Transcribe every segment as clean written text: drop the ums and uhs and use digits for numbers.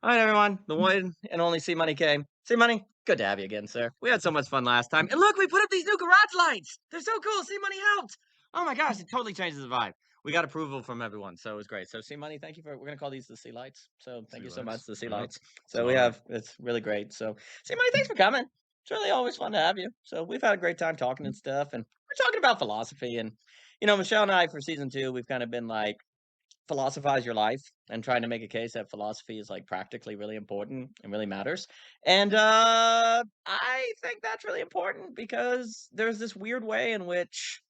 All right, everyone. The one and only C Money came. C Money, good to have you again, sir. We had so much fun last time. And look, we put up these new garage lights. They're so cool. C Money helped. Oh my gosh, it totally changes the vibe. We got approval from everyone, so it was great. So C Money, thank you for. We're gonna call these the C lights. So thank Sea you so much, lights. the C Yep. lights. It's So an we honor. have. It's really great. So C Money, thanks for coming. It's really always fun to have you. So we've had a great time talking and stuff, and we're talking about philosophy. And Michelle and I for season 2, we've kind of been like philosophize your life and trying to make a case that philosophy is like practically really important and really matters. And I think that's really important because there's this weird way in which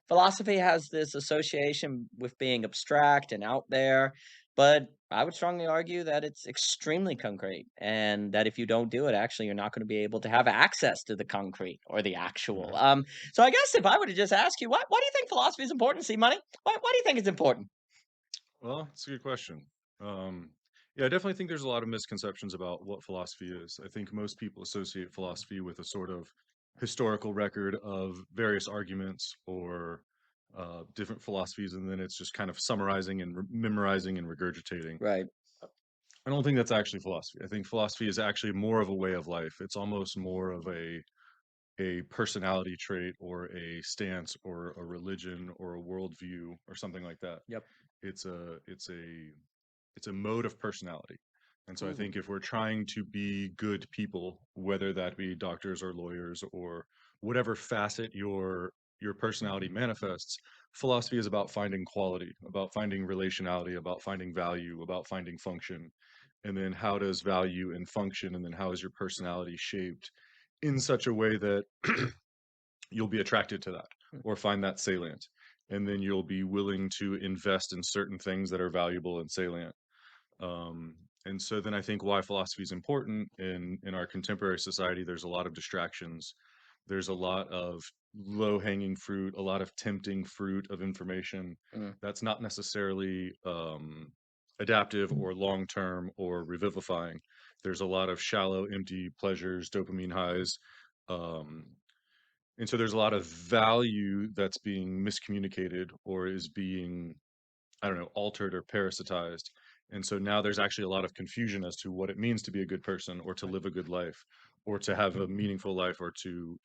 philosophy has this association with being abstract and out there. But I would strongly argue that it's extremely concrete, and that if you don't do it, actually, you're not going to be able to have access to the concrete or the actual. Right. So I guess if I were to just ask you, why do you think philosophy is important? See, money. Why do you think it's important? Well, it's a good question. Um, yeah, I definitely think there's a lot of misconceptions about what philosophy is. I think most people associate philosophy with a sort of historical record of various arguments or different philosophies, and then it's just kind of summarizing and memorizing and regurgitating. Right. I don't think that's actually philosophy. I think philosophy is actually more of a way of life. It's almost more of a personality trait or a stance or a religion or a worldview or something like that. Yep. It's a mode of personality. And so I Ooh. think if we're trying to be good people, whether that be doctors or lawyers or whatever facet your personality manifests, philosophy is about finding quality, about finding relationality, about finding value, about finding function. And then how does value and function, and then how is your personality shaped in such a way that you'll be attracted to that Hmm. or find that salient. And then you'll be willing to invest in certain things that are valuable and salient. Um, and so then I think why philosophy is important in our contemporary society, there's a lot of distractions. There's a lot of low hanging fruit, a lot of tempting fruit of information Mm. that's not necessarily adaptive or long term or revivifying. There's a lot of shallow, empty pleasures, dopamine highs, um, and so there's a lot of value that's being miscommunicated or is being, I don't know, altered or parasitized. And so now there's actually a lot of confusion as to what it means to be a good person or to Right. live a good life or to have a meaningful life or to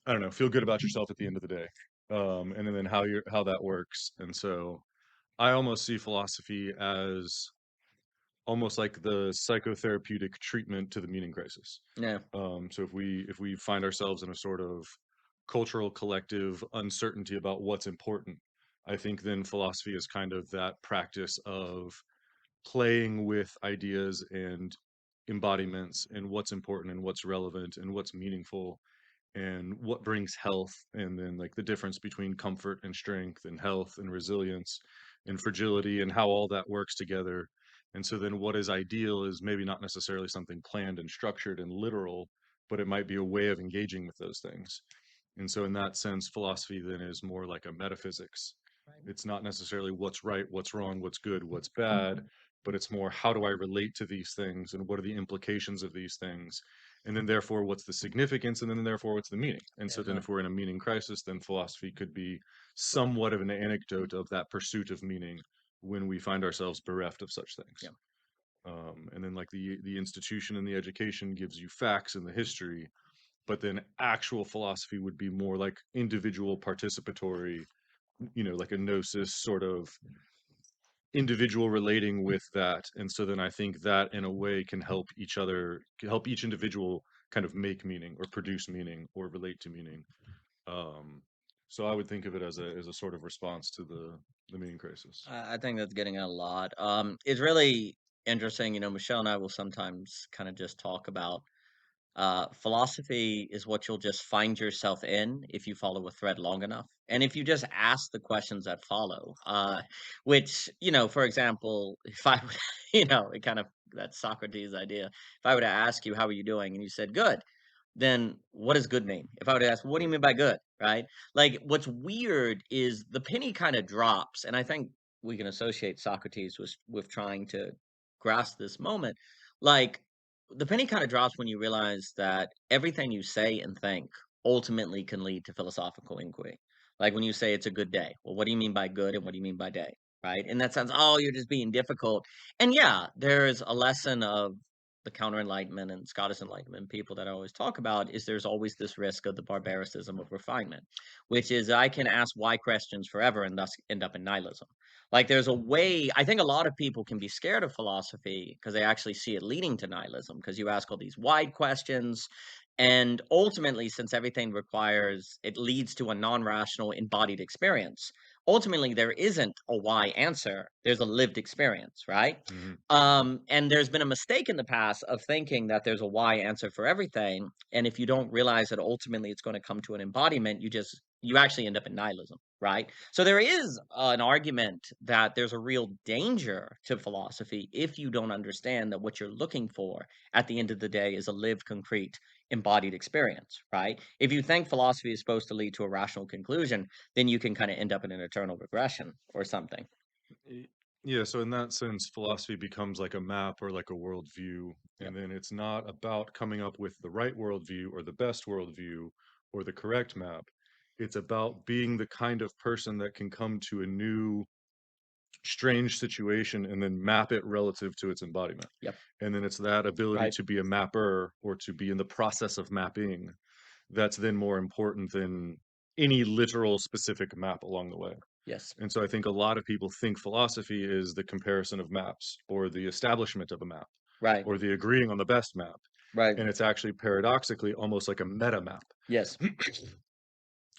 I don't know, feel good about yourself at the end of the day. And then how that works. And so I almost see philosophy as almost like the psychotherapeutic treatment to the meaning crisis. Yeah. So if we find ourselves in a sort of cultural collective uncertainty about what's important, I think then philosophy is kind of that practice of playing with ideas and embodiments and what's important and what's relevant and what's meaningful and what brings health, and then like the difference between comfort and strength and health and resilience and fragility and how all that works together. And so then what is ideal is maybe not necessarily something planned and structured and literal, but it might be a way of engaging with those things. And so in that sense, philosophy then is more like a metaphysics. Right. It's not necessarily what's right, what's wrong, what's good, what's bad, but it's more how do I relate to these things and what are the implications of these things, and then therefore what's the significance, and then therefore what's the meaning. And Yeah. so then No. if we're in a meaning crisis, then philosophy could be somewhat of an anecdote of that pursuit of meaning when we find ourselves bereft of such Yeah. things. And then like the institution and the education gives you facts and the history, but then actual philosophy would be more like individual participatory, like a gnosis sort of individual relating with that. And so then I think that in a way can help each individual kind of make meaning or produce meaning or relate to meaning. um so I would think of it as a sort of response to the meaning crisis. I think that's getting at a lot. It's really interesting. Michelle and I will sometimes kind of just talk about philosophy is what you'll just find yourself in if you follow a thread long enough. And if you just ask the questions that follow, which, for example, if I would, it kind of that Socrates idea. If I were to ask you, how are you doing? And you said, good, then what does good mean? If I were to ask, what do you mean by good? Right? Like, what's weird is the penny kind of drops. And I think we can associate Socrates with trying to grasp this moment. Like, the penny kind of drops when you realize that everything you say and think ultimately can lead to philosophical inquiry. Like when you say it's a good day. Well, what do you mean by good and what do you mean by day? right? In that sense, oh, you're just being difficult. And yeah, there's a lesson of the counter enlightenment and Scottish enlightenment people that I always talk about is there's always this risk of the barbaricism of refinement, which is I can ask why questions forever and thus end up in nihilism. Like there's a way, I think a lot of people can be scared of philosophy because they actually see it leading to nihilism because you ask all these wide questions. And ultimately, since everything requires, it leads to a non rational embodied experience. Ultimately, there isn't a why answer, there's a lived experience, right? Mhm. And there's been a mistake in the past of thinking that there's a why answer for everything. And if you don't realize that ultimately it's going to come to an embodiment, you actually end up in nihilism, right? So there is an argument that there's a real danger to philosophy if you don't understand that what you're looking for at the end of the day is a lived, concrete, embodied experience, right? If you think philosophy is supposed to lead to a rational conclusion, then you can kind of end up in an eternal regression or something. Y- Yeah, so in that sense, philosophy becomes like a map or like a worldview, Yep. and then it's not about coming up with the right worldview or the best worldview or the correct map. It's about being the kind of person that can come to a new strange situation and then map it relative to its embodiment. Yep. And then it's that ability Right. to be a mapper or to be in the process of mapping that's then more important than any literal specific map along the way. Yes. And so I think a lot of people think philosophy is the comparison of maps or the establishment of a map Right. or the agreeing on the best map. Right. And it's actually paradoxically almost like a meta map. Yes.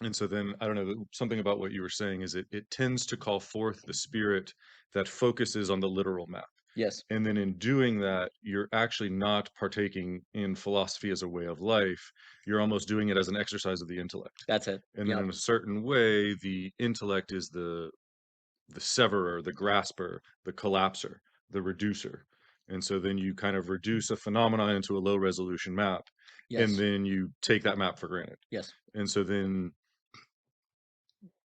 And so then I don't know, something about what you were saying is it tends to call forth the spirit that focuses on the literal map. Yes. And then in doing that, you're actually not partaking in philosophy as a way of life. You're almost doing it as an exercise of the intellect. That's it. And then Yep. in a certain way, the intellect is the severer, the grasper, the collapser, the reducer. And so then you kind of reduce a phenomenon into a low resolution map, and Yes. then you take that map for granted. Yes. And so then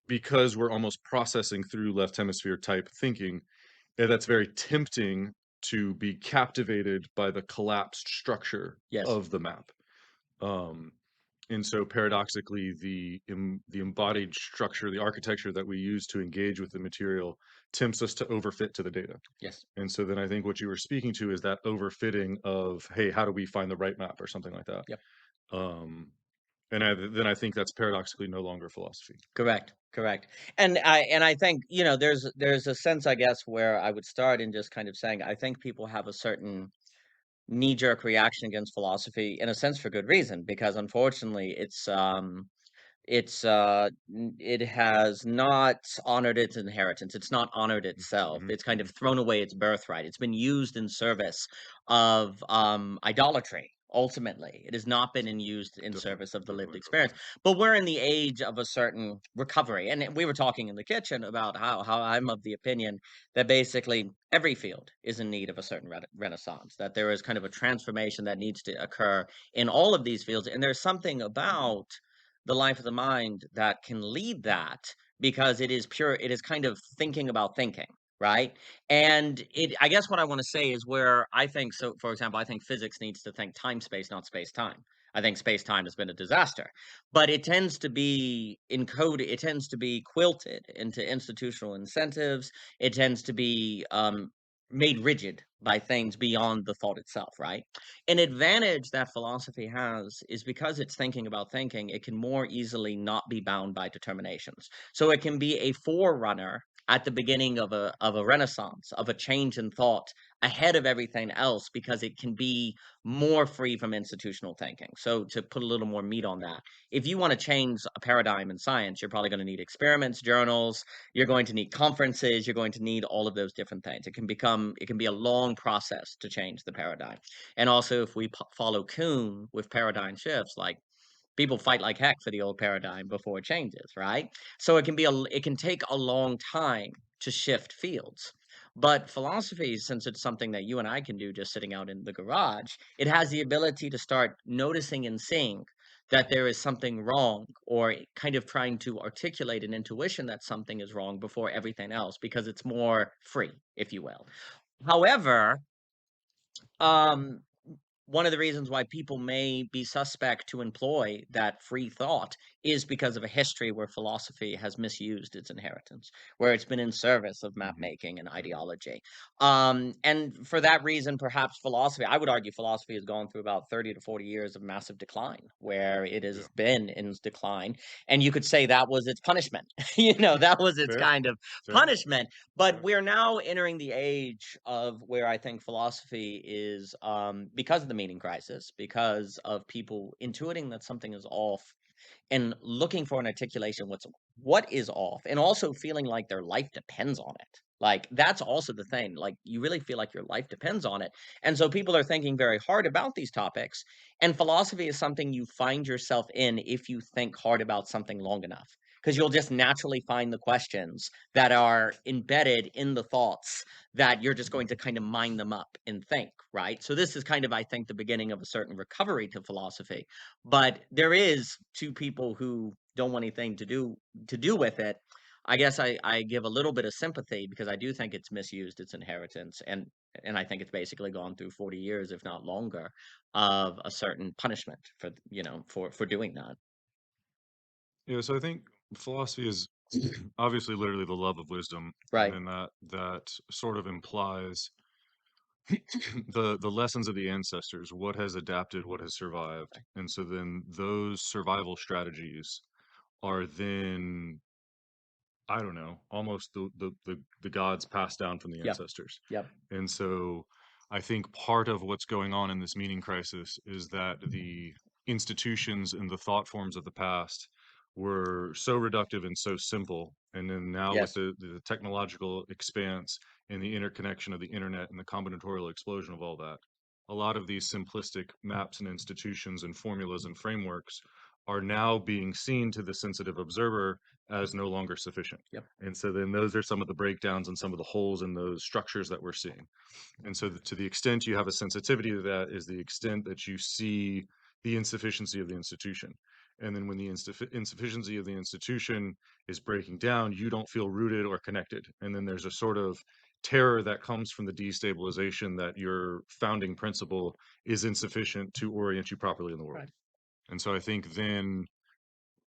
because we're almost processing through left hemisphere type thinking, that's very tempting to be captivated by the collapsed structure Yes. of the map. Um, and so paradoxically, the embodied structure, the architecture that we use to engage with the material tempts us to overfit to the data. Yes. And so then I think what you were speaking to is that overfitting of, hey, how do we find the right map or something like that? Yep. Um, and then I think that's paradoxically no longer philosophy. Correct. Correct. And I think, there's a sense, I guess, where I would start in just kind of saying I think people have a certain knee-jerk reaction against philosophy in a sense for good reason, because unfortunately it has not honored its inheritance. It's not honored itself. Hmm. It's kind of Hmm. thrown away its birthright. It's been used in service of idolatry. Ultimately, it has not been used in Definitely, service of the lived definitely, experience. definitely. But we're in the age of a certain recovery, and we were talking in the kitchen about how I'm of the opinion that basically every field is in need of a certain renaissance. That there is kind of a transformation that needs to occur in all of these fields, and there's something about the life of the mind that can lead that because it is kind of thinking about thinking, right? And it I guess what I want to say is where I think, so for example, I think physics needs to think time space, not space time. I think space time has been a disaster, but it tends to be encoded, it tends to be quilted into institutional incentives, it tends to be made rigid by things beyond the thought itself, right? An advantage that philosophy has is because it's thinking about thinking, it can more easily not be bound by determinations. So it can be a forerunner at the beginning of a renaissance, of a change in thought ahead of everything else because it can be more free from institutional thinking. So to put a little more meat on that, if you want to change a paradigm in science, you're probably going to need experiments, journals, you're going to need conferences, you're going to need all of those different things. It can be a long process to change the paradigm. And also, if we follow Kuhn with paradigm shifts, like people fight like heck for the old paradigm before it changes, right? So it can take a long time to shift fields. But philosophy, since it's something that you and I can do just sitting out in the garage, it has the ability to start noticing and seeing that there is something wrong or kind of trying to articulate an intuition that something is wrong before everything else because it's more free, if you will. However, um one of the reasons why people may be suspect to employ that free thought is because of a history where philosophy has misused its inheritance, where it's been in service of map Mhm. making and ideology. And for that reason, perhaps philosophy, I would argue philosophy has gone through about 30 to 40 years of massive decline, where it Yeah. has been in decline. And you could say that was its punishment. That was its Fair, kind of fair. punishment. But Yeah. we're now entering the age of where I think philosophy is, because of the meaning crisis, because of people intuiting that something is off and looking for an articulation what is off, and also feeling like their life depends on it. Like, that's also the thing. Like, you really feel like your life depends on it. And so people are thinking very hard about these topics. And philosophy is something you find yourself in if you think hard about something long enough. Because you'll just naturally find the questions that are embedded in the thoughts that you're just going to kind of mine them up and think, right? So this is kind of, I think, the beginning of a certain recovery to philosophy. But there is two people who don't want anything to do with it. I guess I give a little bit of sympathy because I do think it's misused its inheritance, and I think it's basically gone through 40 years, if not longer, of a certain punishment for doing that. Yeah, so I think philosophy is obviously literally the love of wisdom, and Right. then that sort of implies the lessons of the ancestors, what has adapted, what has survived. And so then those survival strategies are then, I don't know, almost the gods passed down from the Yep. ancestors. Yep. And so I think part of what's going on in this meaning crisis is that the institutions and the thought forms of the past were so reductive and so simple. And then now with Yes. the technological expanse and the interconnection of the internet and the combinatorial explosion of all that, a lot of these simplistic maps and institutions and formulas and frameworks are now being seen to the sensitive observer as no longer sufficient. Yep. And so then those are some of the breakdowns and some of the holes in those structures that we're seeing. And so to the extent you have a sensitivity to that is the extent that you see the insufficiency of the institution. And then when the insufficiency of the institution is breaking down, you don't feel rooted or connected. And then there's a sort of terror that comes from the destabilization that your founding principle is insufficient to orient you properly in the world. Right. And so I think then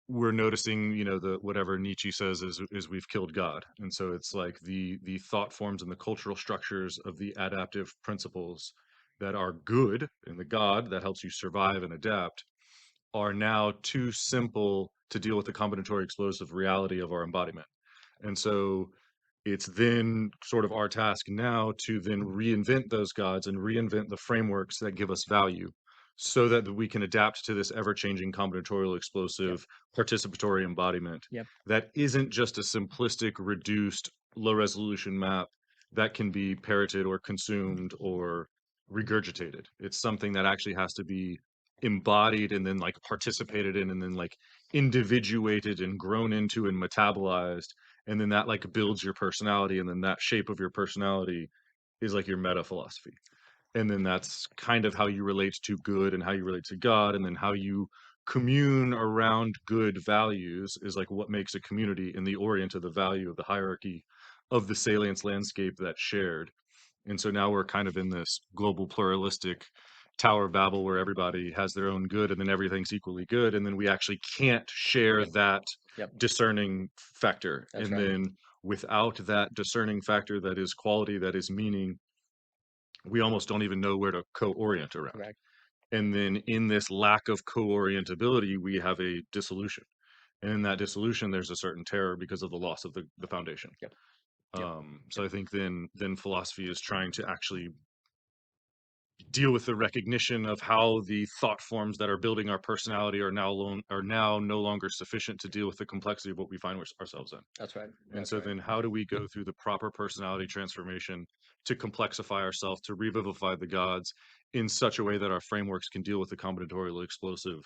we're noticing, the whatever Nietzsche says is we've killed God. And so it's like the thought forms and the cultural structures of the adaptive principles that are good and the God that helps you survive and adapt are now too simple to deal with the combinatorial explosive reality of our embodiment. And so it's then sort of our task now to then reinvent those gods and reinvent the frameworks that give us value so that we can adapt to this ever-changing combinatorial Yep. explosive participatory embodiment Yep. that isn't just a simplistic reduced low resolution map that can be parroted or consumed or regurgitated. It's something that actually has to be embodied and then like participated in and then like individuated and grown into and metabolized, and then that like builds your personality, and then that shape of your personality is like your meta philosophy, and then that's kind of how you relate to good and how you relate to God, and then how you commune around good values is like what makes a community in the orient of the value of the hierarchy of the salience landscape that's shared. And so now we're kind of in this global pluralistic Tower of Babel where everybody has their own good and then everything's equally good. And then we actually can't share Yep. that Yep. discerning factor. That's And right. then without that discerning factor that is quality, that is meaning, we almost don't even know where to co-orient around. Correct. And then in this lack of co-orientability, we have a dissolution. And in that dissolution, there's a certain terror because of the loss of the foundation. Yep. Yep. So Yep. I think then philosophy is trying to actually deal with the recognition of how the thought forms that are building our personality are now no longer sufficient to deal with the complexity of what we find ourselves in. That's right. And That's so right. then how do we go through the proper personality transformation to complexify ourselves, to revivify the gods in such a way that our frameworks can deal with the combinatorial explosive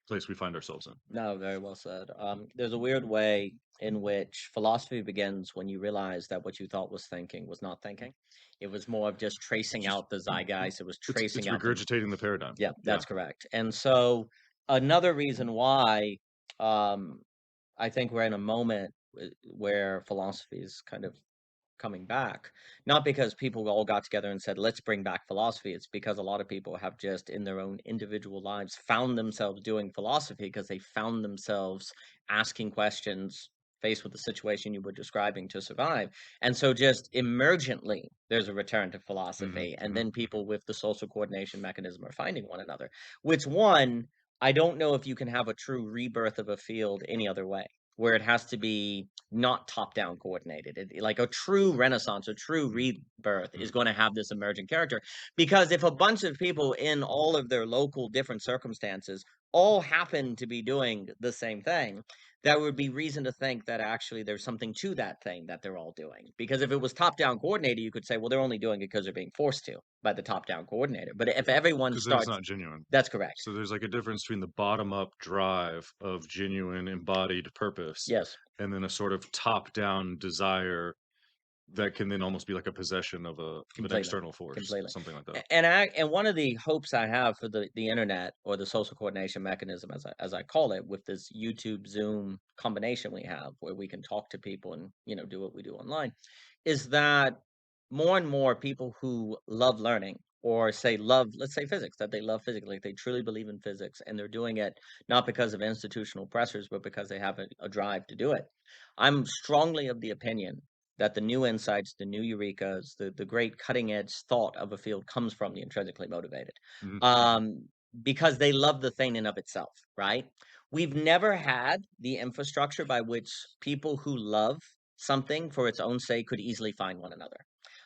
place we find ourselves in? No, very well said. There's a weird way in which philosophy begins when you realize that what you thought was thinking was not thinking. It was more of just It's tracing just out the zeitgeist. It was it's tracing out the. regurgitating the paradigm. Yeah, Yeah. that's correct. And so another reason why um, I think we're in a moment where philosophy is kind of coming back, not because people all got together and said, let's bring back philosophy. It's because a lot of people have just in their own individual lives found themselves doing philosophy because they found themselves asking questions faced with the situation you were describing to survive. And so just emergently, there's a return to Mhm, philosophy. And mhm, then people with the social coordination mechanism are finding one another, which one, I don't know if you can have a true rebirth of a field any other way, where it has to be not top down coordinated. Like a true renaissance, a true mhm, rebirth is mhm, going to have this emergent character. Because if a bunch of people in all of their local different circumstances all happen to be doing the same thing, there would be reason to think that actually there's something to that thing that they're all doing. Because if it was top down coordinated, you could say, well, they're only doing it because they're being forced to by the top down coordinator. But if yeah, everyone because then it's starts, not genuine. that's correct. So there's, like, a difference between the bottom-up drive of genuine embodied purpose Yes. and then a sort of top-down desire that can then almost be like a possession of an Completely, external force, completely. something like that. And one of the hopes I have for the internet or the social coordination mechanism, as I call it, with this YouTube Zoom combination we have, where we can talk to people and do what we do online, is that more and more people who love learning or say love, let's say physics, that they love physics, like they truly believe in physics, and they're doing it not because of institutional pressures, but because they have a drive to do it. I'm strongly of the opinion that the new insights, the new eurekas, the great cutting edge thought of a field comes from the intrinsically motivated, Mhm, mhm, um, because they love the thing in of itself, right? We've never had the infrastructure by which people who love something for its own sake could easily find one another.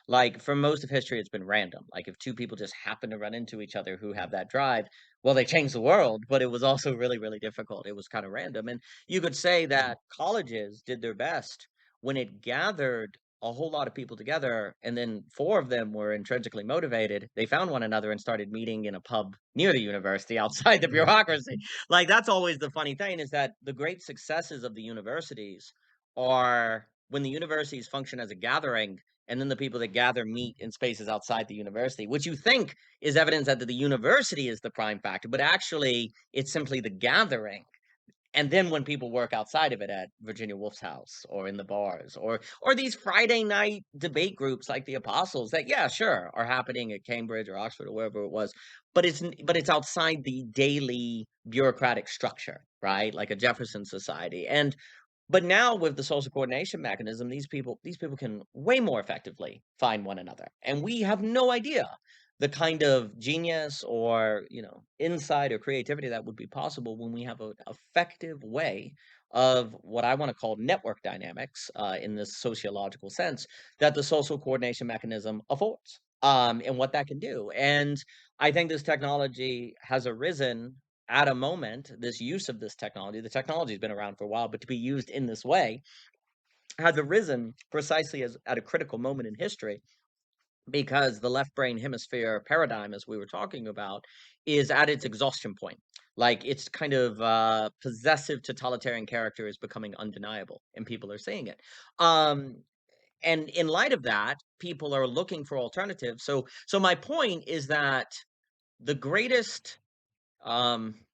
Like for most of history, it's been random. Like if two people just happen to run into each other who mhm, have that drive, well, they changed the world, but it was also really, really difficult. It was kind of random. And you could say that colleges did their best when it gathered a whole lot of people together and then four of them were intrinsically motivated, they found one another and started meeting in a pub near the university outside the mhm, bureaucracy. Like that's always the funny thing, is that the great successes of the universities are when the universities function as a gathering and then the people that gather meet in spaces outside the university, which you think is evidence that the university is the prime factor, but actually it's simply the gathering. And then when people work outside of it at Virginia Woolf's house or in the bars or these Friday night debate groups like the Apostles that, yeah, sure, are happening at Cambridge or Oxford or wherever it was, but it's outside the daily bureaucratic structure, right? Like a Jefferson Society. And but now with the social coordination mechanism, these people can way more effectively find one another. And we have no idea the kind of genius or, insight or creativity that would be possible when we have an effective way of what I want to call network dynamics in this sociological sense that the social coordination mechanism affords. And what that can do. And I think this technology has arisen at a moment, this use of this technology, the technology has been around for a while, but to be used in this way has arisen precisely as at a critical moment in history because the left brain hemisphere paradigm, as we were talking about, is at its exhaustion point. Like its kind of possessive totalitarian character is becoming undeniable, and people are seeing it. And in light of that, people are looking for alternatives. So my point is that the greatest um,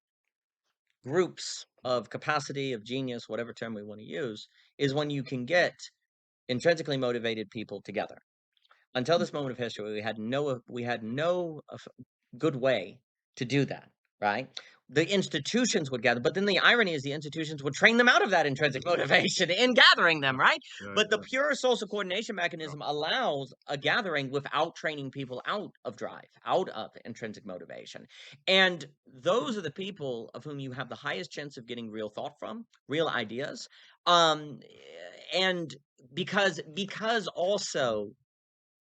groups of capacity, of genius, whatever term we want to use, is when you can get intrinsically motivated people together. Until mhm, this moment of history, we had no good way to do that, right? The institutions would gather, but then the irony is the institutions would train them out of that intrinsic motivation in gathering yeah, them, right? yeah, But the yeah, pure social coordination yeah, mechanism allows a gathering without training people out of drive, out of intrinsic motivation. And those are the people of whom you have the highest chance of getting real thought from, real ideas. Um, and because also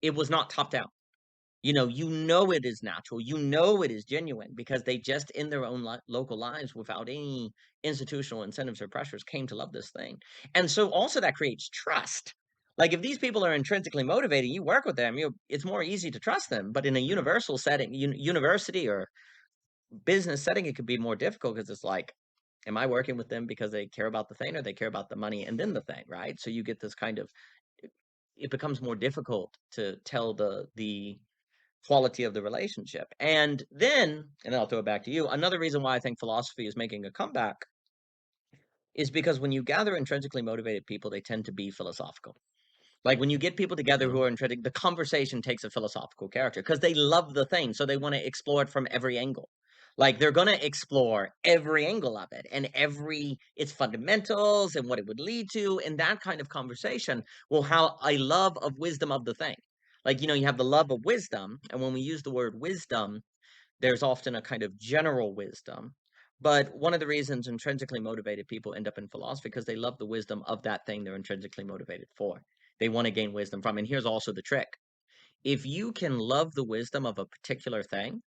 it was not top down. It is natural. It is genuine because they just in their own local lives without any institutional incentives or pressures came to love this thing. And so also that creates trust. Like if these people are intrinsically motivated, you work with them, it's more easy to trust them. But in a yeah, universal setting, university or business setting, it could be more difficult because it's like, am I working with them because they care about the thing or they care about the money and then the thing, right? So you get this kind of it becomes more difficult to tell the quality of the relationship. And then I'll throw it back to you. Another reason why I think philosophy is making a comeback is because when you gather intrinsically motivated people, they tend to be philosophical. Like when you get people together Okay. who are intrinsic, the conversation takes a philosophical character because they love the thing, so they want to explore it from every angle. Like they're going to explore every angle of it and every its fundamentals and what it would lead to, and that kind of conversation will have a love of wisdom of the thing. Like you have the love of wisdom, and when we use the word wisdom, there's often a kind of general wisdom. But one of the reasons intrinsically motivated people end up in philosophy because they love the wisdom of that thing they're intrinsically motivated for. They want to gain wisdom from. And here's also the trick: if you can love the wisdom of a particular thing,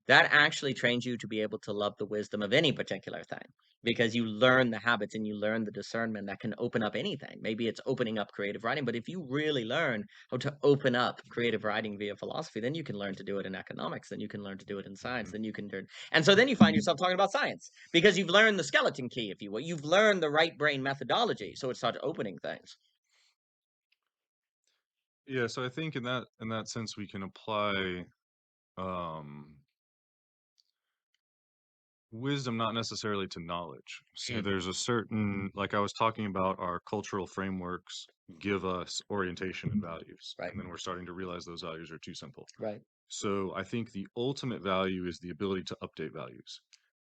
that actually trains you to be able to love the wisdom of any particular thing because you learn the habits and you learn the discernment that can open up anything. Maybe it's opening up creative writing, but if you really learn how to open up creative writing via philosophy, then you can learn to do it in economics, then you can learn to do it in science, Mhm. then you can learn. And so then you find yourself talking about science because you've learned the skeleton key, if you will. You've learned the right brain methodology. So it starts opening things. Yeah, so I think in that sense we can apply um wisdom not necessarily to knowledge. So Mm, there's a certain, like I was talking about, our cultural frameworks give us orientation and values, right, and then we're starting to realize those values are too simple. right. So I think the ultimate value is the ability to update values.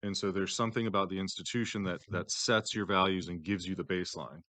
And so there's something about the institution that sets your values and gives you the baseline,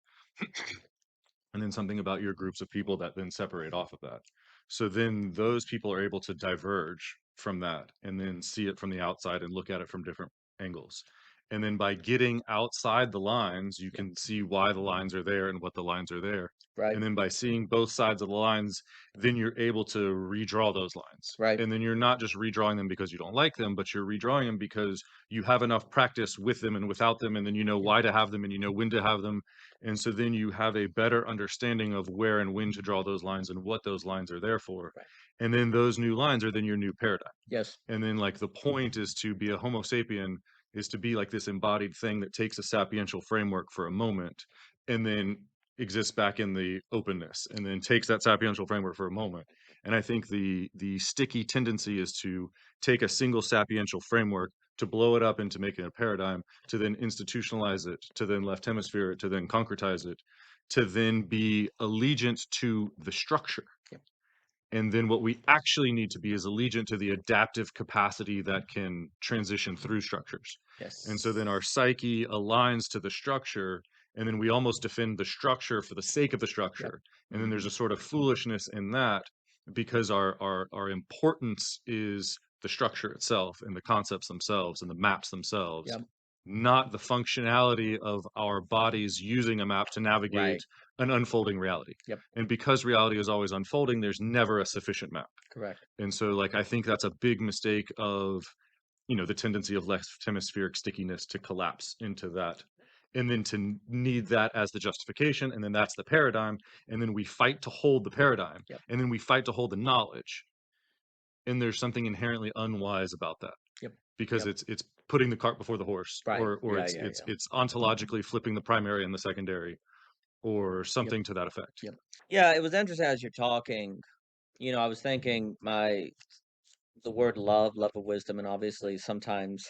and then something about your groups of people that then separate off of that. So then those people are able to diverge from that and then see it from the outside and look at it from different angles. And then by getting outside the lines, you Yep, can see why the lines are there and what the lines are there. right, And then by seeing both sides of the lines, then you're able to redraw those lines. right. And then you're not just redrawing them because you don't like them, but you're redrawing them because you have enough practice with them and without them. And then you know Yep, why to have them and you know when to have them, and so then you have a better understanding of where and when to draw those lines and what those lines are there for. right. And then those new lines are then your new paradigm. Yes, And then like the point is to be a homo sapien, is to be like this embodied thing that takes a sapiential framework for a moment and then exists back in the openness and then takes that sapiential framework for a moment. And I think the sticky tendency is to take a single sapiential framework, to blow it up into making a paradigm, to then institutionalize it, to then left hemisphere it, to then concretize it, to then be allegiant to the structure. yep, And then what we actually need to be is allegiant to the adaptive capacity that can transition through structures. And so then our yes, psyche aligns to the structure, and then we almost defend the structure for the sake of the yep. structure. And then there's Mhm. a sort of foolishness in that because our importance is the structure itself and the concepts themselves and the maps themselves, Yep, not the functionality of our bodies using a map to navigate right. an unfolding reality. Yep, And because reality is always unfolding, there's never a sufficient map. correct. And so, like, I think that's a big mistake of, the tendency of left hemispheric stickiness to collapse into that. And then to need that as the justification. And then that's the paradigm. And then we fight to hold the paradigm. Yep, And then we fight to hold the knowledge. And there's something inherently unwise about that yep, because yep, it's putting the cart before the horse, right. or Yeah, it's yeah, it's yeah. it's ontologically flipping the primary and the secondary, or Yep, something to that effect. yep. Yeah, it was interesting as you're talking, I was thinking the word love, love of wisdom, and obviously sometimes,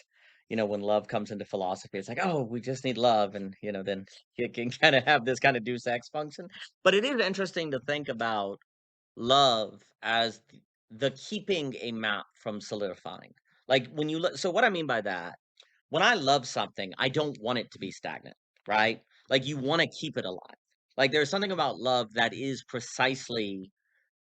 when love comes into philosophy, it's like, oh, we just need love, and then you can kind of have this kind of deus ex function. But it is interesting to think about love as the keeping a map from solidifying. Like when you look, so what I mean by that, when I love something, I don't want it to be stagnant, right? Like you want to keep it alive. Like there's something about love that is precisely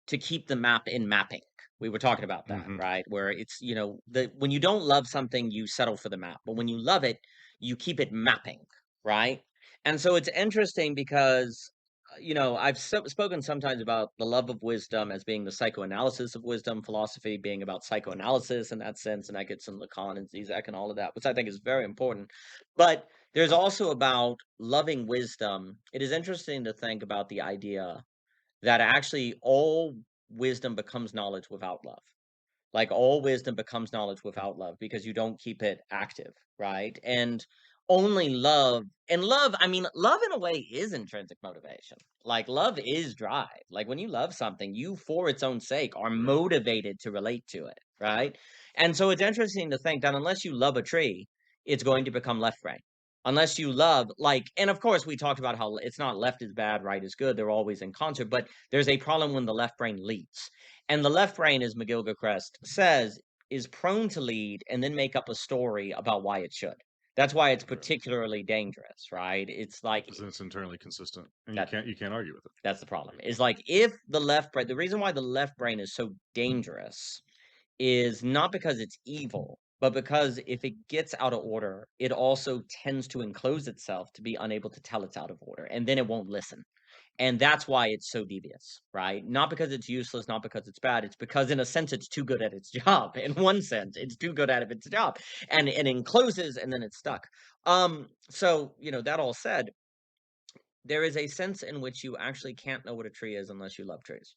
to keep the map in mapping. We were talking about that, Hmm. right? Where it's, the when you don't love something, you settle for the map. But when you love it, you keep it mapping, right? And so it's interesting because I've spoken sometimes about the love of wisdom as being the psychoanalysis of wisdom, philosophy being about psychoanalysis in that sense, and I get some Lacan and Zizek and all of that, which I think is very important. But there's also about loving wisdom. It is interesting to think about the idea that actually all wisdom becomes knowledge without love. Like all wisdom becomes knowledge without love because you don't keep it active, right? And only love, and love, I mean, love in a way is intrinsic motivation. Like love is drive. Like when you love something, you for its own sake are Right. motivated to relate to it, right? And so it's interesting to think that unless you love a tree, it's going to become left brain. unless you love, like, and of course we talked about how it's not left is bad, right is good. They're always in concert, but there's a problem when the left brain leads. And the left brain, as McGillicuddy says, is prone to lead and then make up a story about why it should. That's why it's Right. particularly dangerous, right? It's like Because then it's internally consistent, and that you can't argue with it. that's the problem. Is like if the left brain, the reason why the left brain is so dangerous is not because it's evil, but because if it gets out of order, it also tends to enclose itself to be unable to tell it's out of order, and then it won't listen. And that's why it's so devious, right? Not because it's useless, not because it's bad. It's because, in a sense, it's too good at its job. In one sense, it's too good at its job, and it encloses, and then it's stuck. So that all said, there is a sense in which you actually can't know what a tree is unless you love trees.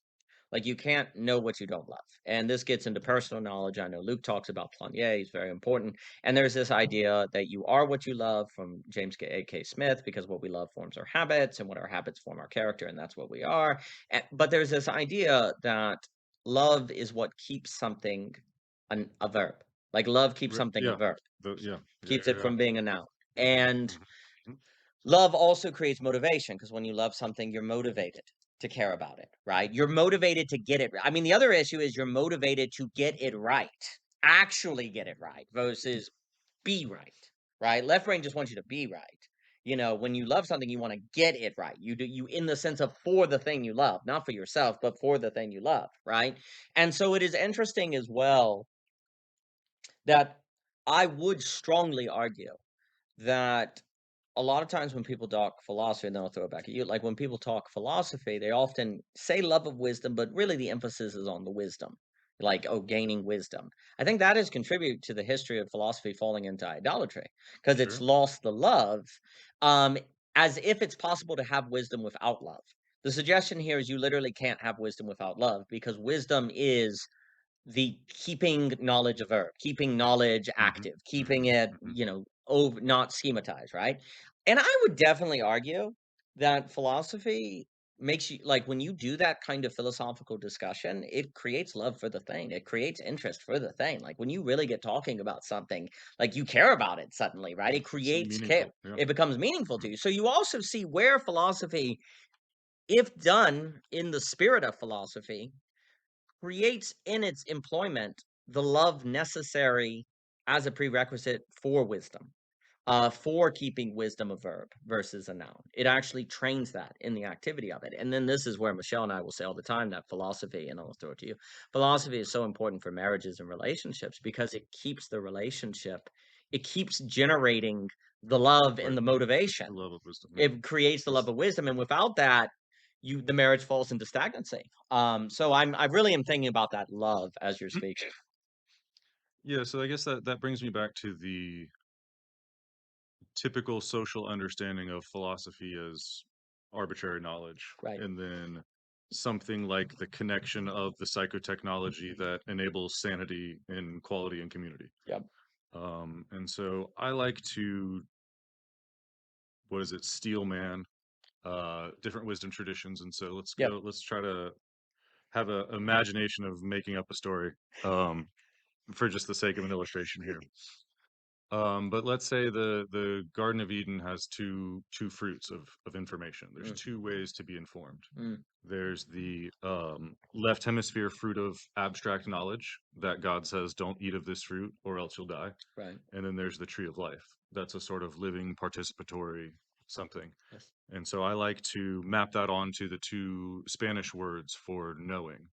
Like, you can't know what you don't love. And this gets into personal knowledge. I know Luke talks about Planier, he's very important. And there's this idea that you are what you love from James A.K. Smith, because what we love forms our habits, and what our habits form our character, and that's what we are. But there's this idea that love is what keeps something a verb. Like, love keeps something a Yeah. verb, Yeah. Yeah. keeps Yeah. it Yeah. from being a noun. And Mhm. Mhm. love also creates motivation, because when you love something, you're motivated to care about it, right? You're motivated to get it. I mean, the other issue is you're motivated to get it right, actually get it right, versus be right, right? Left brain just wants you to be right. When you love something, you want to get it right. You do, you, in the sense of for the thing you love, not for yourself, but for the thing you love, right? And so it is interesting as well that I would strongly argue that a lot of times when people talk philosophy, and then I'll throw it back at you, like when people talk philosophy, they often say love of wisdom, but really the emphasis is on the wisdom, like, oh, gaining wisdom. I think that has contributed to the history of philosophy falling into idolatry, because it's Sure. lost the love, um, as if it's possible to have wisdom without love. The suggestion here is you literally can't have wisdom without love, because wisdom is the keeping knowledge a verb, keeping knowledge Mhm. active, keeping Mhm. it, Mhm. over, not schematized, right? And I would definitely argue that philosophy makes you, like, when you do that kind of philosophical discussion, it creates love for the thing. It creates interest for the thing. Like, when you really get talking about something, like, you care about it suddenly, right? It It's creates care. meaningful. Yeah. It becomes meaningful to Mhm. you. So you also see where philosophy, if done in the spirit of philosophy, creates in its employment the love necessary as a prerequisite for wisdom, for keeping wisdom a verb versus a noun. It actually trains that in the activity of it. And then this is where Michelle and I will say all the time that philosophy, and I'll throw it to you, philosophy is so important for marriages and relationships, because it keeps the relationship, it keeps generating the love and Right. the motivation. The love of wisdom. Yeah. It creates the love It's of wisdom, and without that, the marriage falls into stagnancy. So I really am thinking about that love as you're speaking. yeah. So I guess that brings me back to the typical social understanding of philosophy as arbitrary knowledge, Right. and then something like the connection of the psychotechnology that enables sanity and quality and community. Yep. And so I like to, what is it, steel man, different wisdom traditions. And so Yep. let's try to have a imagination of making up a story, um, for just the sake of an illustration here. But let's say the Garden of Eden has two fruits of information. There's Mm, two ways to be informed. mm, There's the left hemisphere fruit of abstract knowledge that God says, "Don't eat of this fruit, or else you'll die." right. And then there's the tree of life. That's a sort of living participatory something. Yes. And so I like to map that onto the two Spanish words for knowing.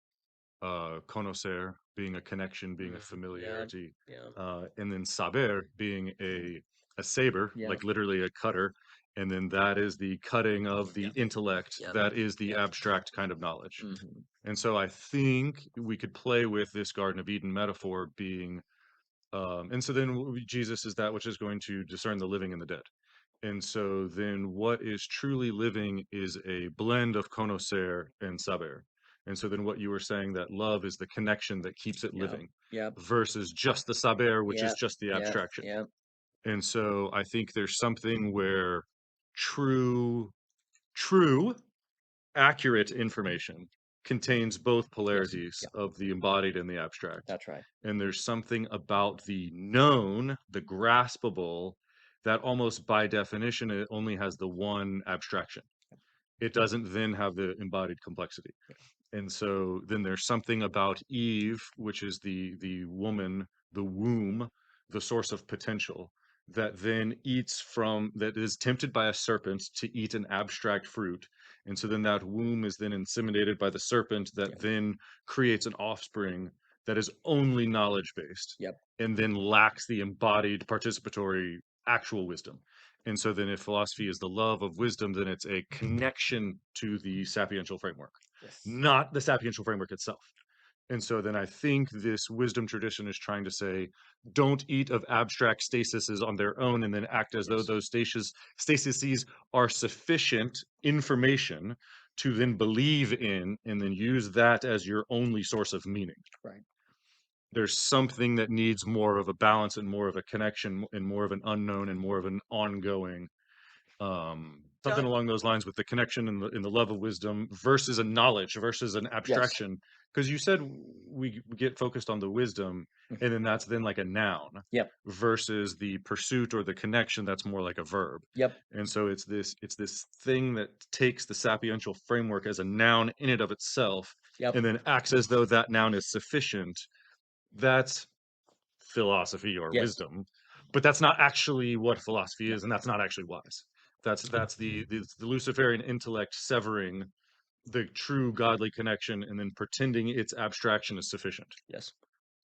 Conocer being a connection, being a Yep. familiarity, Yeah. and then saber being a saber, Yep. like literally a cutter, and then that is the cutting of the Yep. intellect, Yep. that is the Yep. abstract kind of knowledge. Hmm. And so I think we could play with this Garden of Eden metaphor being, and so then Jesus is that which is going to discern the living and the dead. And so then what is truly living is a blend of conocer and saber. And so then what you were saying, that love is the connection that keeps it Yep. living Yep. versus just the saber, which is Yep. just the Yep. abstraction. Yep. And so I think there's something where true, true, accurate information contains both Yes. polarities Yep. of the embodied and the abstract. That's right. And there's something about the known, the graspable, that almost by definition, it only has the one abstraction. It doesn't then have the embodied complexity. And so then there's something about Eve, which is the woman, the womb, the source of potential, that then eats from that is tempted by a serpent to eat an abstract fruit. And so then that womb is then inseminated by the serpent that Yep. then creates an offspring that is only knowledge based Yep. and then lacks the embodied participatory actual wisdom. And so then if philosophy is the love of wisdom, then it's a connection to the sapiential framework, Yes. not the sapiential framework itself. And so then I think this wisdom tradition is trying to say, don't eat of abstract stasises on their own and then act as though Yes. those stasises are sufficient information to then believe in and then use that as your only source of meaning. Right. There's something that needs more of a balance and more of a connection and more of an unknown and more of an ongoing So, something along those lines with the connection and the love of wisdom versus a knowledge versus an yes. abstraction. Because you said we get focused on the wisdom, Mhm. and then that's then like a noun Yep. versus the pursuit or the connection that's more like a verb. Yep. And so it's this thing that takes the sapiential framework as a noun in and of itself, Yep. and then acts as though that noun is sufficient. That's philosophy or Yes. wisdom, but that's not actually what philosophy No. is, and that's not actually wise. That's the Luciferian intellect severing the true godly connection and then pretending its abstraction is sufficient. Yes.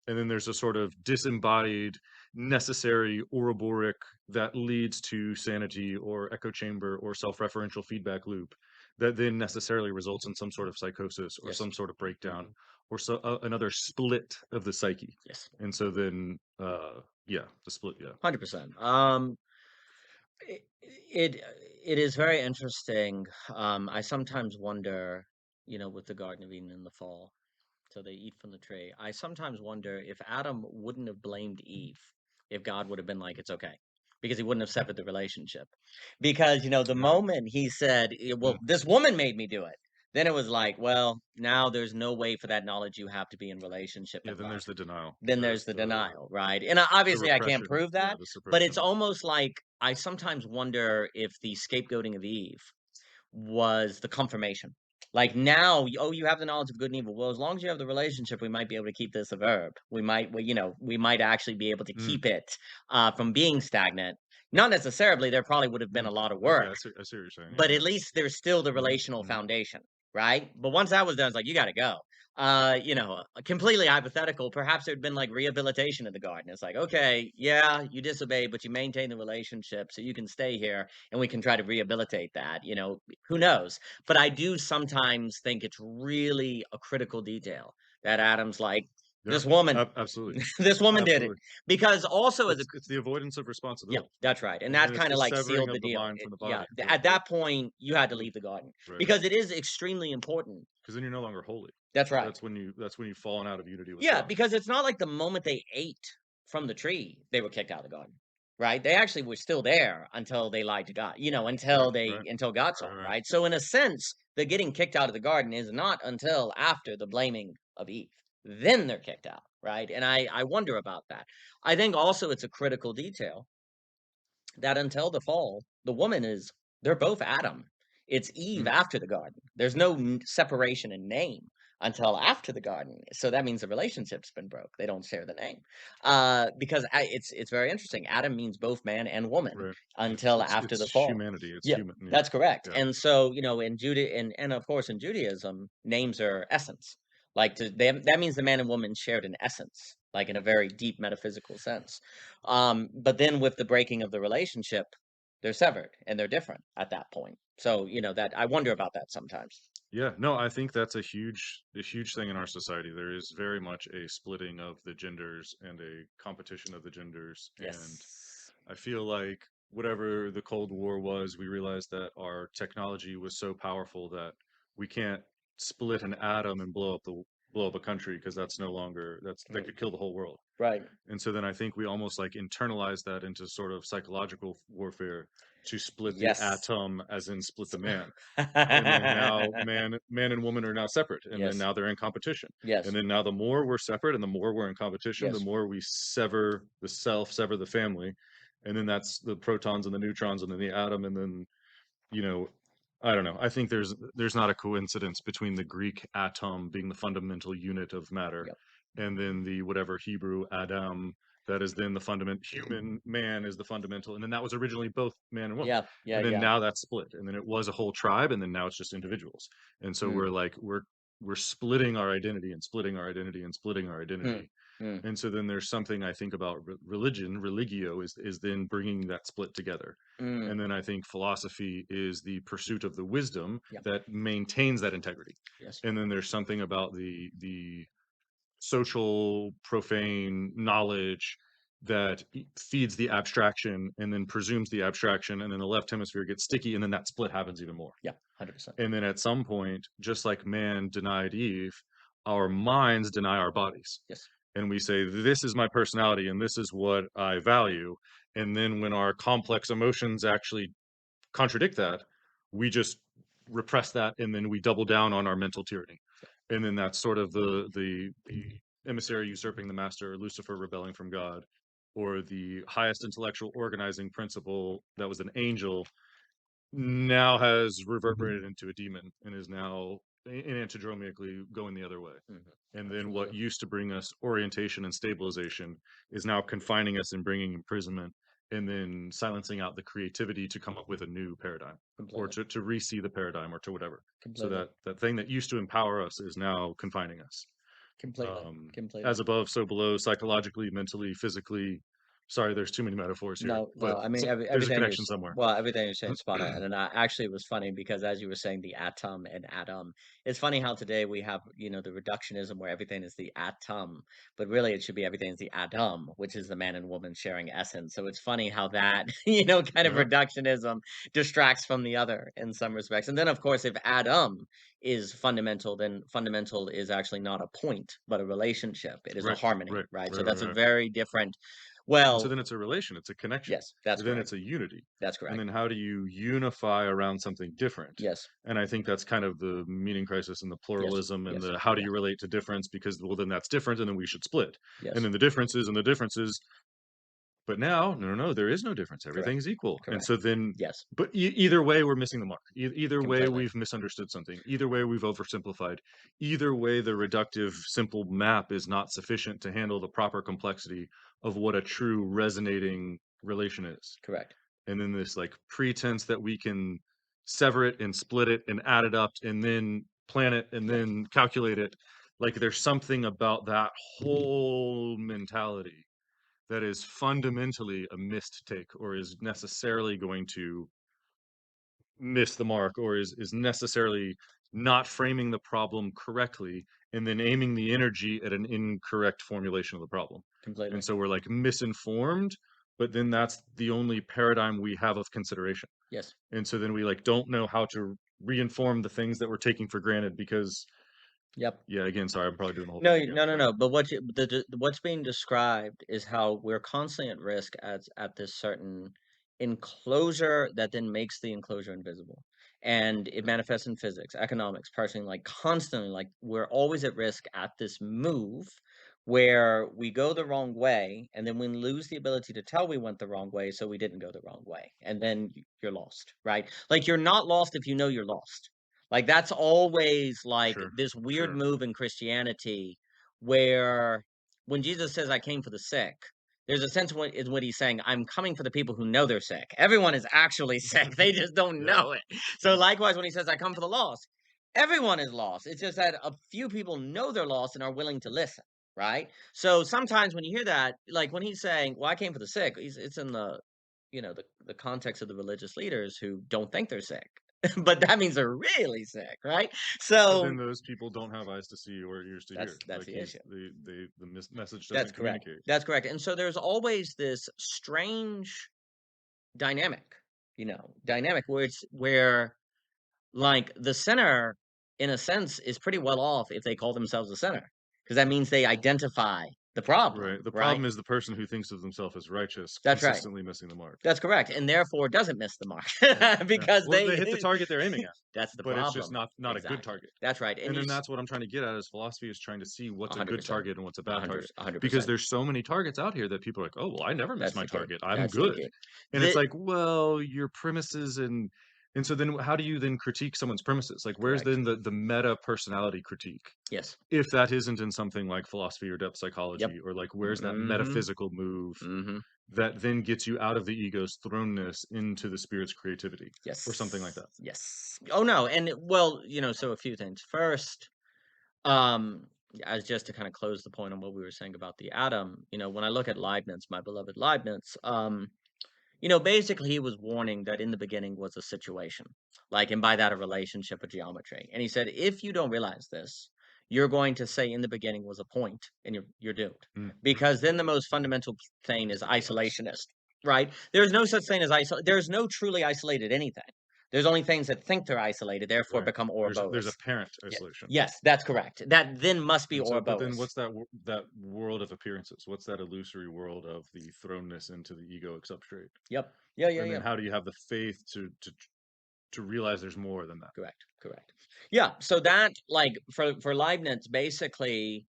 And then there's a sort of disembodied, necessary Ouroboros that leads to sanity or echo chamber or self-referential feedback loop that then necessarily results in some sort of psychosis or Yes. some sort of breakdown or so another split of the psyche. Yes. And so then, yeah, the split, yeah. 100%. It, it it is very interesting. I sometimes wonder, with the Garden of Eden in the fall, so they eat from the tree. I sometimes wonder if Adam wouldn't have blamed Eve, if God would have been like, it's okay, because he wouldn't have severed the relationship. Because, the Right. moment he said, Mm. well, this woman made me do it, then it was like, well, now there's no way for that knowledge you have to be in relationship Yeah, and then love. there's the denial. Then There's there's the the denial, right? And the obviously I can't repression. prove Yeah, that, the but it's suppression. almost like I sometimes wonder if the scapegoating of Eve was the confirmation. Like now, oh, you have the knowledge of good and evil. Well, as long as you have the relationship, we might be able to keep this a verb. We might actually be able to Mm, keep it from being stagnant. Not necessarily. There probably would have been mm. a lot of Okay, work, I see what you're saying. Yeah, but yeah. at least there's still the Hmm, relational hmm. foundation, right? But once that was done, it's like, you got to go. Completely hypothetical. Perhaps there'd been like rehabilitation in the garden. It's like, okay, yeah, you disobeyed, but you maintain the relationship so you can stay here and we can try to rehabilitate that. Who knows? But I do sometimes think it's really a critical detail that Adam's like, Yeah, this woman, absolutely, this woman did it. absolutely. Because also as a It's the avoidance of yeah, responsibility, that's right, and and that it's kinda, the like, severing sealed of the the deal. mind from the Yeah, body. The at that point, you had to mm, leave the garden, right, because it is extremely important. because then you're no longer holy. That's right. That's when you've fallen out of unity with Yeah, God. because it's not like the moment they ate from the tree, they were kicked out of the garden, right? They actually were still there until they lied to God, Right, until right, God saw right, it, right. right? So in a sense, the getting kicked out of the garden is not until after the blaming of Eve. Then they're kicked out, right? And I wonder about that. I think also it's a critical detail that until the fall, the woman is they're both Adam. It's Eve Mm, after the garden. There's no separation in name until after the garden. So that means the relationship's been broke. They don't share the name. Because it's very interesting. Adam means both man and woman right. until after It's the fall. humanity. It's Yeah, human. Yeah, that's correct. yeah. And so, in Judah and of course in Judaism, names are essence. Like that means the man and woman shared an essence, like in a very deep metaphysical sense. But then with the breaking of the relationship, they're severed and they're different at that point. So, that I wonder about that sometimes. Yeah, no, I think that's a huge thing in our society. There is very much a splitting of the genders and a competition of the genders. And Yes. I feel like whatever the Cold War was, we realized that our technology was so powerful that we can't split an atom and blow up a country because that's no longer that Right. could kill the whole world. Right. And so then I think we almost like internalize that into sort of psychological warfare to split the Yes. atom as in split the So- man, and then now man and woman are now separate, and then yes. now they're in competition, and Yes. then now the more we're separate and the more we're in competition, the Yes. more we sever the self, sever the family, and then that's the protons and the neutrons and then the atom, and then, you know, I don't know. I think there's not a coincidence between the Greek atom being the fundamental unit of matter, Yep. and then the whatever Hebrew Adam, that is then the fundament human man is the fundamental, and then that was originally both man and woman. Yeah, yeah, And then yeah. now that's split. And then it was a whole tribe, and then now it's just individuals. And so Mm, we're like we're splitting our identity and splitting our identity and splitting our mm, identity. mm. And so then there's something I think about religion, religio is then bringing that split together. Mm, And then I think philosophy is the pursuit of the wisdom yeah. that maintains that integrity. Yes. And then there's something about the social profane knowledge that feeds the abstraction and then presumes the abstraction, and then the left hemisphere gets sticky, and then that split happens even more. Yeah. 100%. And then at some point, just like man denied Eve, our minds deny our bodies, Yes. and we say, this is my personality and this is what I value. And then when our complex emotions actually contradict that, we just repress that, and then we double down on our mental tyranny. And then that's sort of the emissary usurping the master, Lucifer rebelling from God, or the highest intellectual organizing principle that was an angel now has reverberated into a demon and is now antidromiacally going the other way. Mhm. And then what Absolutely. used to bring us orientation and stabilization is now confining us and bringing imprisonment, and then silencing out the creativity to come up with a new paradigm, or Completely. to re-see the paradigm, or to whatever. So Completely. that thing that used to empower us is now confining us. Completely. As Completely. above, so below, psychologically, mentally, physically. Sorry, there's too many metaphors here, No, but no, I mean, there's a everything connection is somewhere. well, everything you're saying is spot on, and I actually, it was funny because as you were saying the atom and atom, it's funny how today we have, the reductionism where everything is the atom, but really it should be everything is the Adam, which is the man and woman sharing essence. So it's funny how that, kind of Yeah, reductionism distracts from the other in some respects. And then, of course, if Adam is fundamental, then fundamental is actually not a point, but a relationship. It is a right, harmony, right, right? right, So right, that's a right. very different, And so well, then it's a relation, it's a connection, yes, that's then correct. it's a unity. That's And correct. then how do you unify around something different? Yes. And I think that's kind of the meaning crisis and the Yes. pluralism and Yes. the how do Yeah. you relate to difference, because well then that's different and then we should split. And Yes. then the differences, but now, no, no, no, there is no difference. Correct. Everything's equal. And Correct. so then, Yes. but either way, we're missing the mark. Either way, Completely. we've misunderstood something. Either way, we've oversimplified. Either way, the reductive, simple map is not sufficient to handle the proper complexity of what a true resonating relation is. Correct. And then this like pretense that we can sever it and split it and add it up and then plan it and Yes. then calculate it. Like there's something about that whole mentality that is fundamentally a missed take, or is necessarily going to miss the mark, or is necessarily not framing the problem correctly, and then aiming the energy at an incorrect formulation of the problem. And Completely. so we're like misinformed, but then that's the only paradigm we have of consideration. Yes. And so then we like don't know how to reinform the things that we're taking for granted, because Yep. yeah, again, sorry, I'm probably doing the whole No, thing again, no, no, but no. But what's being described is how we're constantly at risk at this certain enclosure that then makes the enclosure invisible, and it manifests in physics, economics, parsing, like constantly. Like we're always at risk at this move where we go the wrong way, and then we lose the ability to tell we went the wrong way, so we didn't go the wrong way, and then you're lost, right? Like you're not lost if you know you're lost. Like, that's always, like, sure, this weird sure, move in Christianity where when Jesus says, "I came for the sick," there's a sense in what he's saying, "I'm coming for the people who know they're sick." Everyone is actually sick, they just don't yeah. know it. So, likewise, when he says, "I come for the lost," everyone is lost. It's just that a few people know they're lost and are willing to listen, right? So, sometimes when you hear that, like, when he's saying, "Well, I came for the sick," it's in the context of the religious leaders who don't think they're sick. But that means they're really sick, right? But So then those people don't have eyes to see or ears to hear. that's Like the issue. the message That's doesn't correct. communicate. That's correct. And so there's always this strange dynamic, dynamic where like the sinner, in a sense, is pretty well off if they call themselves a sinner, because that means they identify. the Right. problem, The right? problem is the person who thinks of themselves as righteous That's right. consistently missing the mark. That's correct, Yeah. and therefore doesn't miss the mark Yeah. Yeah. because Well, they hit the they target they're aiming at, that's the but it's just problem. not a good Exactly. target. That's right, and And you then s that's what I'm trying to get at is philosophy is trying to see what's a good 100%. target and what's a bad 100 target. Because 100%. there's so many targets out here that people are like, "Oh, well, I never miss That's my the key. target. I'm That's the good." key. And it's The like, well, your premises and so then how do you then critique someone's premises? Like where's correct. then the meta personality critique? Yes. If that isn't in something like philosophy or depth Yep. psychology or like where's that Mhm. metaphysical move Mhm. that then gets you out of the ego's thrownness into the spirit's creativity or something like Yes. that? Yes. Oh, no, and well, so a few things. First, um, as just to kinda close the point on what we were saying about the atom, when I look at Leibniz, my beloved Leibniz, basically he was warning that in the beginning was a situation, like, and by that a relationship, a geometry. And he said, if you don't realize this, you're going to say in the beginning was a point, and you're doomed, Mhm. because then the most fundamental thing is isolationist, right? There's no such thing as There's no truly isolated anything. There's only things that think they're isolated, therefore Right. become There's Ouroboros. apparent Yeah. isolation. Yes, that's correct. That then must be And so, but then Ouroboros. what's that world of appearances? What's that illusory world of the thrownness into the egoic substrate? Yep. Yeah. Yeah. And then Yeah. how do you have the faith to realize there's more than that? Correct. Correct. Yeah. So that, like, for Leibniz, basically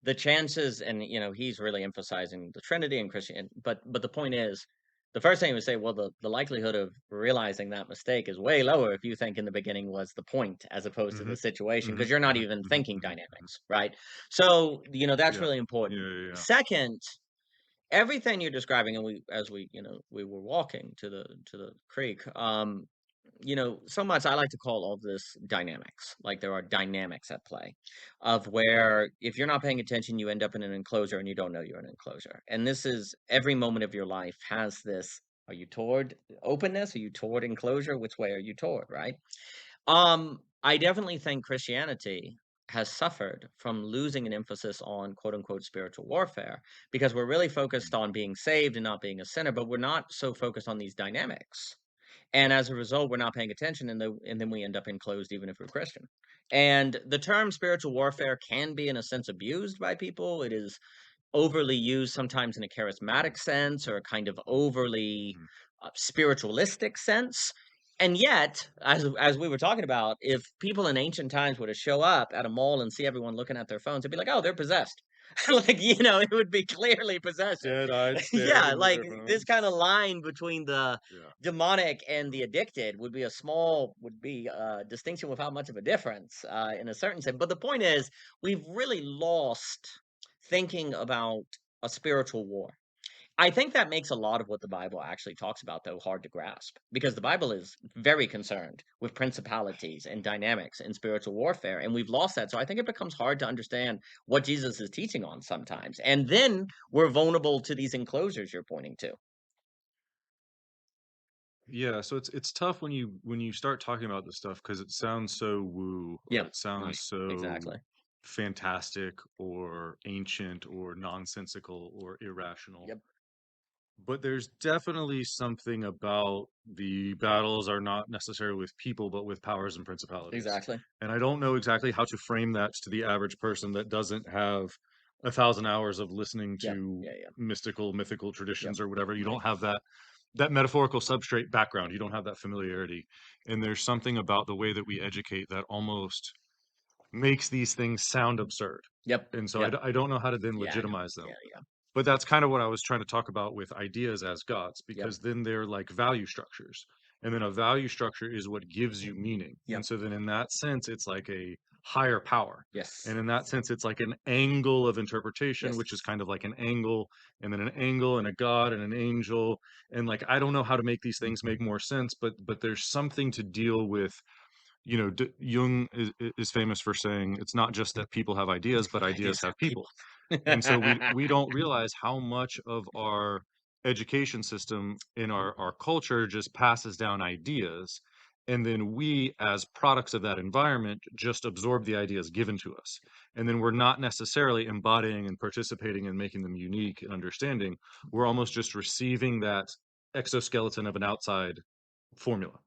the chances, and he's really emphasizing the Trinity and Christian, but the point is, the first thing he would say, well, the likelihood of realizing that mistake is way lower if you think in the beginning was the point as opposed to the Mhm. situation, because Mhm. you're not Mhm. even Mhm. thinking Mhm. Mhm. dynamics, right? So that's Yeah. really Yeah, important. yeah, yeah. Second, everything you're describing, and we were walking to the creek, so much I like to call all this dynamics. Like, there are dynamics at play of where if you're not paying attention, you end up in an enclosure and you don't know you're in an enclosure. And this is every moment of your life has this. Are you toward openness? Are you toward enclosure? Which way are you toward, right? I definitely think Christianity has suffered from losing an emphasis on quote unquote spiritual warfare, because we're really focused on being saved and not being a sinner, but we're not so focused on these dynamics. And as a result, we're not paying attention, and then we end up enclosed even if we're Christian. And the term spiritual warfare can be, in a sense, abused by people. It is overly used sometimes in a charismatic sense, or a kind of overly Mhm. spiritualistic sense. And yet, as we were talking about, if people in ancient times were to show up at a mall and see everyone looking at their phones, they'd be like, "Oh, they're possessed." Like, it would be clearly possession. Dead-eyed stare Yeah, into like their this kind of phones. line between the Yeah. demonic and the addicted would be a distinction without much of a difference, in a certain sense. But the point is, we've really lost thinking about a spiritual war. I think that makes a lot of what the Bible actually talks about, though, hard to grasp, because the Bible is very concerned with principalities and dynamics and spiritual warfare, and we've lost that. So I think it becomes hard to understand what Jesus is teaching on sometimes. And then we're vulnerable to these enclosures you're pointing to. Yeah, so it's tough when you start talking about this stuff because it sounds so woo or Yeah, it right. sounds so Exactly. fantastic or ancient or nonsensical or irrational. Yep. But there's definitely something about the battles are not necessarily with people, but with powers and principalities. Exactly. And I don't know exactly how to frame that to the average person that doesn't have 1,000 hours of listening Yeah. to Yeah. Yeah. mythical Yep. traditions or whatever. You Right. don't have that metaphorical substrate background. You don't have that familiarity. And there's something about the way that we educate that almost makes these things sound absurd. Yep. And so Yep. I don't know how to then Yeah. I know. legitimize them. Yeah. Yeah. But that's kind of what I was trying to talk about with ideas as gods, Yep. because then they're like value structures. And then a value structure is what gives you meaning. And Yep. so then in that sense, it's like a higher power. Yes. And in that sense, it's like an angle of interpretation, Yes. which is kind of like an angle, and then an angle, and a god, and an angel. And like, I don't know how to make these things make more sense, but there's something to deal with. Jung is famous for saying it's not just that people have ideas, but ideas Ideas have have people. people. And so we don't realize how much of our education system in our culture just passes down ideas. And then we, as products of that environment, just absorb the ideas given to us. And then we're not necessarily embodying and participating and making them unique and understanding. We're almost just receiving that exoskeleton of an outside formula.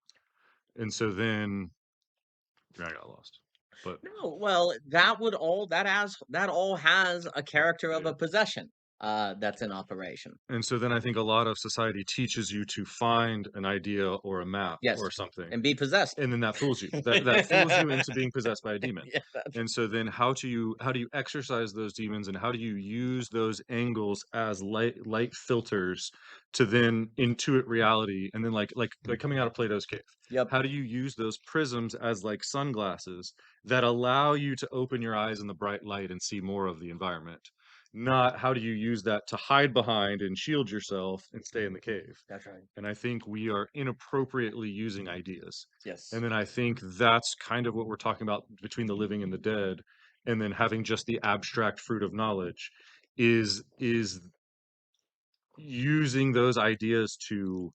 And so then I got lost. But No, well, that all has a character yeah, of yeah. a possession, that's in operation. And so then I think a lot of society teaches you to find an idea or a map Yes, or something, and be possessed. and then that fools you. That fools you into being possessed by a demon. Yeah, that's And so then how do you exercise those demons, and how do you use those angles as light filters to then intuit reality, and then like coming out of Plato's cave. yep, How do you use those prisms as like sunglasses that allow you to open your eyes in the bright light and see more of the environment? Not how do you use that to hide behind and shield yourself and stay in the cave. that's right. And I think we are inappropriately using ideas. And Yes, then I think that's kind of what we're talking about between the living and the dead, and then having just the abstract fruit of knowledge is using those ideas to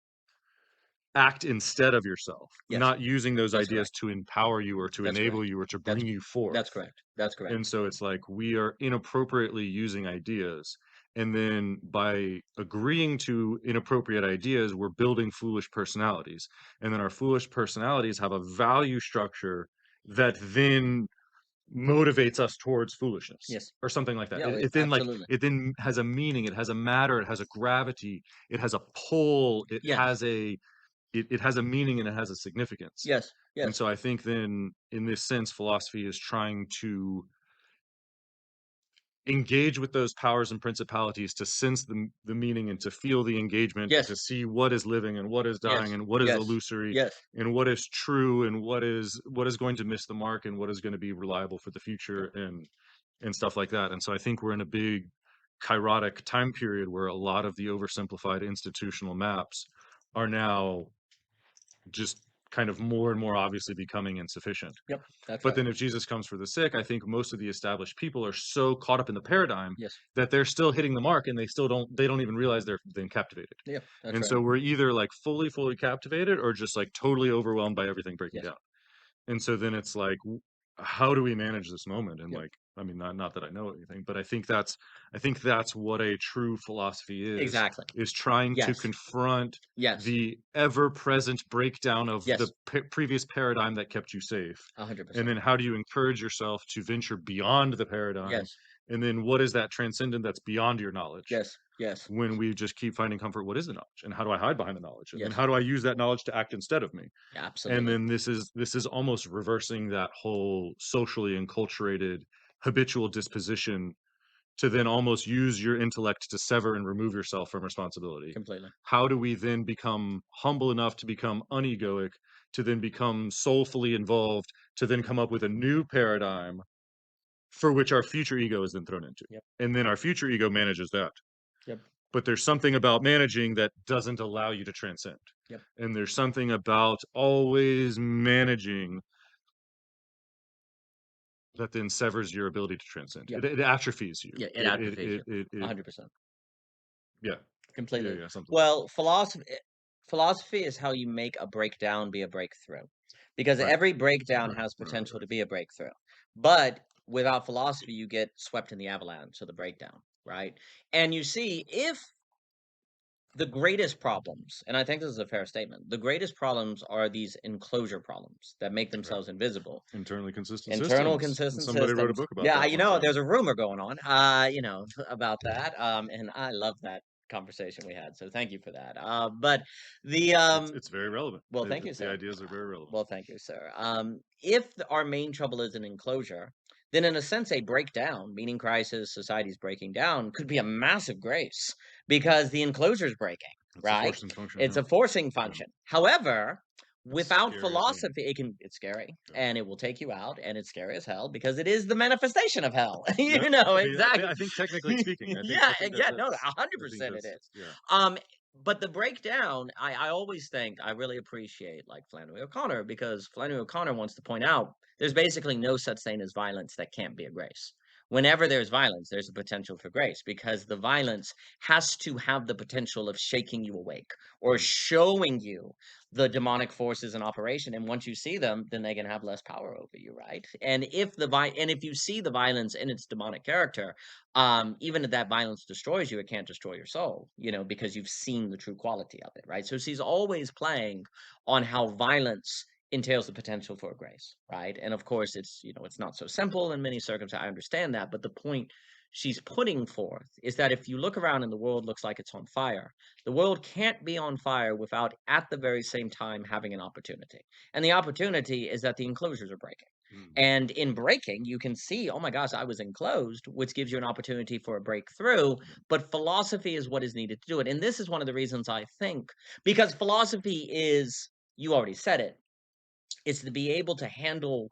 act instead of yourself, yes, not using those that's ideas correct. to empower you or to That's enable correct. you or to That's bring you forth. that's correct. That's correct. And so it's like we are inappropriately using ideas. And then by agreeing to inappropriate ideas, we're building foolish personalities. And then our foolish personalities have a value structure that then motivates us towards foolishness Yes. or something like that. Yeah, It then absolutely. it then has a meaning, it has a matter, it has a gravity, it has a pull, Yes, it has a meaning and it has a significance. yes, And yes, so I think then in this sense, philosophy is trying to engage with those powers and principalities to sense the meaning and to feel the engagement and yes, to see what is living and what is dying yes, and what is yes, illusory yes. and what is true and what is going to miss the mark and what is going to be reliable for the Yep. future and stuff like that. And so I think we're in a big kairotic time period where a lot of the oversimplified institutional maps are now just kind of more and more obviously becoming insufficient. Yep. That's But right. then if Jesus comes for the sick, I think most of the established people are so caught up in the paradigm Yes. that they're still hitting the mark and they don't even realize they're been captivated. Yeah, that's And right. so we're either like fully captivated or just like totally overwhelmed by everything breaking Yes. down. And so then it's like, how do we manage this moment? And Yep. like, I mean, not that I know anything, but I think that's what a true philosophy Exactly. is trying to Yes. confront Yes. the ever-present breakdown of the Yes. previous paradigm that kept you safe. And 100%. then how do you encourage yourself to venture beyond the paradigm? Yes. And then what is that transcendent that's beyond your knowledge? Yes. Yes. When we just keep finding comfort, what is the knowledge? And how do I hide behind the knowledge? And then Yes. how do I use that knowledge to act instead of me? And Absolutely. then this is almost reversing that whole socially enculturated habitual disposition to then almost use your intellect to sever and remove yourself from responsibility. Completely. How do we then become humble enough to become unegoic, to then become soulfully involved, to then come up with a new paradigm for which our future ego is then thrown into? Yep. And then our future ego manages that. Yep. But there's something about managing that doesn't allow you to transcend. Yep. And there's something about always managing that then severs your ability to transcend. Yep. It atrophies you. Yeah, it atrophies you. 100%. Yeah. Yeah, Completely. yeah, something like Well, philosophy is how you make a breakdown be a breakthrough. Because that. Right, every breakdown right, has right, right, potential right. to be a breakthrough. But without philosophy, you get swept in the avalanche of the breakdown, right? And you see, if the greatest problems, and I think this is a fair statement, the greatest problems are these enclosure problems that make Right. themselves invisible. Internally consistent Internal systems. And consistent somebody wrote a systems. book about Yeah, that one time. there's a rumor going on, about that, and I love that conversation we had, so thank you for that. But the, It's very relevant. well, thank you, The sir. ideas are very relevant. Well, thank you, sir. If our main trouble is an enclosure, then in a sense, a breakdown, meaning crisis, society's breaking down, could be a massive grace Yeah. because the enclosure is breaking, It's a right? forcing function, It's yeah. a forcing Yeah. function. However, It's without scary as hell. philosophy, it's scary Yeah. and it will take you out, and it's scary as hell because it is the manifestation of hell. Yeah. I mean, Exactly. I think technically speaking, Yeah, I think and yeah, no, I think 100% it that's is. yeah. Um, but the breakdown, I always think I really appreciate like Flannery O'Connor because Flannery O'Connor wants to point out there's basically no such thing as violence that can't be a grace. Whenever there's violence, there's a potential for grace because the violence has to have the potential of shaking you awake or Mhm. showing you the demonic forces in operation. And once you see them, then they can have less power over you, right? And if you see the violence in its demonic character, even if that violence destroys you, it can't destroy your soul, because you've seen the true quality of it, right? So she's always playing on how violence entails the potential for grace, right? And of course, it's not so simple in many circumstances. I understand that, but the point she's putting forth is that if you look around and the world looks like it's on fire, the world can't be on fire without at the very same time having an opportunity. And the opportunity is that the enclosures are breaking. Mm. And in breaking, you can see, oh my gosh, I was enclosed, which gives you an opportunity for a breakthrough. But philosophy is what is needed to do it. And this is one of the reasons I think, because philosophy is, you already said it, is to be able to handle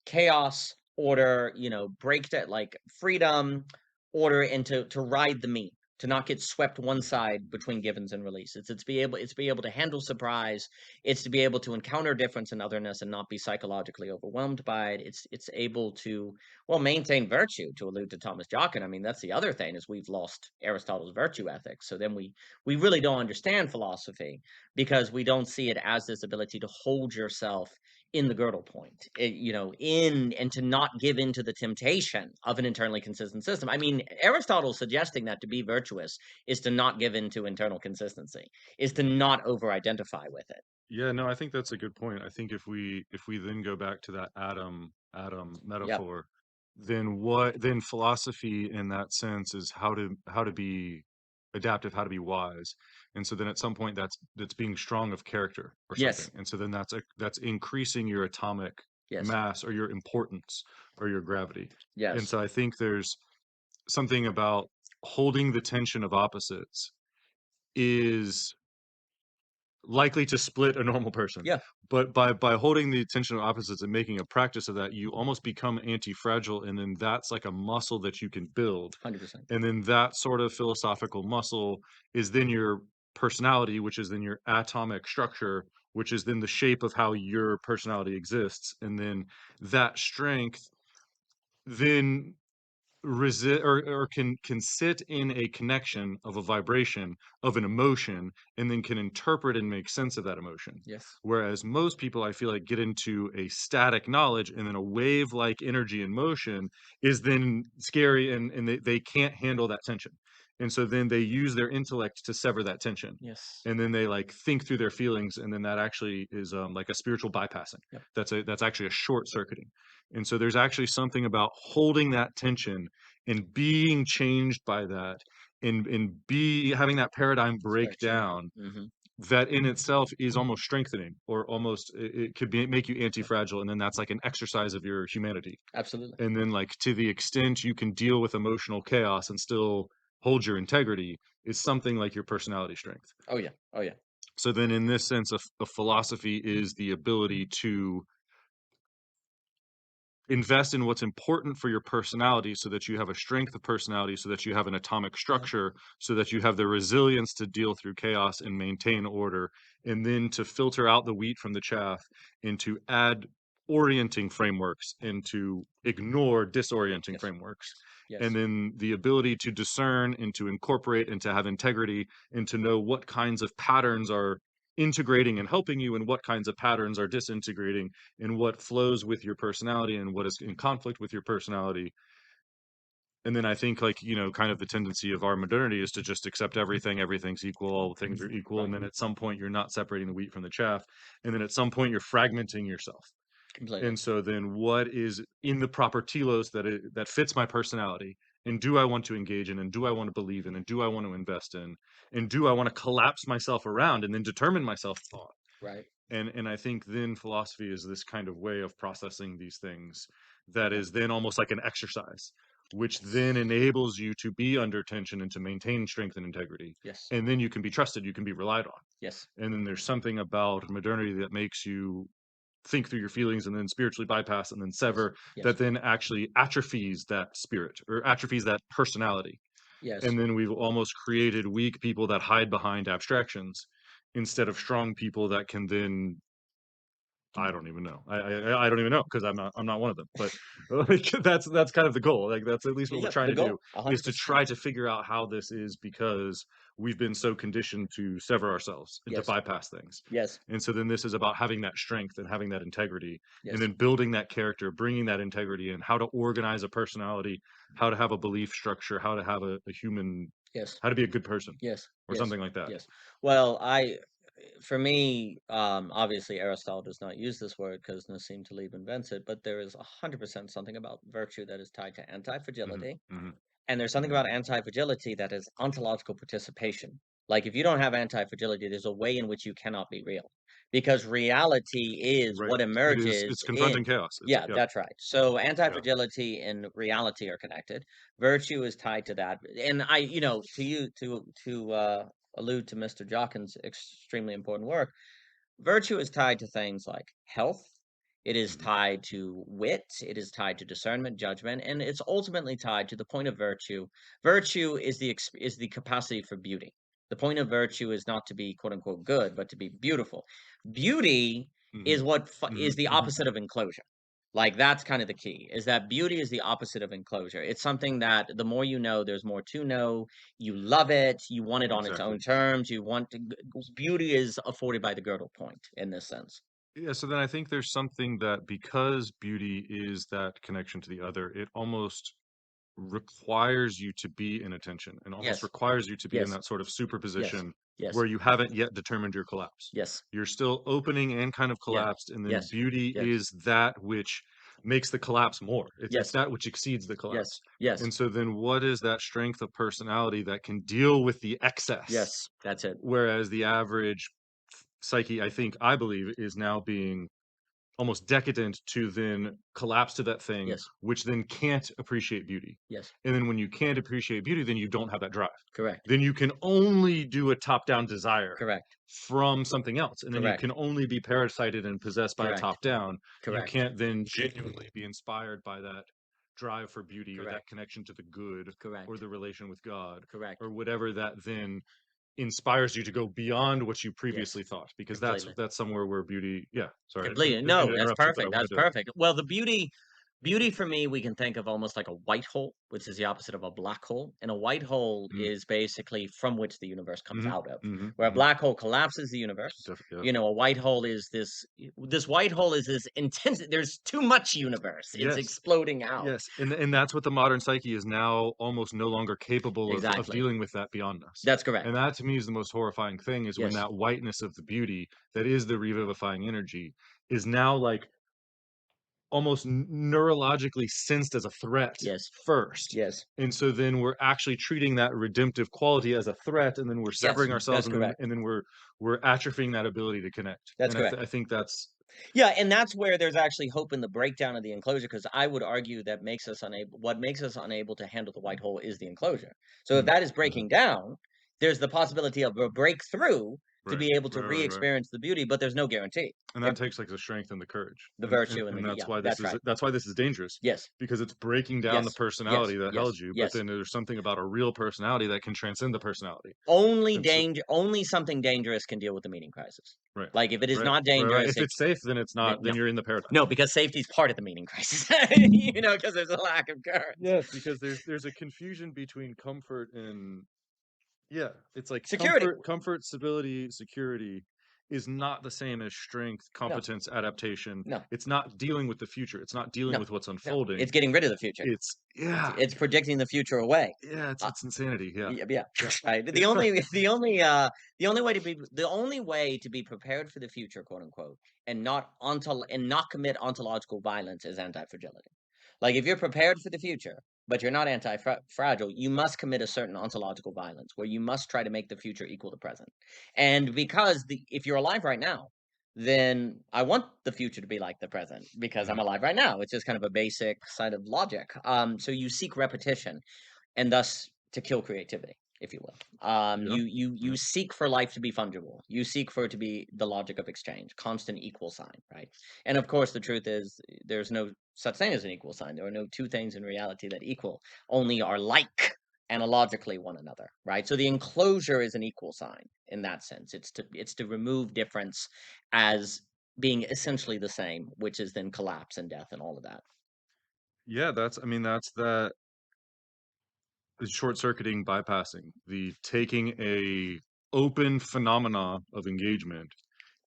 chaos, order, break that, like freedom, order, and to ride the mean, to not get swept one side between givens and release. It's to be able to handle surprise. It's to be able to encounter difference and otherness and not be psychologically overwhelmed by it. It's able to, well, maintain virtue, to allude to Thomas Jockin. I mean, that's the other thing, is we've lost Aristotle's virtue ethics. So then we really don't understand philosophy, because we don't see it as this ability to hold yourself in the girdle point, in and to not give in to the temptation of an internally consistent system. I mean, Aristotle suggesting that to be virtuous is to not give in to internal consistency, is to not over identify with it. Yeah, no, I think that's a good point. I think if we then go back to that atom Yep. metaphor, then philosophy in that sense is how to be adaptive, how to be wise. And so then at some point that's being strong of character or something. Yes. And so then that's increasing your atomic Yes. mass or your importance or your gravity. And Yes. so I think there's something about holding the tension of opposites is likely to split a normal person. Yeah. But by holding the attention of opposites and making a practice of that, you almost become anti-fragile, and then that's like a muscle that you can build. 100%. And then that sort of philosophical muscle is then your personality, which is then your atomic structure, which is then the shape of how your personality exists. And then that strength then resist or can sit in a connection of a vibration of an emotion and then can interpret and make sense of that emotion, Yes. whereas most people I feel like get into a static knowledge and then a wave like energy and motion is then scary and they can't handle that tension, and so then they use their intellect to sever that tension, Yes. and then they like think through their feelings, and then that actually is like a spiritual bypassing. Yep. That's actually a short circuiting. And so there's actually something about holding that tension and being changed by that, and be having that paradigm It's break very true. down, Hmm. that in itself is almost strengthening, or almost it could be make you Yep. anti-fragile, and then that's like an exercise of your humanity. Absolutely. And then like to the extent you can deal with emotional chaos and still hold your integrity is something like your personality strength. Oh yeah. Oh yeah. So then in this sense, a philosophy is the ability to invest in what's important for your personality so that you have a strength of personality, so that you have an atomic Yeah. structure, so that you have the resilience to deal through chaos and maintain order, and then to filter out the wheat from the chaff and to add orienting frameworks and to ignore disorienting Yes. frameworks. And Yes. then the ability to discern and to incorporate and to have integrity and to know what kinds of patterns are integrating and helping you and what kinds of patterns are disintegrating and what flows with your personality and what is in conflict with your personality. And then I think like, kind of the tendency of our modernity is to just accept everything, everything's equal, all things are equal. And Right. then at some point you're not separating the wheat from the chaff. And then at some point you're fragmenting yourself. Completely. And so then what is in the proper telos that fits my personality? And do I want to engage in, and do I want to believe in, and do I want to invest in, and do I want to collapse myself around and then determine myself thought? Right. And I think then philosophy is this kind of way of processing these things that Yep. is then almost like an exercise, which then Yes. enables you to be under tension and to maintain strength and integrity. Yes. And then you can be trusted, you can be relied on. Yes. And then there's something about modernity that makes you think through your feelings and then spiritually bypass and then Yes. sever, Yes. that then actually atrophies that spirit or atrophies that personality. Yes. And then we've almost created weak people that hide behind abstractions instead of strong people that can then I don't even know. I don't even know because I'm not one of them. But like that's kind of the goal. Like that's at least what we're Yeah. trying The to do goal. A is hundred to percent. try to figure out how this is, because we've been so conditioned to sever ourselves and to Yes. bypass things. Yes. And so then this is about having that strength and having that integrity, and Yes. then building that character, bringing that integrity in, how to organize a personality, how to have a belief structure, how to have a human, Yes. how to be a good person Yes. or Yes. something like that. Yes. Well, for me, obviously Aristotle does not use this word because Nassim Taleb invents it, but there is 100% something about virtue that is tied to Mhm, anti-fragility. mhm. And there's something about anti-fragility that is ontological participation. Like if you don't have anti-fragility, there's a way in which you cannot be real. Because reality is Right. what It's emerges confronting in. chaos. It's Yeah, yeah, that's right. So yeah. anti-fragility and reality are connected. Virtue is tied to that. And to allude to Mr. Jockin's extremely important work, virtue is tied to things like health. It is Mhm, tied to wit. It is tied to discernment, judgment, and it's ultimately tied to the point of virtue. Virtue is is the capacity for beauty. The point of virtue is not to be quote unquote good, but to be beautiful. Beauty is mhm, is mhm, the mhm. opposite of enclosure. Like that's kind of the key is that beauty is the opposite of enclosure. It's something that the more you know, there's more to know. You love it. You want it on its Exactly. own terms. You want to, beauty is afforded by the girdle point in this sense. Yeah, so then I think there's something that because beauty is that connection to the other, it almost requires you to be in attention and almost Yes. requires you to be in Yes. that sort of Yes. superposition Yes. where you haven't yet determined your collapse. Yes. You're still opening and kind of Yeah. collapsed, and then Yes. beauty Yes. is that which makes the collapse more. It's Yes. that which exceeds the Yes. collapse. Yes. And so then what is that strength of personality that can deal with the excess? Yes. That's it. Whereas the average psyche, I believe, is now being almost decadent to then collapse to that thing, Yes. which then can't appreciate beauty. Yes. And then when you can't appreciate beauty, then you don't have that drive. Correct. Then you can only do a top-down desire Correct. from something else. And then you can Correct. only be parasited and possessed by a Correct. top-down. You Correct. can't then genuinely be inspired by that drive for beauty or that Correct. connection to the good or Correct. the relation with God Correct. or whatever that then inspires you to go beyond what you Yes. previously thought because Completely. that's somewhere where beauty yeah sorry I Completely. didn't mean No, to that's interrupt you but I perfect. wanted That's to perfect. Well, the beauty for me, we can think of almost like a white hole, which is the opposite of a black hole. And a white hole mm, is basically from which the universe comes mhm, out of. mhm, Where a mhm, black hole collapses the universe. yeah A white hole is this white hole is this intense, there's too much universe. It's yes exploding out. yes and that's what the modern psyche is now almost no longer capable of Exactly. dealing with that beyond us That's and correct. that to me is the most horrifying thing is when Yes. that whiteness of the beauty that is the revivifying energy is now like almost neurologically sensed as a threat Yes. first. Yes. And so then we're actually treating that redemptive quality as a threat, and then we're Yes. severing ourselves, That's and correct. then we're atrophying that ability to connect. That's And correct. I think that's Yeah, and that's where there's actually hope in the breakdown of the enclosure, because I would argue that makes us unable what makes us unable to handle the white hole is the enclosure. So if mm, that is mhm, breaking down, there's the possibility of a breakthrough to right, be able to right. re-experience the beauty, but there's no guarantee. And that It, takes like the strength and the courage, the virtue and and the, yeah, this that's is right. dangerous Yes. because it's breaking down the Yes. Yes. personality that Yes. held you. But Yes. then there's something about a real personality that can transcend the personality. And so Only something dangerous can deal with the meaning crisis. right, Like if it is not right. dangerous, If it's safe, then it's not. no. Then you're in the paradigm. No, because safety is part of the meaning crisis, because there's a lack of courage. Yes, because there's a confusion between comfort and yeah, it's like Security. stability, security is not the same as strength, No, competence, adaptation. no, It's not dealing with the future. It's not dealing no, with what's no. unfolding. It's getting rid of the future. It's yeah, It's predicting the future away. yeah, Uh, it's insanity. Yeah, yeah, yeah, yeah, right. yeah. The only way to be prepared for the future, quote unquote, and not commit ontological violence is anti-fragility. Like if you're prepared for the future, but you're not anti-fragile, you must commit a certain ontological violence where you must try to make the future equal to present. And because if you're alive right now, then I want the future to be like the present because I'm Mhm. alive right now. It's just kind of a basic side of logic. So you seek repetition and thus to kill creativity, if you will. Yeah, You yeah. seek for life to be fungible. You seek for it to be the logic of exchange, constant equal sign, right? And of course, the truth is there's no such thing as an equal sign. There are no two things in reality that equal, only are like analogically one another, right? So the enclosure is an equal sign in that sense. It's to remove difference as being essentially the same, which is then collapse and death and all of that. Yeah, that's I mean that's that the short circuiting bypassing, the taking a open phenomena of engagement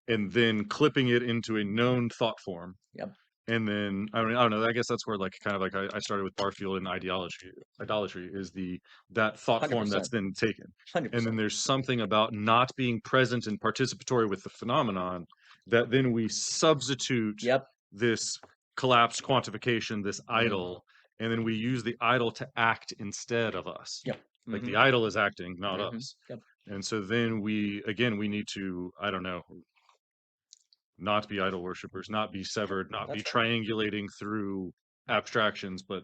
and then clipping it into a known thought form Yep. And then I don't know. I guess that's where like kind of like I started with Barfield and ideology. Idolatry is the that thought form that's 100%. then taken. And then 100%. there's something about not being present and participatory with the phenomenon that then we substitute Yep. this collapsed quantification, this Mhm. idol, and then we use the idol to act instead of us. Yep. Like the Mhm. idol is acting, not Mhm. us. Yep. And so then we need to, I don't know, not be idol worshippers, not be severed, not be That's right. triangulating through abstractions. But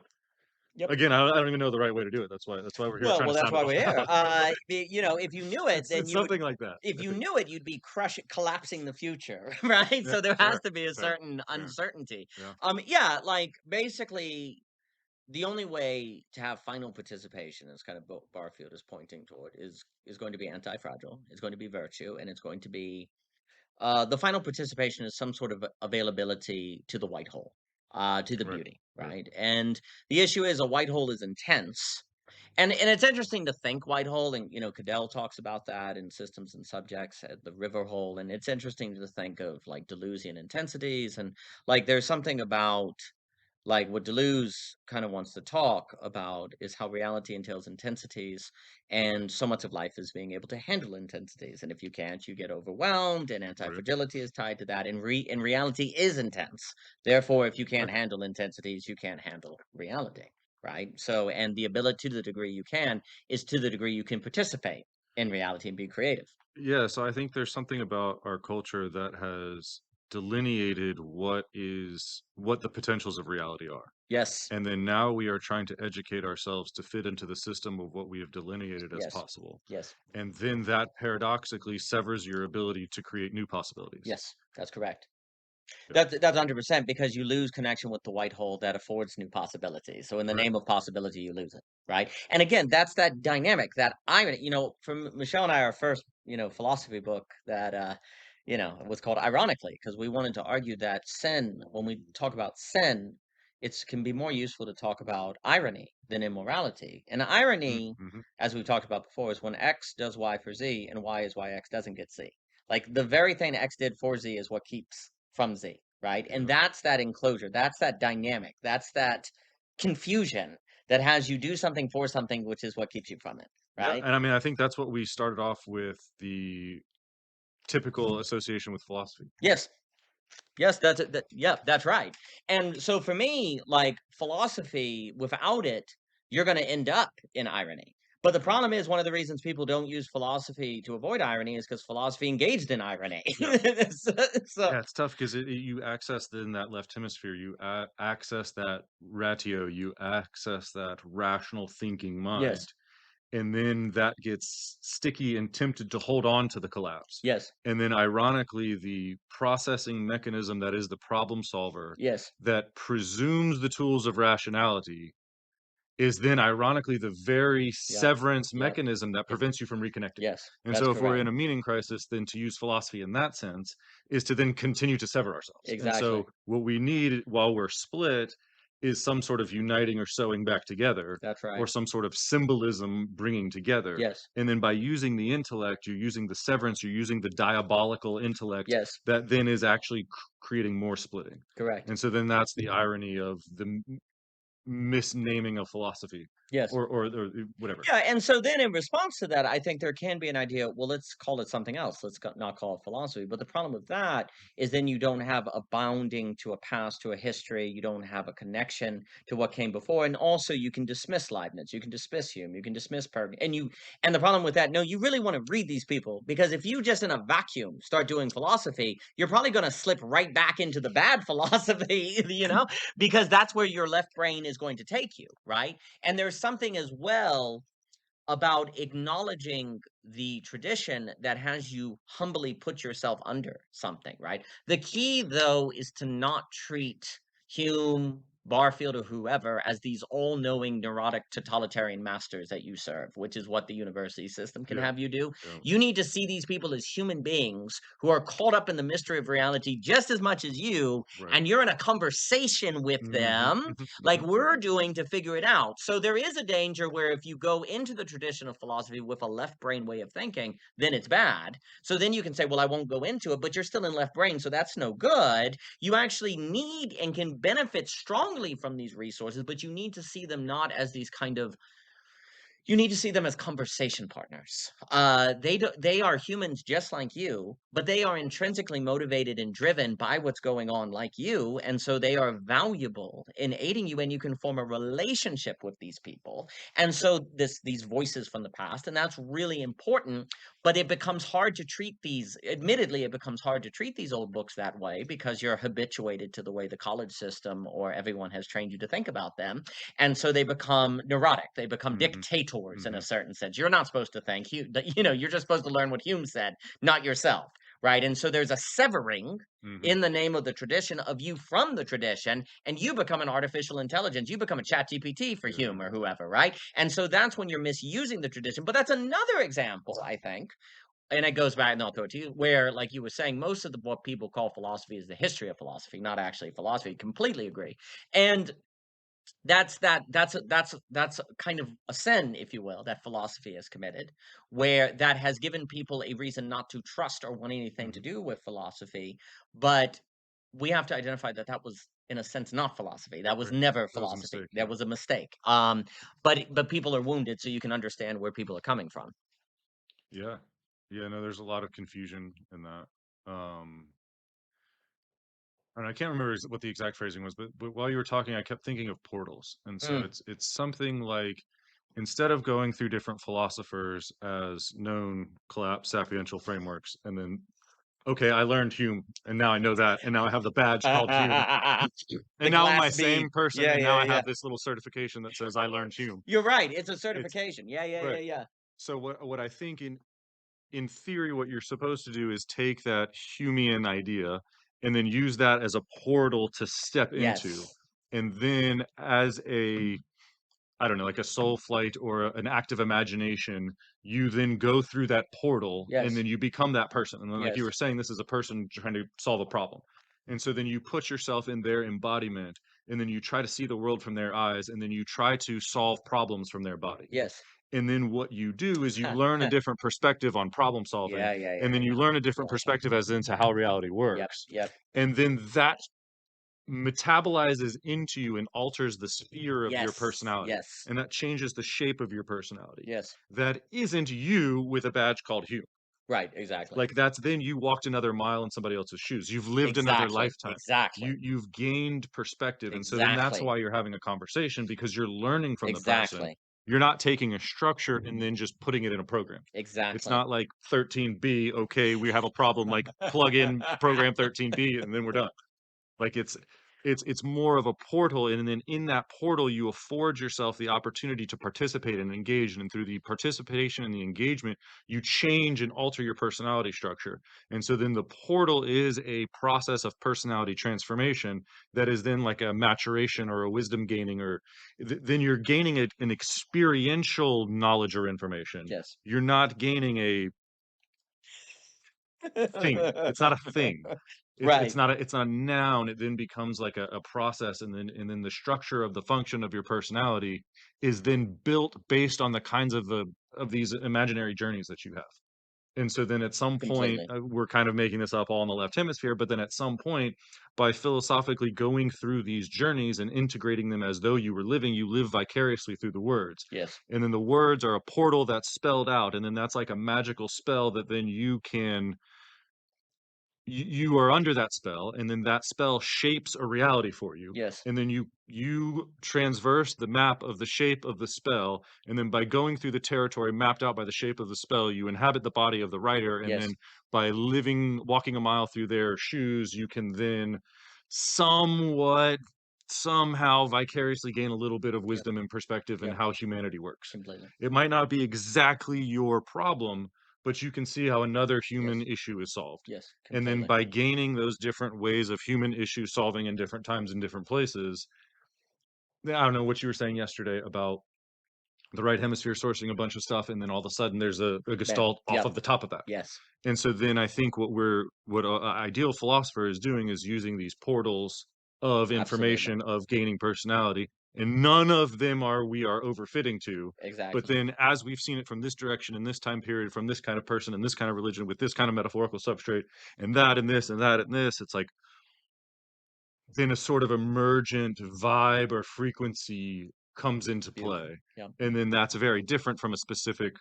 Yep. again, I don't even know the right way to do it. That's why we're here trying Well, to that's sound it why all we're here. out. But If you knew it, then it's you would something like that, if I you think. knew it, you'd be collapsing the future, right? Yeah, So there has fair, to be a fair. certain Yeah, uncertainty. yeah, Yeah, like basically the only way to have final participation, as kind of Barfield is pointing toward, is going to be anti-fragile. It's going to be virtue, and it's going to be the final participation is some sort of availability to the white hole, to the right, beauty, right, right? And the issue is a white hole is intense, and it's interesting to think white hole, and Cadell talks about that in Systems and Subjects, the river hole, and it's interesting to think of like Deleuzian intensities, and like there's something about like what Deleuze kind of wants to talk about is how reality entails intensities, and so much of life is being able to handle intensities. And if you can't, you get overwhelmed, and right. anti-fragility is tied to that. And reality is intense. Therefore, if you can't Right. handle intensities, you can't handle reality, right? So, and the ability to the degree you can is to the degree you can participate in reality and be creative. Yeah, so I think there's something about our culture that has delineated what the potentials of reality are. Yes, And then now we are trying to educate ourselves to fit into the system of what we have delineated as yes, possible. yes, And then that paradoxically severs your ability to create new possibilities. yes, that's correct. Yeah. That's 100% because you lose connection with the white hole that affords new possibilities. So in the Right. name of possibility, you lose it, right? And again, that's that dynamic, that irony. From Michelle and I, our first, philosophy book that, was called Ironically, because we wanted to argue that sin, when we talk about sin, it can be more useful to talk about irony than immorality. And irony, Mm-hmm. as we've talked about before, is when X does Y for Z and Y is why X doesn't get Z. Like the very thing X did for Z is what keeps from Z, right? And Yeah. that's that enclosure, that's that dynamic, that's that confusion that has you do something for something, which is what keeps you from it, Yeah. right? And I mean, I think that's what we started off with the typical association with philosophy. Yes. Yes, yeah, that's right. And so for me, like philosophy, without it, you're going to end up in irony. But the problem is one of the reasons people don't use philosophy to avoid irony is because philosophy engaged in irony. Yeah. so, so- Yeah, it's tough because you access in that left hemisphere, you access that ratio, you access that rational thinking mind, yes, and then that gets sticky and tempted to hold on to the collapse. yes, And then, ironically, the processing mechanism that is the problem solver yes, that presumes the tools of rationality is then ironically the very yep, severance yep, mechanism that yep, prevents you from reconnecting. yes, And that's so if we're correct. in a meaning crisis, then to use philosophy in that sense is to then continue to sever ourselves. And Exactly. so what we need while we're split is some sort of uniting or sewing back together That's or right. some sort of symbolism bringing together. Yes. And then by using the intellect, you're using the severance, you're using the diabolical intellect Yes. that then is actually creating more splitting. Correct. And so then that's the irony of the misnaming of philosophy Yes. or whatever. Yeah, and so then in response to that, I think there can be an idea, well, let's call it something else. Let's not call it philosophy. But the problem with that is then you don't have a bounding to a past, to a history. You don't have a connection to what came before. And also you can dismiss Leibniz, you can dismiss Hume, you can dismiss Perg. And the problem with that, no, you really want to read these people because if you just in a vacuum start doing philosophy, you're probably going to slip right back into the bad philosophy, because that's where your left brain is going to take you, right? And there's something as well about acknowledging the tradition that has you humbly put yourself under something, right? The key, though, is to not treat Hume Barfield or whoever as these all-knowing neurotic totalitarian masters that you serve, which is what the university system can Yeah. have you do. Yeah. You need to see these people as human beings who are caught up in the mystery of reality just as much as you, Right. and you're in a conversation with Mhm. them Mhm. like Mhm. we're doing to figure it out. So there is a danger where if you go into the tradition of philosophy with a left brain way of thinking, then it's bad. So then you can say, well, I won't go into it, but you're still in left brain, so that's no good. You actually need and can benefit strongly from these resources, but you need to see them not as these kind of you need to see them as conversation partners. They are humans just like you, but they are intrinsically motivated and driven by what's going on like you, and so they are valuable in aiding you, and you can form a relationship with these people. And so these voices from the past, and that's really important, but it becomes hard to treat these admittedly, it becomes hard to treat these old books that way because you're habituated to the way the college system or everyone has trained you to think about them. And so they become neurotic. They become Mhm. dictators in a Mhm. certain sense. You're not supposed to think. You're just supposed to learn what Hume said, not yourself, right? And so there's a severing Mhm. in the name of the tradition of you from the tradition, and you become an artificial intelligence. You become a chat GPT for Hume Yeah. or whoever, right? And so that's when you're misusing the tradition. But that's another example, I think, and it goes back, and I'll throw it to you, where, like you were saying, most of what people call philosophy is the history of philosophy, not actually philosophy. Completely agree. And that's kind of a sin, if you will, that philosophy has committed, where that has given people a reason not to trust or want anything to Mhm. do with philosophy. But we have to identify that that was, in a sense, not philosophy. That was Right. never That was a philosophy. mistake, That yeah. was a mistake. But people are wounded, so you can understand where people are coming from. Yeah. Yeah, no, there's a lot of confusion in that. And I can't remember what the exact phrasing was, but while you were talking, I kept thinking of portals. And so Mm. it's something like instead of going through different philosophers as known collapse sapiential frameworks, and then okay, I learned Hume, and now I know that, and now I have the badge called Hume, The and now I'm my glass bead. same person, Yeah, and now yeah, I yeah. have this little certification that says I learned Hume. You're right. It's a It's certification. Yeah, yeah, yeah, right. yeah. So what I think in theory, what you're supposed to do is take that Humean idea and then use that as a portal to step into. Yes. And then as a, I don't know, like a soul flight or an active imagination, you then go through that portal and Yes. then you become that person. And then, like you were Yes. saying, this is a person trying to solve a problem. And so then you put yourself in their embodiment and then you try to see the world from their eyes and then you try to solve problems from their body. Yes. And then what you do is you learn a different perspective on problem solving, Yeah, yeah, and yeah, then you yeah. learn a different perspective as into how reality Yep, works. yep. And then that metabolizes into you and alters the sphere of your Yes, personality. yes, And that changes the shape of your personality. yes. That isn't you with a badge called Hugh. Right, exactly. Like that's then you walked another mile in somebody else's shoes. You've lived another Exactly, lifetime. exactly, You've gained perspective. And so then that's exactly, why you're having a conversation because you're learning from the person. exactly, You're not taking a structure and then just putting it in a program. It's exactly. not like 13B, okay, we have a problem, like plug in program 13B and then we're done. Like it's more of a portal, and then in that portal, you afford yourself the opportunity to participate and engage, and through the participation and the engagement, you change and alter your personality structure. And so then the portal is a process of personality transformation that is then like a maturation or a wisdom gaining, or then you're gaining an experiential knowledge or information. Yes. You're not gaining a thing. It's not a thing. It's Right, not a noun. It then becomes like a process, and then the structure of the function of your personality is then built based on the kinds of the of these imaginary journeys that you have. And so then at some point, completely. we're kind of making this up all in the left hemisphere, but then at some point, by philosophically going through these journeys and integrating them as though you were living, you live vicariously through the words. Yes, And then the words are a portal that's spelled out, and then that's like a magical spell that then you can you are under that spell, and then that spell shapes a reality for you, yes, and then you transverse the map of the shape of the spell, and then by going through the territory mapped out by the shape of the spell, you inhabit the body of the writer, and yes, then by walking a mile through their shoes, you can then somewhat somehow vicariously gain a little bit of yep, wisdom and perspective in yep, how humanity works. completely. It might not be exactly your problem, but you can see how another human Yes, issue is solved. yes, And then completely. by gaining those different ways of human issue solving in different times in different places, I don't know what you were saying yesterday about the right hemisphere sourcing a bunch of stuff, and then all of a sudden there's a Bam. gestalt off Yep. of the top of that. Yes. And so then I think what a ideal philosopher is doing is using these portals of Absolutely. information of gaining personality, and none of them are we are overfitting to. But Exactly. then as we've seen it from this direction in this time period, from this kind of person and this kind of religion with this kind of metaphorical substrate, and that and this and that and this, it's like then a sort of emergent vibe or frequency comes into Beautiful. play. Yep. And then that's very different from a specific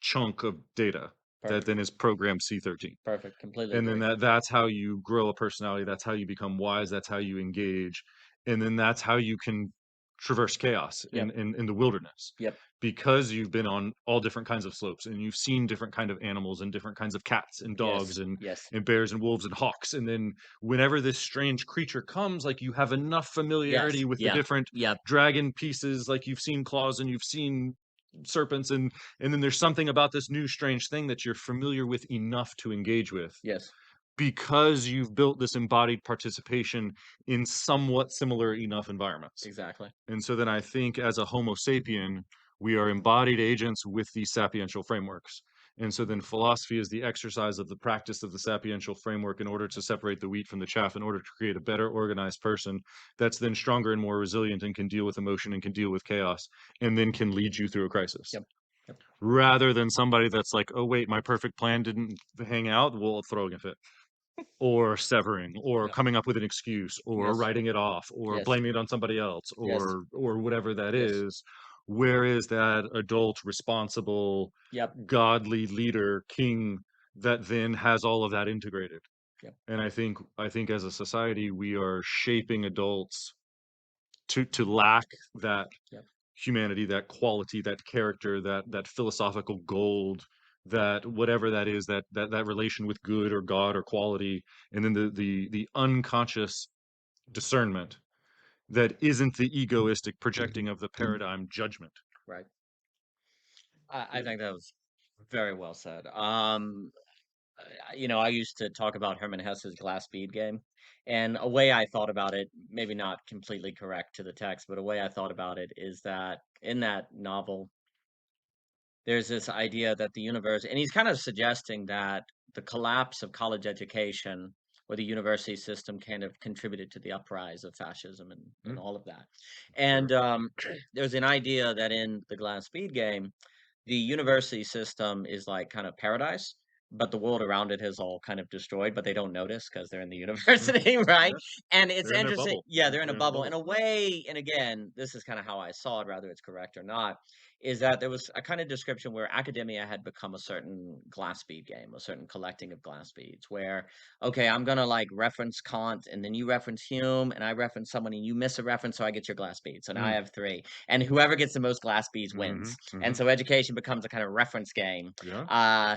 chunk of data that Perfect. then is programmed C13. Perfect. Completely And then agree. that's how you grow a personality, that's how you become wise, that's how you engage, and then that's how you can traverse chaos Yep. in the wilderness, Yep. because you've been on all different kinds of slopes and you've seen different kind of animals and different kinds of cats and dogs Yes. Yes. and bears and wolves and hawks. And then whenever this strange creature comes, like, you have enough Yes. familiarity with the Yep. different Yep. dragon pieces, like you've seen claws and you've seen serpents, and then there's something about this new strange thing that you're familiar with enough to engage with, Yes. because you've built this embodied participation in somewhat similar enough environments. Exactly. And so then I think as a Homo sapien, we are embodied agents with these sapiential frameworks. And so then philosophy is the exercise of the practice of the sapiential framework in order to separate the wheat from the chaff, in order to create a better organized person that's then stronger and more resilient and can deal with emotion and can deal with chaos, and then can lead you through a crisis. Yep. Yep. Rather than somebody that's like, oh, wait, my perfect plan didn't hang out, well, throwing a fit, or severing, or Yep. coming up with an excuse, or Yes. writing it off, or Yes. blaming it on somebody else, Yes. or whatever that Yes. is. Where is that adult, responsible, Yep. godly leader, king, that then has all of that integrated? Yep. And I think as a society, we are shaping adults to lack that Yep. humanity, that quality, that character, that philosophical gold, that whatever that is, that relation with good or God or quality, and then the unconscious discernment that isn't the egoistic projecting of the paradigm judgment. Right. I think that was very well said. I used to talk about Hermann Hesse's glass bead game, and a way I thought about it, maybe not completely correct to the text, but a way I thought about it is that in that novel, there's this idea that the universe, and he's kind of suggesting that the collapse of college education or the university system kind of contributed to the uprise of fascism and Mm, all of that. And sure. there's an idea that in the glass bead game, the university system is like kind of paradise, but the world around it has all kind of destroyed, but they don't notice because they're in the Mm, university, right? yeah, And it's they're in their interesting. bubble. Yeah, Yeah, they're in a they're in a bubble. In bubble. a way, and again, this is kind of how I saw it, whether it's correct or not, is that there was a kind of description where academia had become a certain glass bead game, a certain collecting of glass beads, where, okay, I'm gonna like reference Kant and then you reference Hume and I reference someone and you miss a reference, so I get your glass bead. So now I Mm, have three. And whoever gets the most glass beads hmm, wins. And hmm. so education becomes a kind of reference game. Yeah,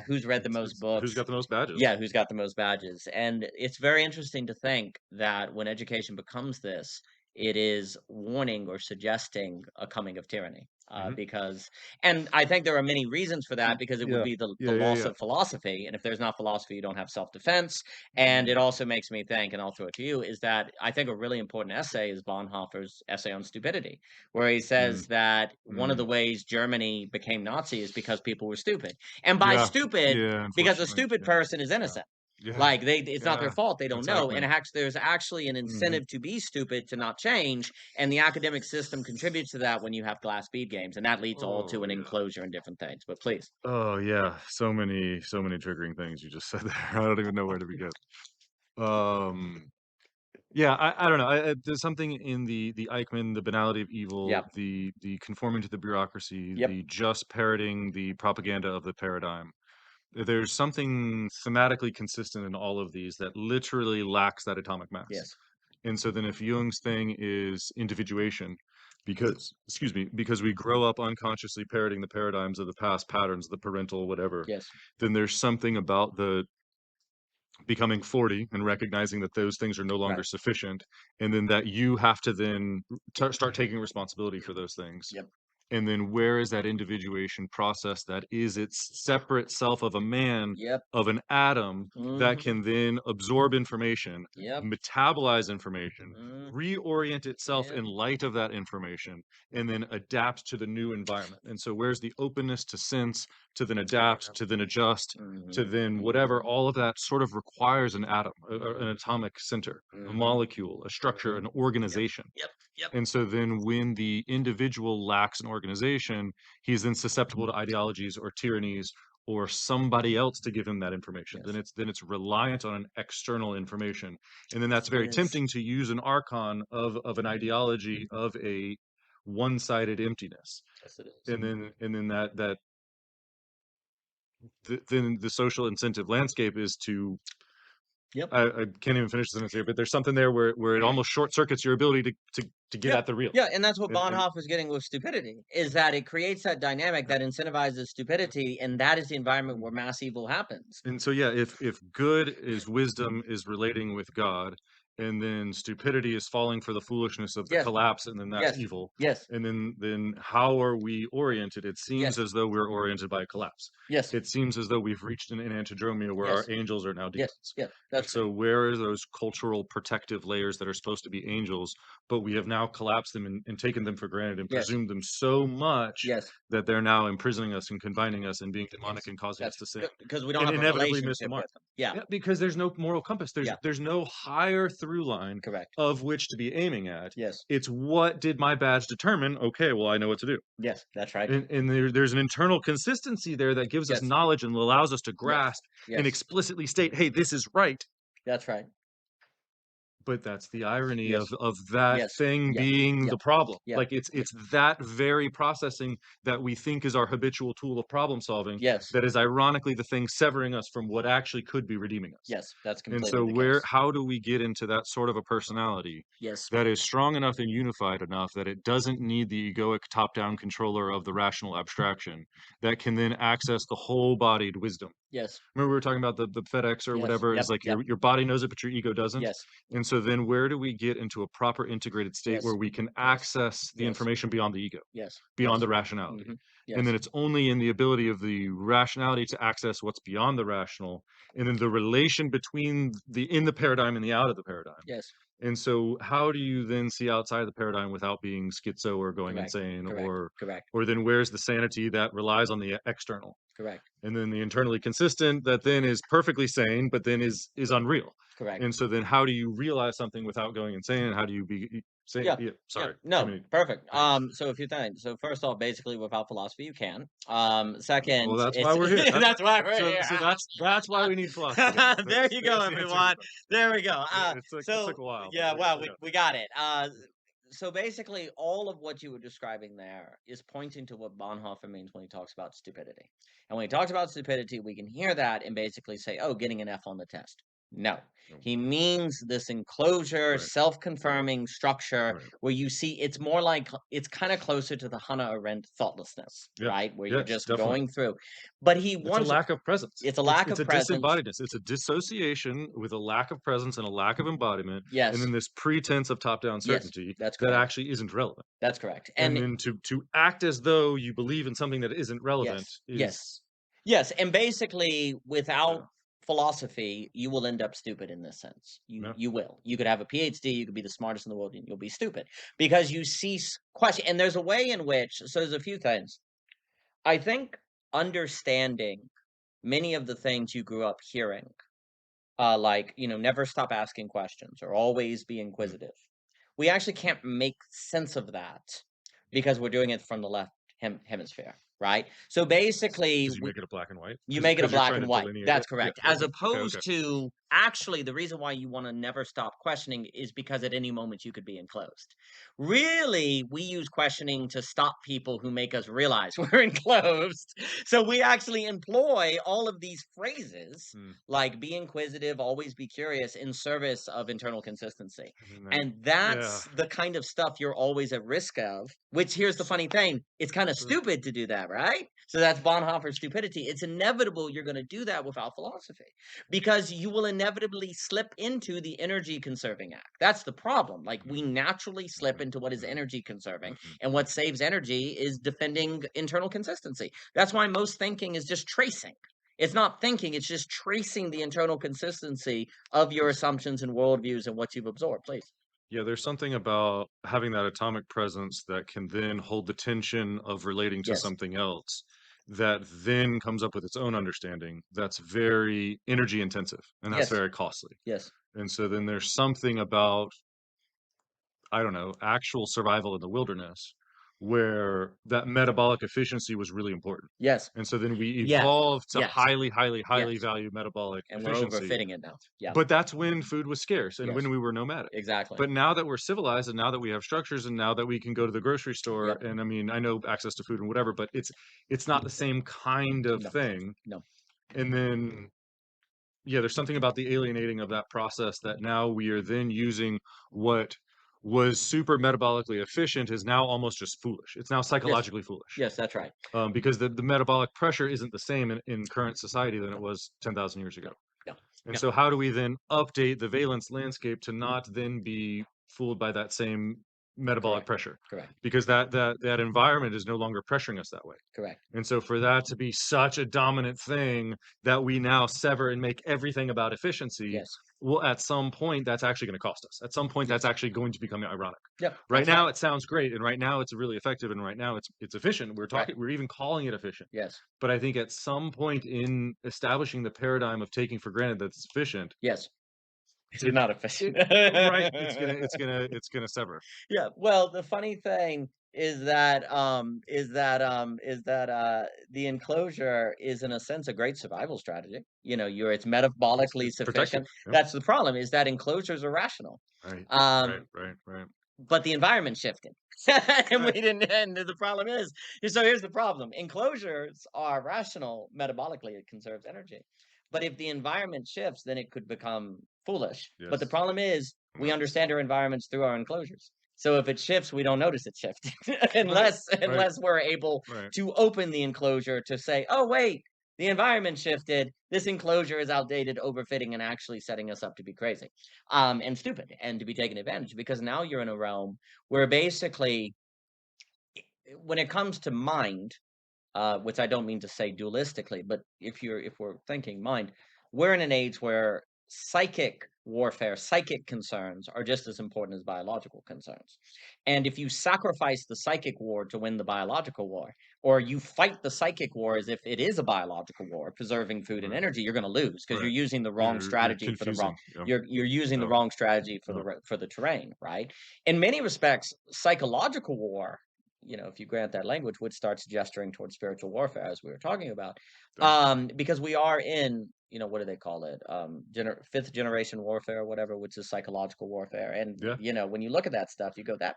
Who's read the most it's who's books? got the most badges. Yeah, who's got the most badges? And it's very interesting to think that when education becomes this, it is warning or suggesting a coming of tyranny. Hmm. Because, and I think there are many reasons for that because it would Yeah, be the yeah, yeah, loss yeah. of philosophy. And if there's not philosophy, you don't have self defense. And it Mm, also makes me think, and I'll throw it to you, is that I think a really important essay is Bonhoeffer's essay on stupidity, where he mm, says that one of mm. the ways Germany became Nazi is because people were stupid. And by Yeah, stupid, yeah, because a unfortunately, stupid yeah, person is yeah, innocent. yeah, Like it's not their yeah, fault, they don't know. And exactly. there's actually an Mhm, incentive to be stupid to not change. And the academic system contributes to that when you have glass bead games, and that leads all to oh, an yeah. enclosure and different things. But please. Oh, yeah, so many triggering things you just said there. I don't even know where to begin. Um, yeah, I don't know, there's something in the Eichmann, the banality of evil, Yep. the conforming to the bureaucracy, Yep. the just parroting the propaganda of the paradigm. There's something thematically consistent in all of these that literally lacks that atomic mass. Yes. And so then if Jung's thing is individuation, because, excuse me, because we grow up unconsciously parroting the paradigms of the past patterns, the parental whatever, Yes. then there's something about the becoming 40 and recognizing that those things are no longer Right. sufficient, and then that you have to then start taking responsibility for those things. Yep. and then where is that individuation process that is its separate self of a man, Yep. of an atom that Mhm. can then absorb information, Yep. metabolize information, Mhm. reorient itself Yep. in light of that information, and then adapt to the new environment. And so where's the openness to sense, to then adapt, Yep. to then adjust, to Mhm. then whatever, Mhm. all of that sort of requires an atom, an atomic center, a Mhm. molecule, a structure, Mhm. an Yep. organization. Yep. Yep. And so then when the individual lacks an organization, he's then susceptible to ideologies or tyrannies or somebody else to give him that information. Yes. Then it's reliant on an external information. And then Yes, that's it very is. tempting to use an archon of an ideology of a one-sided emptiness. Yes, it is. And then then the social incentive landscape is to Yep. I can't even finish the sentence here, but there's something there where it almost short circuits your ability to get Yeah. at the real. Yeah, and that's what And Bonhoeffer is getting with stupidity, is that it creates that dynamic that incentivizes stupidity, and that is the environment where mass evil happens. And so, yeah, if good is wisdom is relating with God, and then stupidity is falling for the foolishness of the Yes. collapse, and then that's Yes. evil. Yes. And then how are we oriented? It seems Yes. as though we're oriented by collapse. Yes. It seems as though we've reached an antidromia where our Yes. angels are now Yes. demons. Yes. And That's right. so, where are those cultural protective layers that are supposed to be angels, but we have now collapsed them and taken them for granted and Yes. presumed them so much Yes. that they're now imprisoning us and confining us and being demonic Yes. and causing us That's to sin good because we don't and have a inevitably miss the relationship mark. with them. Yeah. Yeah, because there's no moral compass. There's Yeah. there's no higher through line Correct. of which to be aiming at. Yes. It's what did my badge determine? Okay, well, I know what to do. Yes. That's right. And there's an internal consistency there that gives us Yes. knowledge and allows us to Yes. grasp and Yes. explicitly state, hey, this is right. That's right. But that's the irony Yes. of that Yes. thing Yeah. being Yeah. the problem. Yeah. Like Yeah. it's that very processing that we think is our habitual tool of problem solving Yes. that is ironically the thing severing us from what actually could be redeeming us. Yes. That's And completely so the case. how do we get into that sort of a personality Yes. that is strong enough and unified enough that it doesn't need the egoic top-down controller of the rational abstraction that can then access the whole-bodied wisdom? Yes. Remember we were talking about the FedEx or Yes. whatever Yep. is like Yep. your body knows it, but your ego doesn't. Yes. And so then where do we get into a proper integrated state Yes. where we can Yes. access the Yes. information beyond the ego, Yes. beyond Yes. the rationality? Mhm. And then Yes. it's only in the ability of the rationality to access what's beyond the rational, and then the relation between the in the paradigm and the out of the paradigm. Yes. And so how do you then see outside the paradigm without being schizo or going Correct. insane Correct. Correct. or then where's the sanity that relies on the external? Correct. And then the internally consistent that then is perfectly sane, but then is unreal. Correct. And so then how do you realize something without going insane? And how do you be say Yeah. yeah, Yeah. sorry, too No, many perfect. things. So a few things. So first off, basically without philosophy you can. Well, Second, that's why it's we're here. that's why we're here. So that's why we need philosophy. Then. There you go, That's the answer to your everyone. question. There we go. It took a while, but Yeah, well, we got we got it. So basically, all of what you were describing there is pointing to what Bonhoeffer means when he talks about stupidity. And when he talks about stupidity, we can hear that and basically say, "Oh, getting an F on the test." No, there. he means this enclosure, Right, self-confirming structure right. where you see it's more like it's kind of closer to the Hannah Arendt thoughtlessness, Yes, right? Where you're yes, just definitely. going through. But he It's a wants lack of presence. it's a lack It's of a presence. disembodiedness. It's a dissociation with a lack of presence and a lack of embodiment, and Yes, then this pretense of top-down yes, certainty that's that correct. actually isn't relevant. That's correct. And And then to act as though you believe in something that isn't relevant yes, is yes, yes. And basically, yeah, without philosophy, you will end up stupid in this sense. yeah, You will. You could have a PhD, you could be the smartest in the world, and you'll be stupid because you cease question. And there's a way in which. So there's a few things. I think understanding many of the things you grew up hearing, like never stop asking questions or always be mm, inquisitive. We actually can't make sense of that because we're doing it from the left hemisphere, right? So basically, because you make it a black and white you make it a because you're black trying and to white. delineate it. That's Yeah, correct. As okay, okay, okay. opposed to actually, the reason why you want to never stop questioning is because at any moment you could be enclosed. Really, we use questioning to stop people who make us realize we're enclosed. So we actually employ all of these phrases Mm, like be inquisitive, always be curious in service of internal consistency. and then, And yeah, that's the kind of stuff you're always at risk of, which here's the so, funny thing, it's kind of uh, stupid to do that, right? So that's Bonhoeffer's stupidity. It's inevitable you're going to do that without philosophy because you will inevitably slip into the energy conserving act. That's the problem. Like, we naturally slip Mhm, into what is mhm, energy conserving, mhm, and what mhm. saves energy is defending internal consistency. That's why most thinking is just tracing. It's not thinking, it's just tracing the internal consistency of your It's assumptions and worldviews and what you've absorbed. Please. Yeah, there's something about having that atomic presence that can then hold the tension of relating to Yes. something else that then comes up with its own understanding that's very energy intensive and that's Yes. very costly. Yes. And so then there's something about, I don't know, actual survival in the wilderness where that metabolic efficiency was really important. Yes. And so then we Yes. evolved to Yes. highly, highly, highly Yes. value metabolic And we're efficiency. overfitting it now. Yeah. But that's when food was scarce and when Yes. we were nomadic. Exactly. But now that we're civilized and now that we have structures and now that we can go to the grocery store Yep. and I mean, I know access to food and whatever, but it's not the same kind of No. thing. No. And then yeah, there's something about the alienating of that process that now we are then using what was super metabolically efficient is now almost just foolish. It's now Yes. psychologically foolish. Yes, that's right. Because the metabolic pressure isn't the same in current society than it No. was 10,000 years No. ago. No. And No. so how do we then update the valence landscape to not then be fooled by that same metabolic Correct. pressure? Correct. Because that environment is no longer pressuring us that way. Correct. And so for that to be such a dominant thing that we now sever and make everything about efficiency, Yes. well, at some point that's actually going to cost us. At some point that's Yes. actually going to become ironic. Yep. Right That's right. now it sounds great and right now it's really effective and right now it's efficient. Right. We're even calling it efficient. Yes. But I think at some point in establishing the paradigm of taking for granted that it's efficient, Yes. It's it not it efficient. right, it's gonna sever. Yeah. Well, the funny thing is that the enclosure is in a sense a great survival strategy. It's metabolically It's protective. sufficient. Yeah. That's the problem, is that enclosures are rational. Right. Right, Um, right, right. but the environment shifted. And we Right. didn't, and the problem is, so here's the problem. Enclosures are rational metabolically, it conserves energy. But if the environment shifts, then it could become foolish. But the Yes. problem is we Yeah. understand our environments through our enclosures. So if it shifts, we don't notice it shifting Right. unless Right. unless we're able Right. to open the enclosure to say, oh wait, the environment shifted. This enclosure is outdated, overfitting, and actually setting us up to be crazy, and stupid, and to be taken advantage, because now you're in a realm where basically, when it comes to mind, which I don't mean to say dualistically, but if we're thinking mind, we're in an age where psychic warfare, psychic concerns are just as important as biological concerns. And if you sacrifice the psychic war to win the biological war, or you fight the psychic war as if it is a biological war, preserving food and Right. energy, you're going to lose because you're Right. using the wrong You're strategy for the wrong. confusing. Yeah. You're using the Yeah. wrong strategy for Yeah. the terrain, right? In many respects, psychological war, if you grant that language, would start gesturing towards spiritual warfare, as we were talking about, Yeah. because we are in, what do they call it, fifth generation warfare or whatever, which is psychological warfare. And Yeah. when you look at that stuff, you go, that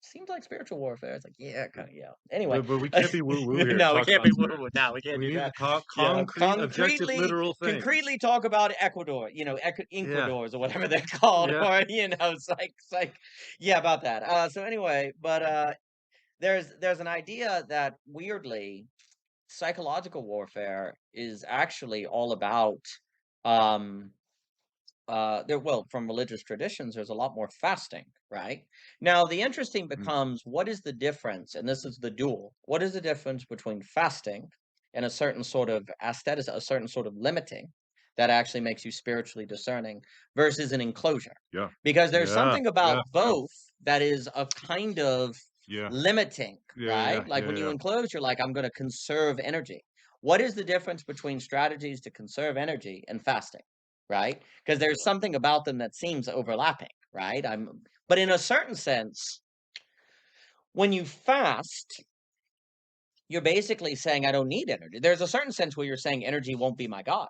seems like spiritual warfare. It's like, yeah, kind of, yeah. Anyway, But we can't be woo woo here and no, we talk can't about be spirit. woo. No, we can't We do need to that. talk Yeah, concrete, objective, literal things. concretely talk about Ecuador, Yeah. Ecuadors or whatever they're called, Yeah. or yeah, about that. So anyway, but there's an idea that weirdly psychological warfare is actually all about, um from religious traditions, there's a lot more fasting, right? Now the interesting Mm. becomes, what is the difference, and this is the duel, what is the difference between fasting and a certain sort of aesthetic, a certain sort of limiting that actually makes you spiritually discerning, versus an enclosure? Yeah. Because there's Yeah. something about Yeah. Yeah. both that is a kind of Yeah. limiting, Yeah. right? Yeah. Like Yeah. when you Yeah. enclose, you're like, I'm going to conserve energy. What is the difference between strategies to conserve energy and fasting, right? Because there's something about them that seems overlapping, right? But in a certain sense, when you fast, you're basically saying, I don't need energy. There's a certain sense where you're saying energy won't be my God.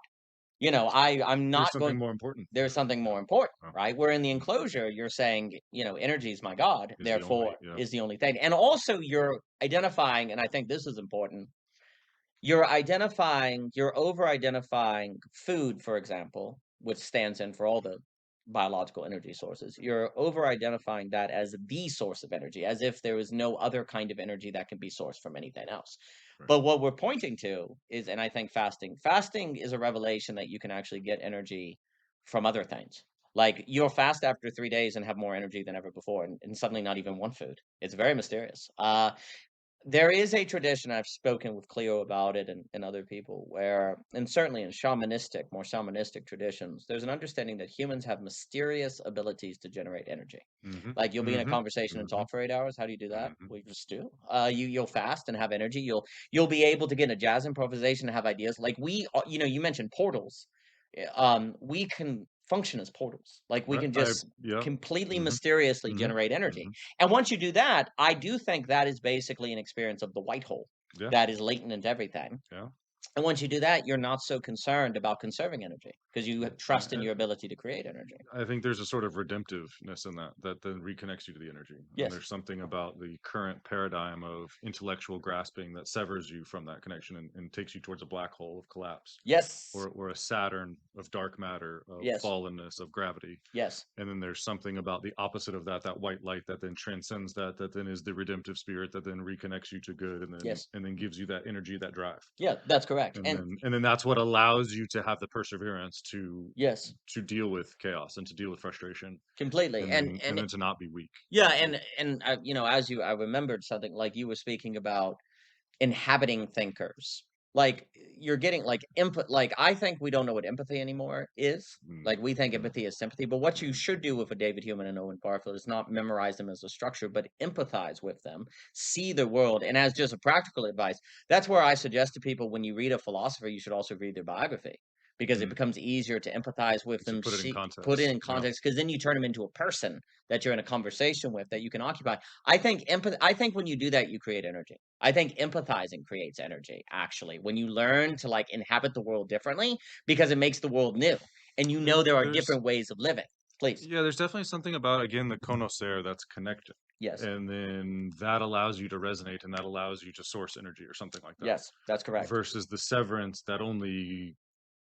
I'm There's not something going, more important. there's something Yeah. more important, Yeah. right? Where in the Mm. enclosure, you're saying, energy is my God, Is the only. therefore Yeah. is the only thing. And also you're identifying, and I think this is important, you're over identifying food, for example, which stands in for all the biological energy sources. You're over identifying that as the source of energy, as if there is no other kind of energy that can be sourced from anything else. Right. But what we're pointing to is, and I think fasting is a revelation that you can actually get energy from other things. Like you'll fast after 3 days and have more energy than ever before, and suddenly not even want food. It's very mysterious. There is a tradition, I've spoken with Cleo about it and other people, where, and certainly in more shamanistic traditions, there's an understanding that humans have mysterious abilities to generate energy. Mhm. Like you'll be in a Mhm. conversation and Mhm. talk for 8 hours. How do you do that? Mhm. Well, you just do. You'll fast and have energy. You'll be able to get in a jazz improvisation and have ideas. Like you mentioned portals. We can function as portals. Like we Right. can I just Yeah. completely Mhm. mysteriously Mhm. generate energy. Mhm. And once you do that, I do think that is basically an experience of the white hole Yeah. that is latent in everything. Yeah. And once you do that, you're not so concerned about conserving energy because you Yeah. trust in your ability to create energy. I think there's a sort of redemptiveness in that that then reconnects you to the energy. And Yes. there's something about the current paradigm of intellectual grasping that severs you from that connection and takes you towards a black hole of collapse Yes. or a Saturn of dark matter, of Yes. fallenness, of gravity. Yes. And then there's something about the opposite of that, that white light that then transcends that, that then is the redemptive spirit that then reconnects you to good Yes. and then gives you that energy, that drive. Yeah, that's correct. And then that's what allows you to have the perseverance Yes, to deal with chaos and to deal with frustration completely. and then to not be weak. Yeah, as I remembered something like you were speaking about inhabiting thinkers. Like you're getting like input. Like I think we don't know what empathy anymore is. Mm, Like we think mm, empathy is sympathy, but what you mhm, should do with a David Hume and Owen Barfield is not memorize them as a structure, but empathize with them, see the world, and as just a practical advice, that's where I suggest to people when you read a philosopher, you should also read their biography because it mm. becomes easier to empathize with To them, put it in put it context. in Yeah. context, because then you turn them into a person that you're in a conversation with that you can occupy. I think when you do that, you create energy. I think empathizing creates energy, actually, when you learn to like inhabit the world differently because it makes the world new and you know there are There's different ways of living. Please. Yeah, there's definitely something about, again, the conocer that's connected. Yes. And then that allows you to resonate and that allows you to source energy or something like that. Yes. That's correct. Versus the severance that only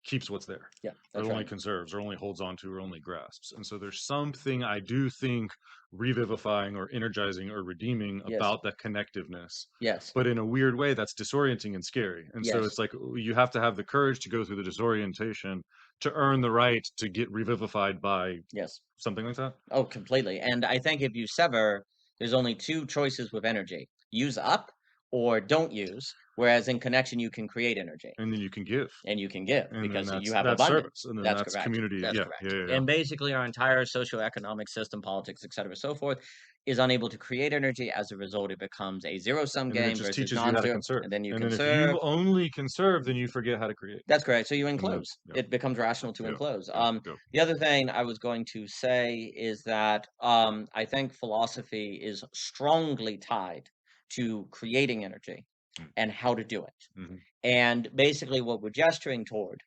keeps what's there, Yeah. or That's only right. conserves, or only holds on to, or only grasps. And so there's something I do think revivifying or energizing or redeeming Yes. about that connectiveness, Yes. but in a weird way that's disorienting and scary. And so Yes. it's like you have to have the courage to go through the disorientation to earn the right to get revivified by Yes. something like that. Oh, completely. And I think if you sever, there's only two choices with energy: use up or don't use. Whereas in connection, you can create energy. And then you can give. And you can give And then because you have that's abundance. service. And then That's that's correct. community. That's Yeah. Yeah. correct. Yeah. Yeah. And basically, our entire socioeconomic system, politics, et cetera, so forth, is unable to create energy. As a result, it becomes a zero sum And then it game just versus teaches you non how to zero. conserve. And then you And then if conserve. you only conserve, then you forget how to create. That's correct. So you And then, enclose. yeah, It becomes rational to yeah, enclose. yeah, yeah. The other thing I was going to say is that I think philosophy is strongly tied to creating energy Mm, and how to do it. mhm. And basically, what we're gesturing toward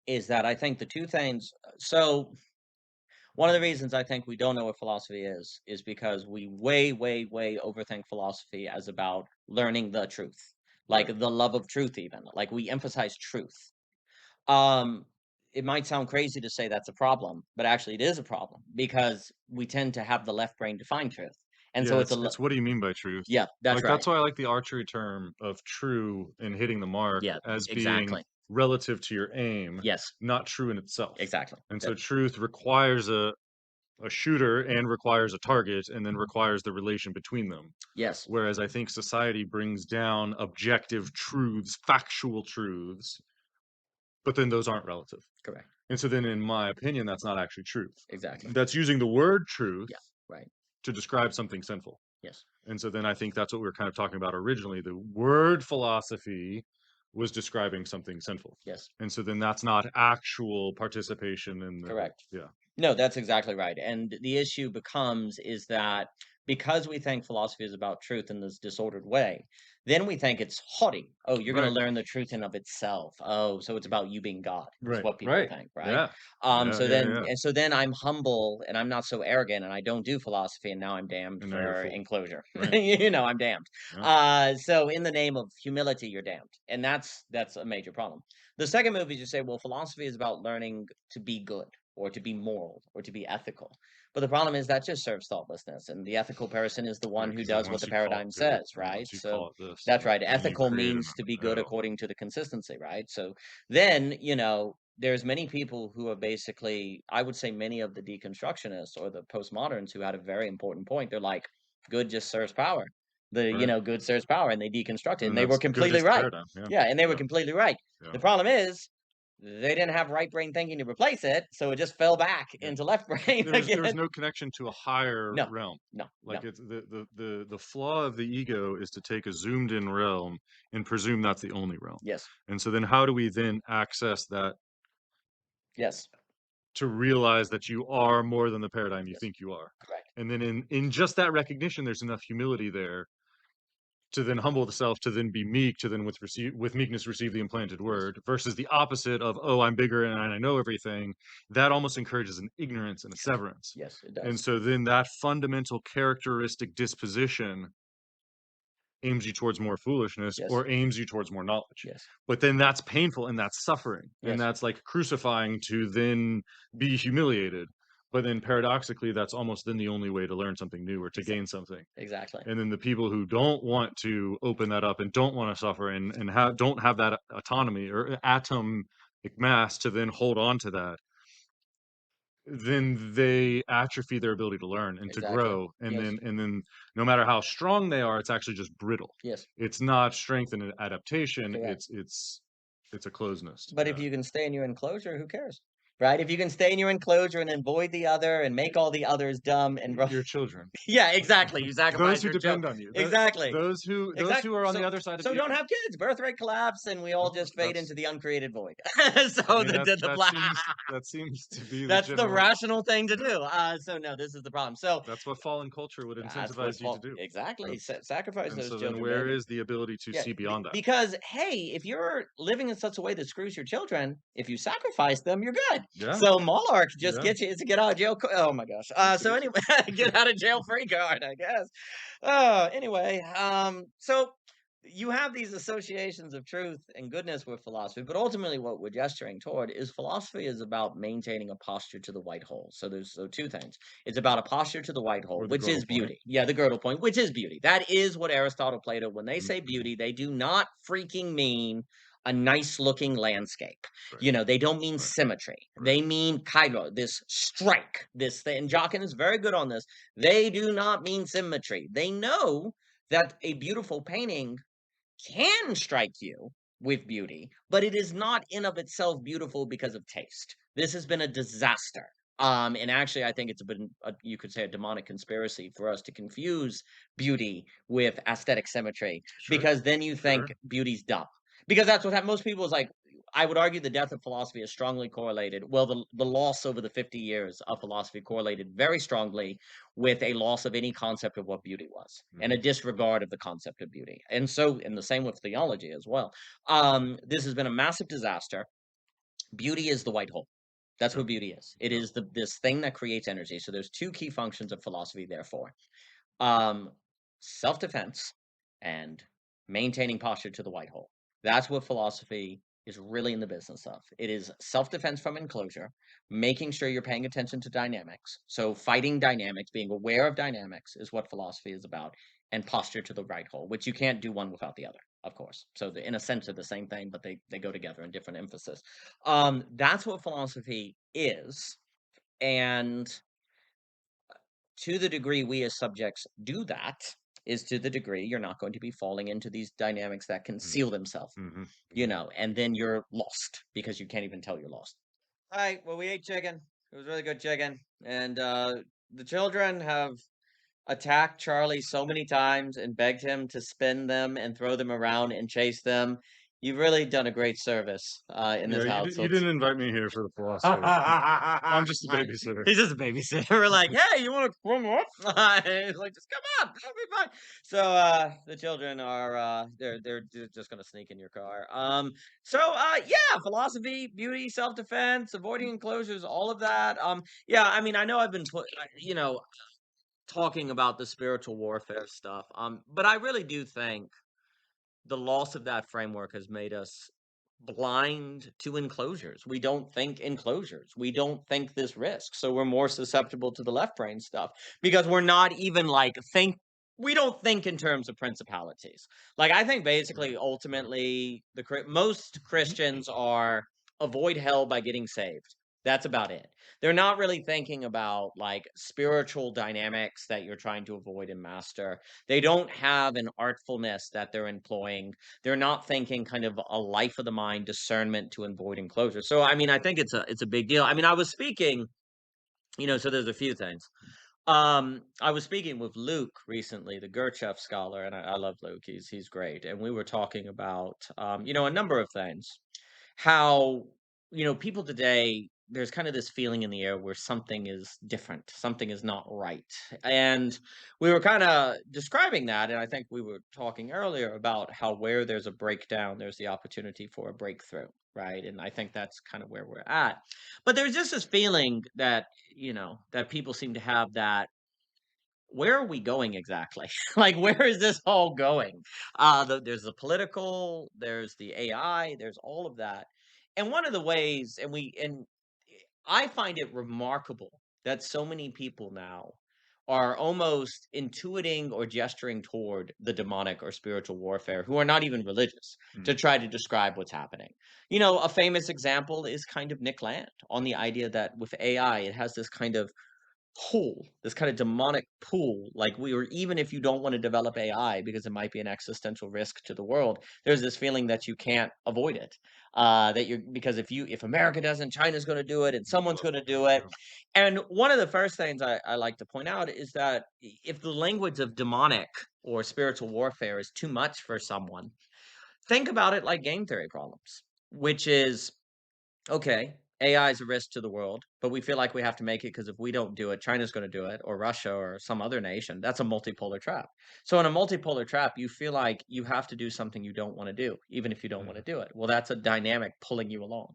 is that I think the two things. So one of the reasons I think we don't know what philosophy is because we way, way, way overthink philosophy as about learning the truth, like Right. the love of truth, even. Like we emphasize truth. Um, it might sound crazy to say that's a problem, but actually it is a problem because we tend to have the left brain define truth. And so Yeah, it's it's what do you mean by truth? yeah, that's Like right. that's why I like the archery term of true and hitting the mark Yeah, as being exactly. relative to your aim, Yes, not true in itself. exactly. And so truth requires a shooter and requires a target and then requires the relation between them. Yes, Whereas I think society brings down objective truths, factual truths, but then those aren't relative. correct. And so then in my opinion, that's not actually truth. Exactly. That's using the word truth Yeah, right. to describe something sinful. Yes, And so then I think that's what we were kind of talking about originally. The word philosophy was describing something sinful. yes, And so then that's not actual participation in the, correct. yeah. No, that's exactly right. And the issue becomes is that because we think philosophy is about truth in this disordered way, then we think it's haughty. Oh, you're going Right. to learn the truth in of itself. Oh, so it's about you being God, is Right. what people Right. think, right? Yeah. Yeah. Yeah. Yeah. So then I'm humble and I'm not so arrogant and I don't do philosophy and now I'm damned And now you're a for fool. enclosure. Right. I'm damned. Yeah. So in the name of humility, you're damned, and that's a major problem. The second move is you say, well, philosophy is about learning to be good or to be moral or to be ethical. But the problem is that just serves thoughtlessness. And the ethical person is the Yeah. one who Because then does what once the you call paradigm it good, says, and right? once you So call it this, that's right. then you Ethical create means to be good oh, according to the consistency, right? So then, there's many people who are basically, I would say many of the deconstructionists or the postmoderns who had a very important point. They're like, good just serves power. Right. Good serves power, and they deconstruct it, And and they were that's good completely is the right. paradigm. Yeah. Yeah, and they were Yeah. completely right. Yeah. The problem is they didn't have right brain thinking to replace it, so it just fell back Yeah. into left brain There was again. no connection to a higher No, realm. no, Like no. it's the flaw of the ego is to take a zoomed in realm and presume that's the only realm. Yes, And so then how do we then access that yes, to realize that you are more than the paradigm you yes. think you are? Correct. And then in just that recognition, there's enough humility there to then humble the self, to then be meek, to then with meekness receive the implanted Yes, word, versus the opposite of, oh, I'm bigger and I know everything. That almost encourages an ignorance and a yes, severance. yes. It And does. so then that fundamental characteristic disposition aims you towards more foolishness Yes, or aims you towards more knowledge. yes, But then that's painful and that's suffering. And yes. that's like crucifying to then be humiliated. But then paradoxically, that's almost then the only way to learn something new or to Exa- gain something. exactly. And then the people who don't want to open that up and don't want to suffer and don't have that autonomy or atomic mass to then hold on to that, then they atrophy their ability to learn and to Exactly. grow. And Yes, then no matter how strong they are, it's actually just brittle. yes. It's not strength and adaptation. Correct. It's a closeness. But if Yeah. you can stay in your enclosure, who cares? Right? If you can stay in your enclosure and avoid the other and make all the others dumb and Your children. yeah, exactly. You Those sacrifice who your child. depend on you. Exactly. Those who Exactly. are on the So other side of so the don't have kids. Birth rate collapse, and we all well, just fade that's into the uncreated void. I So mean the that black. seems to be the That's the general. rational thing to Yeah. do. So no, this is the problem. So That's what fallen culture would that's what incentivize you to fault do. exactly. That's Sacrifice and those so then children, where baby. is the ability to Yeah, see beyond that? because hey, if you're living in such a way that screws your children, if you sacrifice them, you're good. Yeah. So Monarch just Yeah. gets you. It's a get out of jail. Oh my gosh. It So is. anyway, get out of jail free card, I guess. Anyway, so you have these associations of truth and goodness with philosophy, but ultimately, what we're gesturing toward is philosophy is about maintaining a posture to the white hole. So there's two things. It's about a posture to the white hole, Or the which girdle is point. beauty. Yeah, the girdle point, which is beauty. That is what Aristotle, Plato, when they say Mhm. beauty, they do not freaking mean a nice looking landscape. Right. They don't mean Right. symmetry. Right. They mean kairo, this strike, this thing. And Jockin is very good on this. They do not mean symmetry. They know that a beautiful painting can strike you with beauty, but it is not in of itself beautiful because of taste. This has been a disaster. And actually, I think it's been, you could say, a demonic conspiracy for us to confuse beauty with aesthetic symmetry, Sure. because then you think Sure. beauty's dumb. Because that's what most people is like. I would argue the death of philosophy is strongly correlated. Well, the loss over the 50 years of philosophy correlated very strongly with a loss of any concept of what beauty was and Mhm. a disregard of the concept of beauty. And so, and the same with theology as well. This has been a massive disaster. Beauty is the white hole. That's Yeah. what beauty is. It Yeah. is this thing that creates energy. So there's two key functions of philosophy, therefore. Um, self-defense and maintaining posture to the white hole. That's what philosophy is really in the business of. It is self-defense from enclosure, making sure you're paying attention to dynamics. So fighting dynamics, being aware of dynamics is what philosophy is about, and posture to the right hole, which you can't do one without the other, of course. So in a sense, they're the same thing, but they go together in different emphasis. That's what philosophy is. And to the degree we as subjects do that is to the degree you're not going to be falling into these dynamics that Mhm. conceal themselves, Mhm. Mhm. and then you're lost because you can't even tell you're lost. All right, well, we ate chicken. It was really good chicken. And the children have attacked Charlie so many times and begged him to spin them and throw them around and chase them. You've really done a great service in Yeah, this house. you didn't invite me here for the philosophy. I'm just a babysitter. He's just a babysitter. We're like, hey, you want to come up? He's like, just come on, that'll be fine. So the children are they're just gonna sneak in your car. Yeah, philosophy, beauty, self defense, avoiding enclosures, all of that. Yeah, I mean, I know I've been talking about the spiritual warfare stuff. But I really do think the loss of that framework has made us blind to enclosures. We don't think enclosures. We don't think this risk. So we're more susceptible to the left brain stuff because we're not even like think we don't think in terms of principalities. Like I think Right. basically Right. ultimately most Christians are avoid hell by getting saved. That's about it. They're not really thinking about like spiritual dynamics that you're trying to avoid and master. They don't have an artfulness that they're employing. They're not thinking kind of a life of the mind discernment to avoid enclosure. So I mean, I think it's a big deal. I mean, I was speaking, so there's a few things. I was speaking with Luke recently, the Gurdjieff scholar, and I love Luke. He's great, and we were talking about a number of things. How people today, there's kind of this feeling in the air where something is different, something is not right, and we were kind of describing that, and I think we were talking earlier about how where there's a breakdown, there's the opportunity for a breakthrough, right? And I think that's kind of where we're at. But there's just this feeling that that people seem to have that where are we going exactly? Like, where is this all going? There's the political, there's the AI, there's all of that. And one of the ways, and I find it remarkable that so many people now are almost intuiting or gesturing toward the demonic or spiritual warfare who are not even religious Mm, to try to describe what's happening. A famous example is kind of Nick Land on the idea that with AI, it has this kind of pull, this kind of demonic pull, like we were even if you don't want to develop AI because it might be an existential risk to the world, there's this feeling that you can't avoid it. That you're because if America doesn't, China's going to do it, and someone's going to do it. yeah. And one of the first things I like to point out is that if the language of demonic or spiritual warfare is too much for someone, think about it like game theory problems, which is okay, AI is a risk to the world, but we feel like we have to make it because if we don't do it, China's going to do it, or Russia, or some other nation. That's a multipolar trap. So in a multipolar trap, you feel like you have to do something you don't want to do, even if you don't want Mhm, to do it. Well, that's a dynamic pulling you along.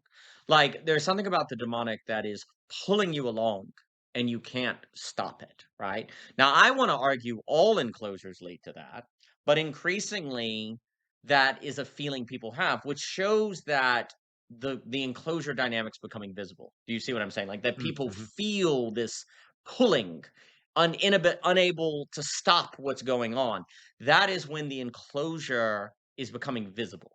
Like there's something about the demonic that is pulling you along and you can't stop it, right? Now, I want to argue all enclosures lead to that, but increasingly that is a feeling people have, which shows that the enclosure dynamics becoming visible. Do you see what I'm saying? Like that mm, people mhm, feel this pulling, unable to stop what's going on. That is when the enclosure is becoming visible.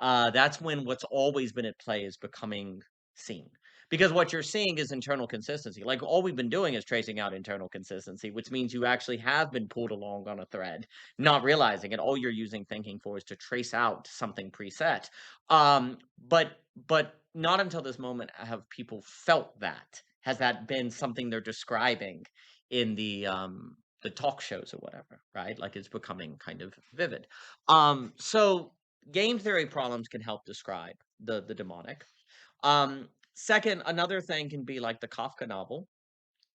That's when what's always been at play is becoming seen. Because what you're seeing is internal consistency. Like all we've been doing is tracing out internal consistency, which means you actually have been pulled along on a thread, not realizing it. All you're using thinking for is to trace out something preset. But not until this moment have people felt that. Has that been something they're describing in the talk shows or whatever, right? Like it's becoming kind of vivid. So game theory problems can help describe the demonic. Second, another thing can be like the Kafka novel,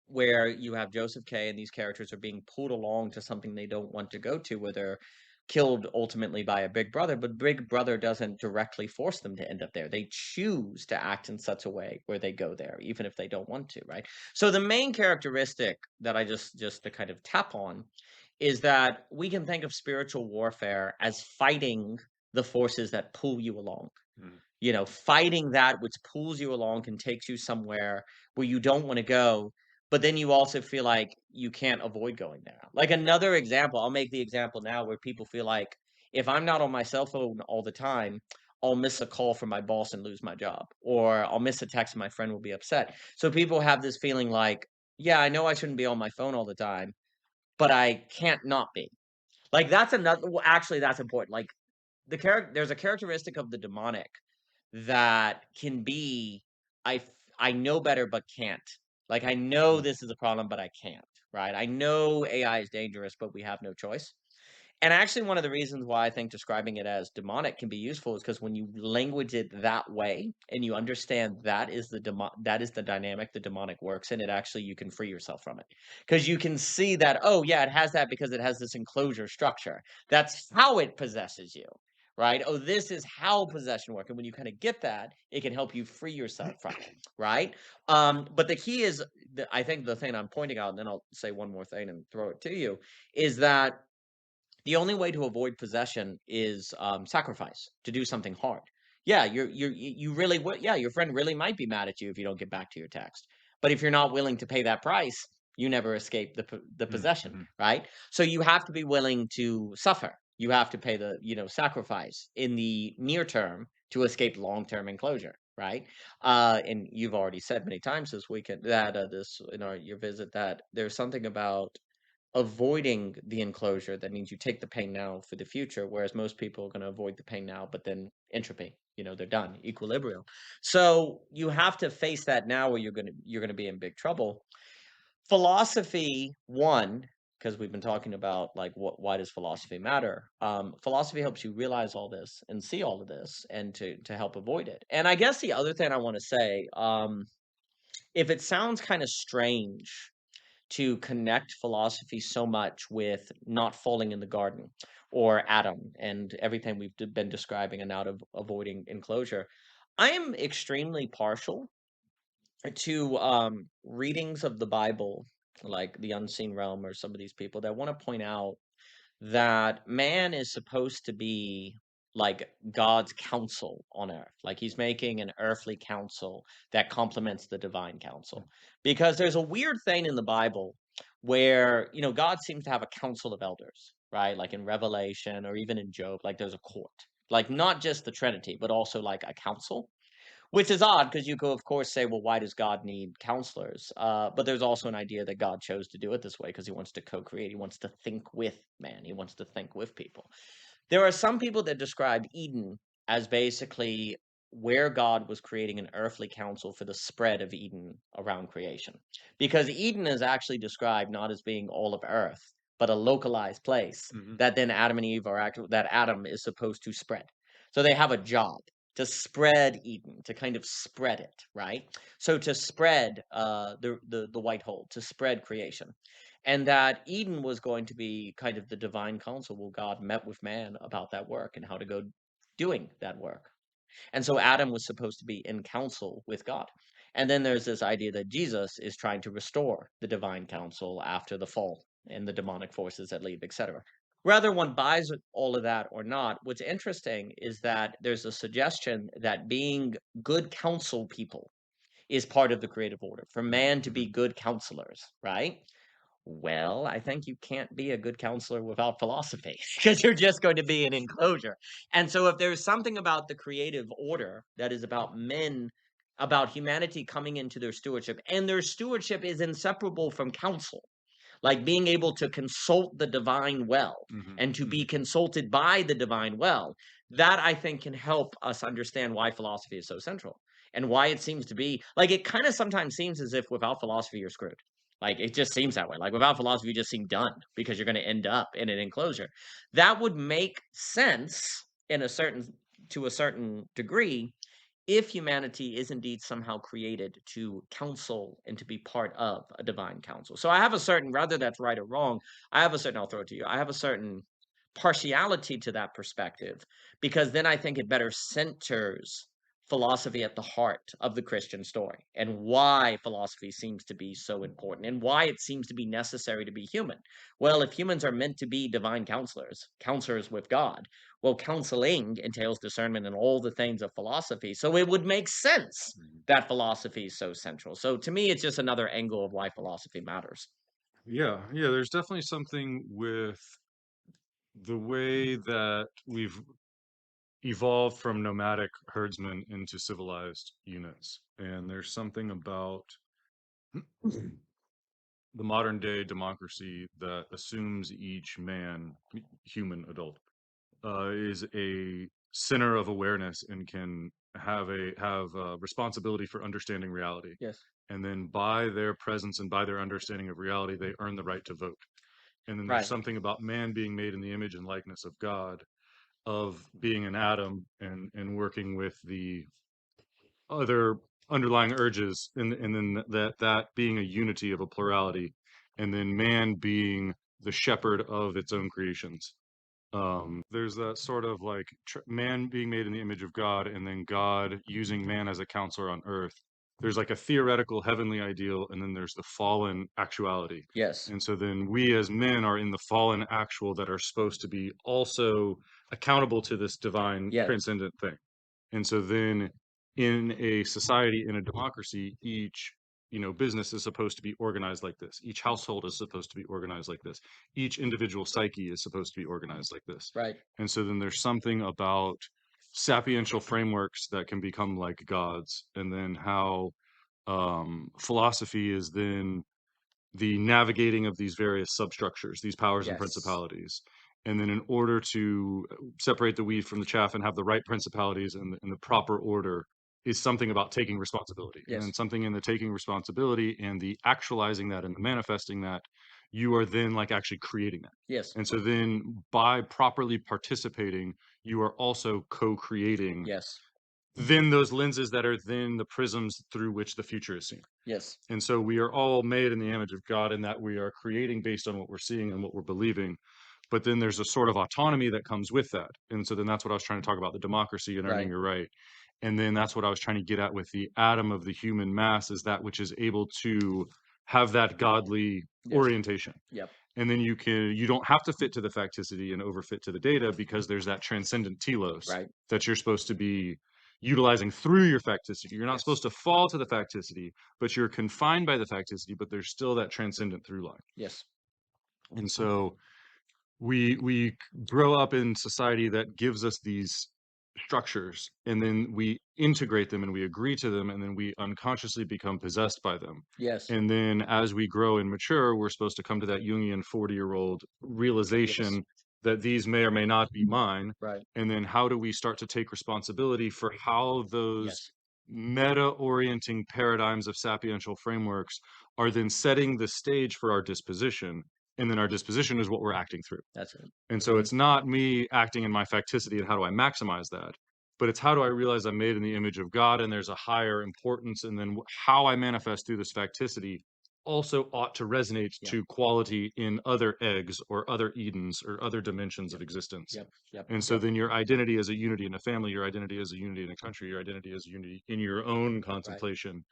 where you have Joseph K. and these characters are being pulled along to something they don't want to go to, where they're killed ultimately by a big brother, but big brother doesn't directly force them to end up there. They choose to act in such a way where they go there, even if they don't want to, right? So the main characteristic that I just to kind of tap on is that we can think of spiritual warfare as fighting the forces that pull you along. mhm, Fighting that which pulls you along and takes you somewhere where you don't want to go, but then you also feel like you can't avoid going there. Like another example, I'll make the example now where people feel like if I'm not on my cell phone all the time, I'll miss a call from my boss and lose my job, or I'll miss a text and my friend will be upset. So people have this feeling like, yeah, I know I shouldn't be on my phone all the time, but I can't not be. Like that's another, well, actually, that's important. Like there's a characteristic of the demonic that can be I know better but can't. Like I know mm, this is a problem but I can't, right? I know AI is dangerous but we have no choice. And actually, one of the reasons why I think describing it as demonic can be useful is because when you language it that way and you understand that is the dynamic the demonic works in, it actually you can free yourself from it. Because you can see that, oh yeah, it has that because it has this enclosure structure. That's how it possesses you. Right? Oh, this is how possession works. And when you kind of get that, it can help you free yourself from it. Right? But the key is, I think the thing I'm pointing out, and then I'll say one more thing and throw it to you, is that the only way to avoid possession is sacrifice, to do something hard. Yeah, you really would. Yeah, your friend really might be mad at you if you don't get back to your text. But if you're not willing to pay that price, you never escape the mm, possession, mhm. right? So you have to be willing to suffer. You have to pay the sacrifice in the near term to escape long term enclosure. right? And you've already said many times this weekend that this in our your visit that there's something about avoiding the enclosure that means you take the pain now for the future, whereas most people are going to avoid the pain now, but then entropy, they're done, equilibrium. So you have to face that now, or you're gonna be in big trouble. Philosophy, one, because we've been talking about like why does philosophy matter? Philosophy helps you realize all this and see all of this, and to help avoid it. And I guess the other thing I want to say, if it sounds kind of strange to connect philosophy so much with not falling in the garden or Adam and everything we've been describing and out of avoiding enclosure. I am extremely partial to readings of the Bible, like the Unseen Realm or some of these people that want to point out that man is supposed to be like God's counsel on earth. Like he's making an earthly counsel that complements the divine counsel. Because there's a weird thing in the Bible where, God seems to have a council of elders, right? Like in Revelation or even in Job, like there's a court. Like not just the Trinity, but also like a council, which is odd because you could, of course, say, well, why does God need counselors? But there's also an idea that God chose to do it this way because he wants to co create. He wants to think with man, he wants to think with people. There are some people that describe Eden as basically where God was creating an earthly council for the spread of Eden around creation. Because Eden is actually described not as being all of earth, but a localized place Hmm. that then Adam and Eve are actually, that Adam is supposed to spread. So they have a job to spread Eden, to kind of spread it, right? So to spread the white hole, to spread creation, and that Eden was going to be kind of the divine council where God met with man about that work and how to go doing that work. And so Adam was supposed to be in council with God. And then there's this idea that Jesus is trying to restore the divine council after the fall and the demonic forces that leave, etc. Whether one buys all of that or not, what's interesting is that there's a suggestion that being good counsel people is part of the creative order, for man to Hmm. be good counselors, right? Well, I think you can't be a good counselor without philosophy because you're just going to be an enclosure. And so, if there's something about the creative order that is about men, about humanity coming into their stewardship, and their stewardship is inseparable from counsel, like being able to consult the divine well Hmm. and to be Hmm. consulted by the divine well, that I think can help us understand why philosophy is so central and why it seems to be like it kind of sometimes seems as if without philosophy you're screwed. Like it just seems that way. Like without philosophy, you just seem done because you're going to end up in an enclosure. That would make sense in a certain to a certain degree if humanity is indeed somehow created to counsel and to be part of a divine council. So I have a certain, whether that's right or wrong, I have a certain, I'll throw it to you, I have a certain partiality to that perspective because then I think it better centers philosophy at the heart of the Christian story and why philosophy seems to be so important and why it seems to be necessary to be human. Well, if humans are meant to be divine counselors, counselors with God, well, counseling entails discernment and all the things of philosophy. So it would make sense Hmm. that philosophy is so central. So to me, it's just another angle of why philosophy matters. Yeah, yeah, there's definitely something with the way that we've evolved from nomadic herdsmen into civilized units. And there's something about the modern day democracy that assumes each man, human adult, is a center of awareness and can have a responsibility for understanding reality. Yes. And then by their presence and by their understanding of reality, they earn the right to vote. And then there's Right. something about man being made in the image and likeness of God, of being an atom and working with the other underlying urges, and then that being a unity of a plurality, and then man being the shepherd of its own creations. There's that sort of like man being made in the image of God, and then God using man as a counselor on earth. There's like a theoretical heavenly ideal, and then there's the fallen actuality. Yes. And so then we as men are in the fallen actual that are supposed to be also accountable to this divine Yes. transcendent thing. And so then in a society, in a democracy, each business is supposed to be organized like this. Each household is supposed to be organized like this. Each individual psyche is supposed to be organized like this. Right. And so then there's something about sapiential frameworks that can become like gods, and then how philosophy is then the navigating of these various substructures, these powers and Yes. principalities. And then in order to separate the wheat from the chaff and have the right principalities and the proper order is something about taking responsibility. And then Yes. something in the taking responsibility and the actualizing that and the manifesting that, you are then like actually creating that. Yes. And so then by properly participating, you are also co-creating Yes. then those lenses that are then the prisms through which the future is seen. Yes. And so we are all made in the image of God in that we are creating based on what we're seeing and what we're believing. But then there's a sort of autonomy that comes with that. And so then that's what I was trying to talk about, the democracy and earning Right. your right. And then that's what I was trying to get at with the atom of the human mass is that which is able to have that godly Yes. orientation. Yep. And then you don't have to fit to the facticity and overfit to the data because there's that transcendent telos Right. that you're supposed to be utilizing through your facticity. You're not Yes. supposed to fall to the facticity, but you're confined by the facticity, but there's still that transcendent through line. Yes. And so we grow up in society that gives us these structures and then we integrate them and we agree to them and then we unconsciously become possessed by them. Yes. And then as we grow and mature, we're supposed to come to that Jungian 40-year-old Yes. realization that these may or may not be mine. Right. And then how do we start to take responsibility for how those Yes. meta orienting paradigms of sapiential frameworks are then setting the stage for our disposition, and then our disposition is what we're acting through. That's it. And so it's not me acting in my facticity and how do I maximize that, but it's how do I realize I'm made in the image of God and there's a higher importance, and then how I manifest through this facticity also ought to resonate Yep. to quality in other eggs or other Edens or other dimensions of Yep. existence. Yep. Yep. And so Yep. then your identity as a unity in a family, your identity as a unity in a country, your identity as a unity in your own Right. contemplation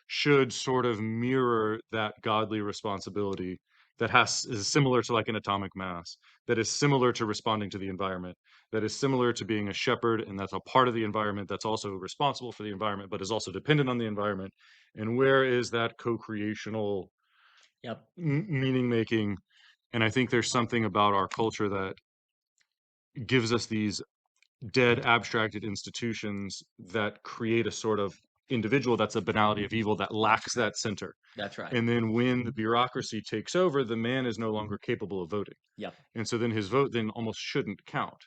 should sort of mirror that godly responsibility that has is similar to like an atomic mass, that is similar to responding to the environment, that is similar to being a shepherd, and that's a part of the environment that's also responsible for the environment, but is also dependent on the environment. And where is that co-creational Yep. meaning making? And I think there's something about our culture that gives us these dead abstracted institutions that create a sort of individual that's a banality of evil that lacks that center. That's right. And then when the bureaucracy takes over, the man is no longer capable of voting. Yep. And so then his vote then almost shouldn't count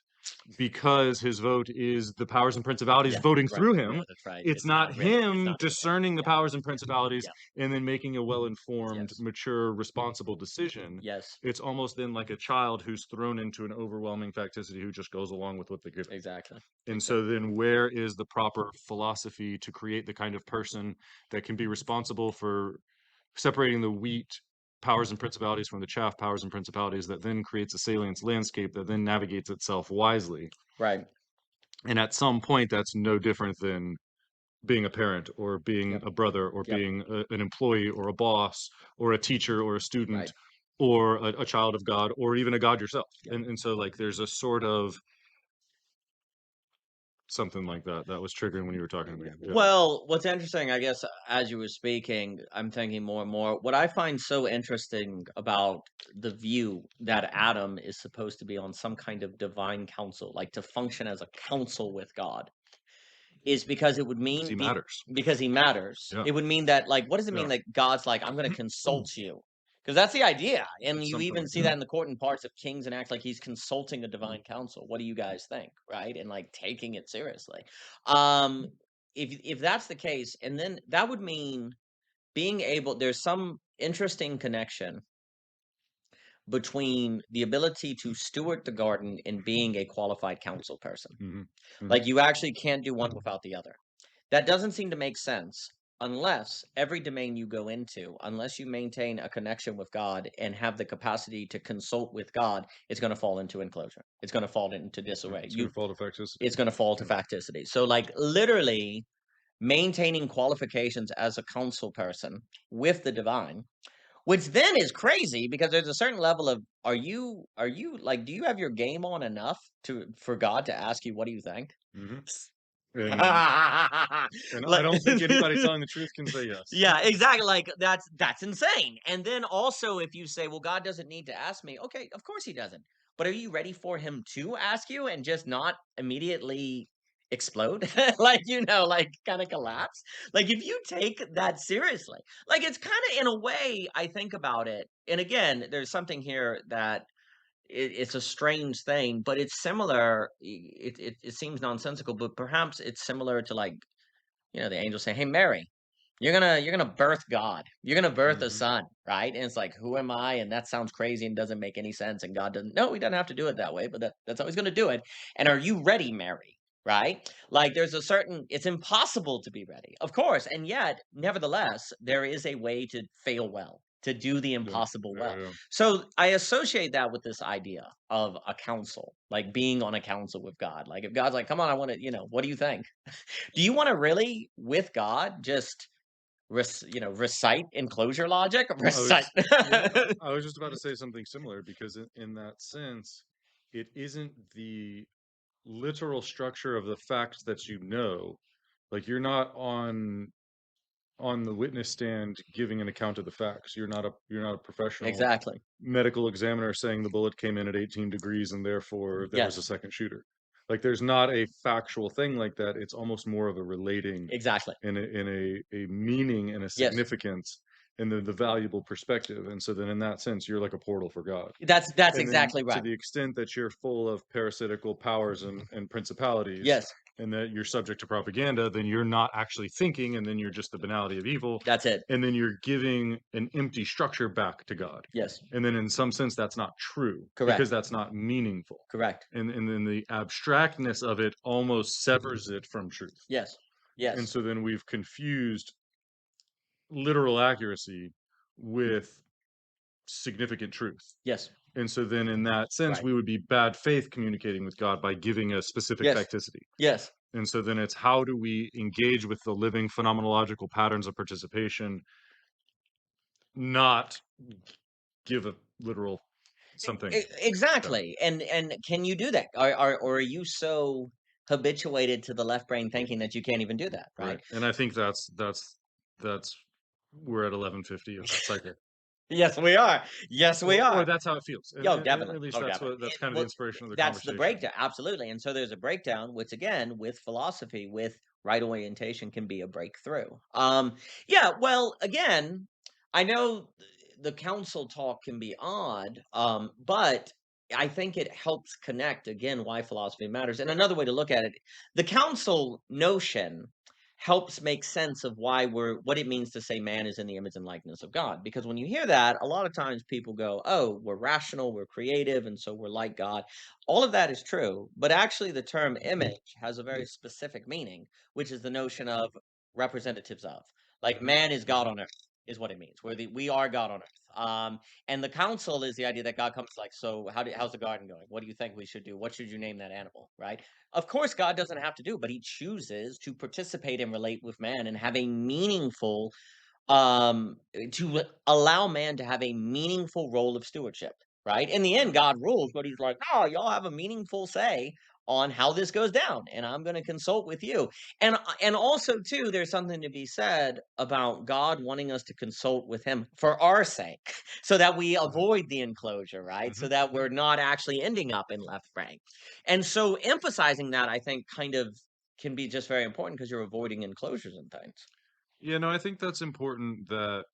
because his vote is the powers and principalities Yeah. voting Right. through No, him. that's right. It's It's not not really. It's him not really him. discerning the Yeah. powers and principalities Yeah. and then making a well-informed, Yes. mature, responsible decision. Yes. It's almost then like a child who's thrown into an overwhelming facticity who just goes along with what they give. Exactly. And so Exactly. then where is the proper philosophy to create the kind of person that can be responsible for separating the wheat powers and principalities from the chaff powers and principalities that then creates a salience landscape that then navigates itself wisely? Right. And at some point, that's no different than being a parent or being Yep. a brother or Yep. being an employee or a boss or a teacher or a Right. student or a child of God or even a God yourself. Yep. And so like there's a sort of something like that that was triggering when you were talking to me. Yeah. Well, what's interesting, I guess, as you were speaking, I'm thinking more and more. What I find so interesting about the view that Adam is supposed to be on some kind of divine council, like to function as a council with God, is because it would Because mean he matters. because he matters. Yeah. It would mean that, like, what does it Yeah. mean that God's like, I'm going to consult you? Because that's the idea, and It's you something even like see that. that in the court and parts of Kings and Acts, like he's consulting a divine council. What do you guys think, right? And like taking it seriously. Um, if that's the case, and then that would mean being able. There's some interesting connection between the ability to steward the garden and being a qualified council person. Mhm. Mhm. Like you actually can't do one without the other. That doesn't seem to make sense unless every domain you go into, unless you maintain a connection with God and have the capacity to consult with God, it's going to fall into enclosure. It's going to fall into disarray. It's gonna fall to facticity. It's going to fall to Yeah. facticity. So, like literally maintaining qualifications as a counsel person with the divine, which then is crazy because there's a certain level of are you like do you have your game on enough to for God to ask you what do you think? Mhm. And and I Like don't think anybody telling the truth can say yes. yeah, exactly. Like that's insane. And then also if you say, well, God doesn't need to ask me, okay, of course he doesn't. But are you ready for him to ask you and just not immediately explode, like, like kind of collapse. Like, if you take that seriously, like, it's kind of in a way, I think about it. And again, there's something here that it's a strange thing, but it's similar. It seems nonsensical, but perhaps it's similar to, like, the angel saying, "Hey, Mary, you're gonna birth God. You're gonna birth a Mhm. son, right?" And it's like, "Who am I?" And that sounds crazy and doesn't make any sense. And God doesn't. No, He doesn't have to do it that way, but that's how He's gonna do it. And are you ready, Mary? Right? Like, there's a certain. It's impossible to be ready, of course, and yet, nevertheless, there is a way to fail well, to do the Yeah. impossible Yeah, well. yeah. So I associate that with this idea of a council, like being on a council with God. Like, if God's like, "Come on, I want to," what do you think? Do you wanna really, with God, just recite enclosure logic? I Recite. was yeah, I was just about to say something similar because in that sense, it isn't the literal structure of the facts that you know. Like you're not on the witness stand giving an account of the facts. You're not a professional Exactly. medical examiner saying the bullet came in at 18 degrees and therefore there was a Yes, second shooter. Like there's not a factual thing like that. It's almost more of a relating exactly. in a meaning and a Yes. significance and the valuable perspective. And so then in that sense, you're like a portal for God. That's And then exactly to right. the extent that you're full of parasitical powers and principalities, Yes, and that you're subject to propaganda, then you're not actually thinking, and then you're just the banality of evil, that's it. and then you're giving an empty structure back to God. Yes. And then in some sense, that's not true because Correct, that's not meaningful. correct. And then the abstractness of it almost severs it from truth. Yes, And yes, so then we've confused literal accuracy with significant truth. yes, And so then in that sense, right. we would be bad faith communicating with God by giving a specific Yes, facticity. yes. And so then it's how do we engage with the living phenomenological patterns of participation, not give a literal something. Yeah, Exactly, and can you do that? Or are you so habituated to the left brain thinking that you can't even do that, right. right? And I think that's we're at 11:50 of that cycle. Yes, we are. Yes, we Or are. that's how it feels. Yo, At definitely. least Oh, definitely. that's It kind of the well, inspiration of the that's the conversation. breakdown, absolutely, and so there's a breakdown, which again, with philosophy, with right orientation can be a breakthrough. Yeah, well, again, I know the council talk can be odd, but I think it helps connect, again, why philosophy matters, and another way to look at it, the council notion helps make sense of why what it means to say man is in the image and likeness of God. Because when you hear that, a lot of times people go, "Oh, we're rational, we're creative, and so we're like God." All of that is true, but actually the term image has a very specific meaning, which is the notion of representatives of. Like, man is God Mhm. on earth is what it means. We are God on earth. And the council is the idea that God comes like, "So how's the garden going? What do you think we should do? What should you name that animal?" Right? Of course, God doesn't have to do, but He chooses to participate and relate with man and have a meaningful, to allow man to have a meaningful role of stewardship. Right? In the end, God rules, but He's like, "Oh, y'all have a meaningful say on how this goes down, and I'm going to consult with you." And also too, there's something to be said about God wanting us to consult with Him for our sake, so that we Right. avoid the enclosure, right? So Mhm, that mhm. we're not actually ending up in left brain. And so emphasizing that, I think, kind of can be just very important because you're avoiding enclosures and things. Yeah, no, I think that's important that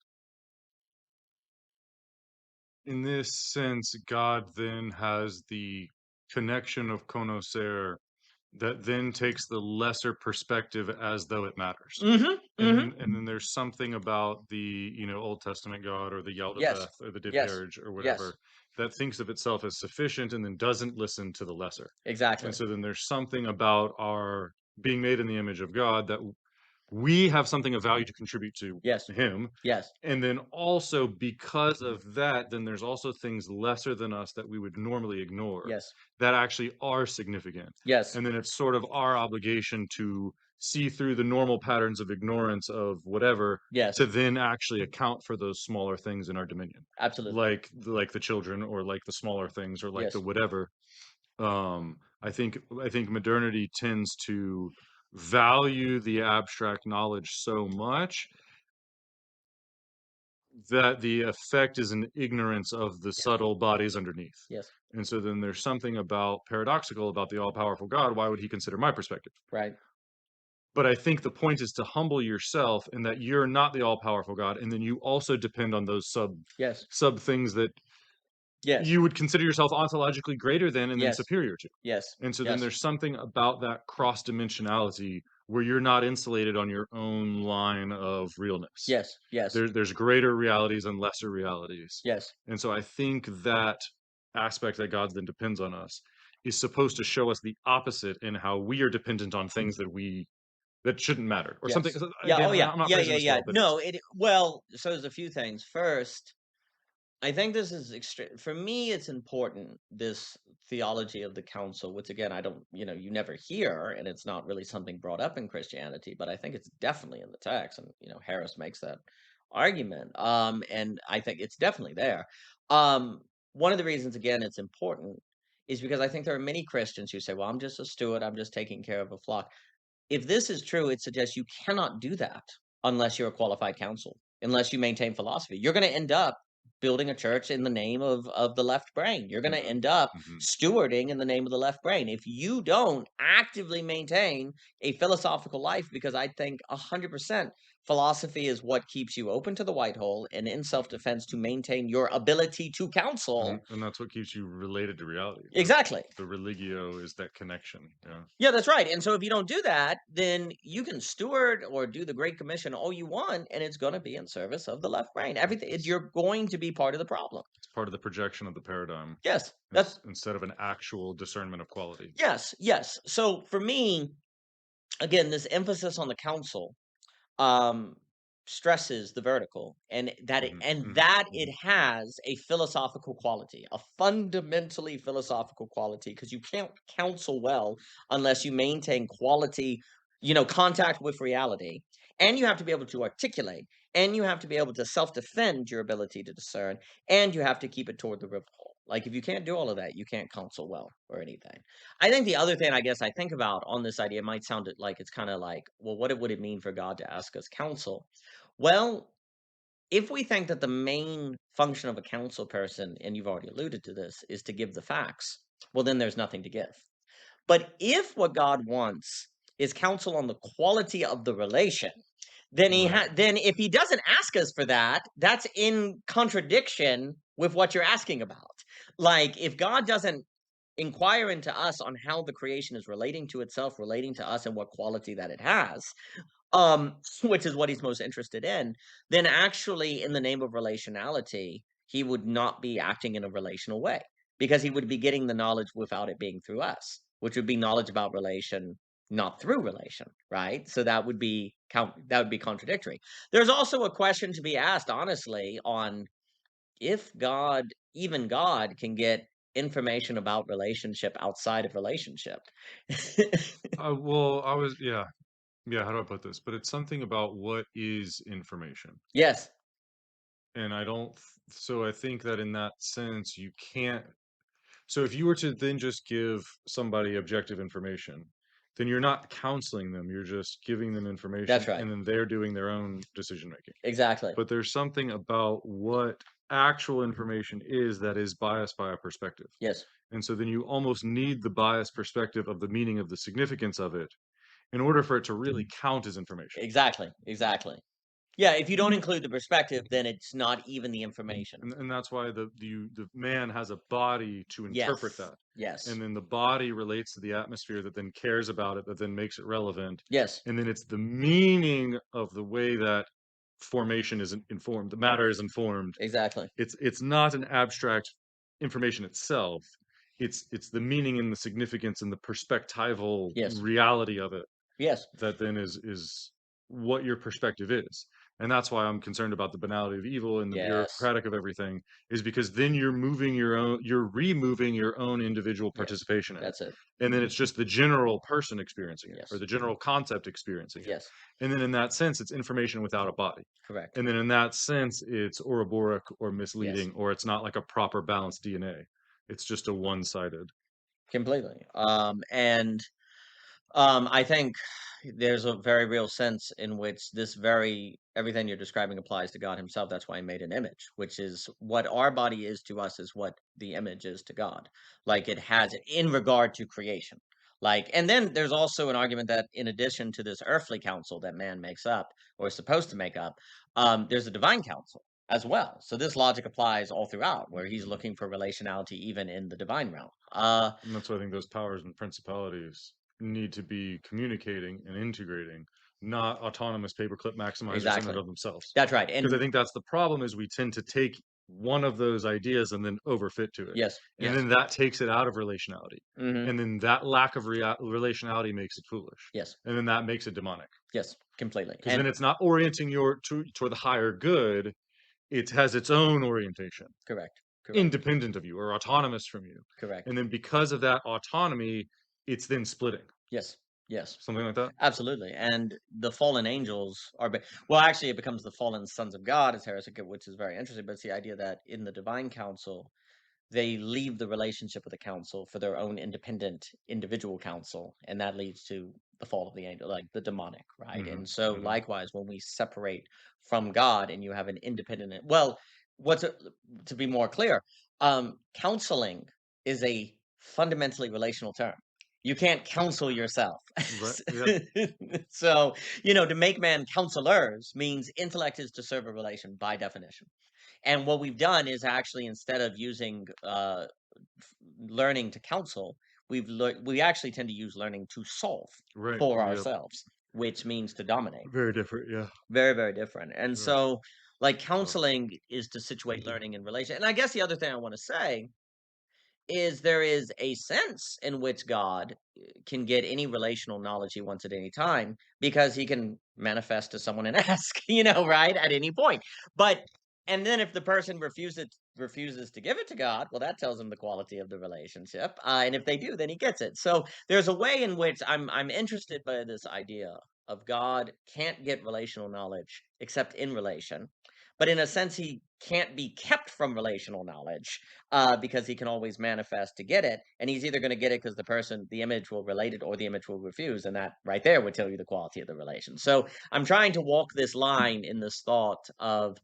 in this sense, God then has the connection of conocer that then takes the lesser perspective as though it matters. Mhm, mhm. And then there's something about the, Old Testament God or the Yes. Yaldabaoth or the Yes. Dipperj or Yes. whatever that thinks of itself as sufficient and then doesn't listen to the lesser. And Exactly. so then there's something about our being made in the image of God that we have something of value to contribute to Yes. him. Yes. And then also because of that, then there's also things lesser than us that we would normally ignore Yes. that actually are significant. Yes. And then it's sort of our obligation to see through the normal patterns of ignorance of whatever to Yes. then actually account for those smaller things in our dominion. Absolutely. Like the children or like the smaller things or like the Yes. whatever. I think modernity tends to value the abstract knowledge so much that the effect is an ignorance of the Yes. subtle bodies underneath. Yes. And so then there's something about paradoxical about the all-powerful God. Why would he consider my perspective? Right. But I think the point is to humble yourself and that you're not the all-powerful God, and then you also depend on those Yes. sub things that Yes. you would consider yourself ontologically greater than and then Yes. superior to. Yes. And so then Yes. there's something about that cross dimensionality where you're not insulated on your own line of realness. Yes. Yes. There's greater realities and lesser realities. Yes. And so I think that aspect that God then depends on us is supposed to show us the opposite in how we are dependent on things that shouldn't matter or something. Yes. Yeah. Again, Oh, yeah. I'm not Yeah. phrasing Yeah. this Yeah. well, but No. it's It. Well. So there's a few things. First, I think this is extreme for me. It's important, this theology of the council, which again, I don't, you never hear, and it's not really something brought up in Christianity, but I think it's definitely in the text, and Harris makes that argument, and I think it's definitely there. Um, One of the reasons, again, it's important is because I think there are many Christians who say, "Well, I'm just a steward. I'm just taking care of a flock." If this is true, it suggests you cannot do that unless you're a qualified counsel, unless you maintain philosophy. You're going to end up building a church in the name of the left brain. You're going to mhm, end up mhm, stewarding in the name of the left brain. If you don't actively maintain a philosophical life, because I think 100% philosophy is what keeps you open to the white hole and in self mhm, defense to mhm. maintain your ability to counsel. And that's what keeps you related to reality. Exactly. The religio is that connection. Yeah. Yeah, that's right. And so if you don't do that, then you can steward or do the Great Commission all you want, and it's going to be in service of the left brain. Everything It's you're going to be part of the problem. it's part of the projection of the paradigm Yes, that's instead of an actual discernment of quality. yes, yes. So for me, again, this emphasis on the counsel um stresses the vertical, and Mhm, mhm, that it mhm, has a philosophical quality, a fundamentally philosophical quality, because you can't counsel well unless you maintain quality, contact with reality, and you have to be able to articulate, and you have to be able to self-defend your ability to discern, and you have to keep it toward the river hole. Like, if you can't do all of that, you can't counsel well or anything. I think the other thing, I guess, I think about on this idea, might sound like it's kind of like, well, what would it mean for God to ask us counsel? Well, if we think that the main function of a counsel person, and you've already alluded to this, is to give the facts, well, then there's nothing to give. But if what God wants is counsel on the quality of the relation, then right. then if he doesn't ask us for that, that's in contradiction with what you're asking about. Like, if God doesn't inquire into us on how the creation is relating to itself, relating to us, and what quality that it has, which is what he's most interested in, then actually, in the name of relationality, he would not be acting in a relational way, because he would be getting the knowledge without it being through us, which would be knowledge about relation, not through relation, right? So that would be contradictory. There's also a question to be asked, honestly, on if God, even God, can get information about relationship outside of relationship. Well, yeah. How do I put this? But it's something about what is information, Yes, and I don't. So I think that in that sense, you can't. So if you were to then just give somebody objective information, then you're not counseling them. You're just giving them that's information, right. and then they're doing their own decision making. Exactly. But there's something about what actual information is that is biased by a perspective. Yes. And so then you almost need the biased perspective of the meaning of the significance of it in order for it to really count as information. Exactly. Exactly. Yeah, if you don't include the perspective, then it's not even the information. And that's why the man has a body to interpret Yes. that. Yes. And then the body relates to the atmosphere that then cares about it, that then makes it relevant. Yes. And then it's the meaning of the way that formation is informed, the matter is informed. Exactly. It's not an abstract information itself. It's the meaning and the significance and the perspectival Yes. reality of it Yes. that then is what your perspective is. And that's why I'm concerned about the banality of evil and the Yes. bureaucratic of everything, is because then you're removing your own individual Yes. participation in it. That's it. And then it's just the general person experiencing it or Yes. the general concept experiencing it. Yes. And then in that sense, it's information without a body. Correct. And then in that sense, it's oroboric or Yes. misleading, or it's not like a proper balanced DNA. It's just a one-sided. Completely. And I think there's a very real sense in which this very Everything you're describing applies to God himself. That's why he made an image, which is what our body is to us is what the image is to God. Like it has it in regard to creation. Like, and then there's also an argument that in addition to this earthly counsel that man makes up or is supposed to make up, there's a divine counsel as well. So this logic applies all throughout, where he's looking for relationality even in the divine realm. And that's why I think those powers and principalities need to be communicating and integrating, not autonomous paperclip maximizers in and Exactly. of themselves. That's right. Because I And think that's the problem is we tend to take one of those ideas and then overfit to it. yes, And yes. then that takes it out of relationality. Hmm. And then that lack of relationality makes it foolish. Yes, And then that makes it demonic. yes, completely. Because then And it's not orienting toward the higher good. It has its own orientation, correct, correct, independent of you or autonomous from you. correct. And then because of that autonomy, it's then splitting. Yes, yes. Something like that? Absolutely, and the fallen angels are well, actually, it becomes the fallen sons of God as heretic, which is very interesting. But it's the idea that in the divine council, they leave the relationship with the council for their own independent individual council, and that leads to the fall of the angel, like the demonic, right? Mhm, And so, mhm. likewise, when we separate from God and you have an independent, well, what's it, to be more clear, counseling is a fundamentally relational term. You can't counsel yourself. Right, yep, So, to make man counselors means intellect is to serve a relation by definition. And what we've done is actually instead of using learning to counsel, we actually tend to use learning to solve right, for yep. ourselves, which means to dominate. Very different, yeah, Very, very different. And sure. so, like So counseling is to situate learning in relation. And I guess the other thing I want to say is there is a sense in which God can get any relational knowledge he wants at any time because he can manifest to someone and ask, right, at any point. But and then if the person refuses to give it to God, well, that tells him the quality of the relationship. And if they do, then he gets it. So there's a way in which I'm interested by this idea of God can't get relational knowledge except in relation. But in a sense, he can't be kept from relational knowledge because he can always manifest to get it. And he's either going to get it because the image will relate it or the image will refuse. And that right there would tell you the quality of the relation. So I'm trying to walk this line in this thought of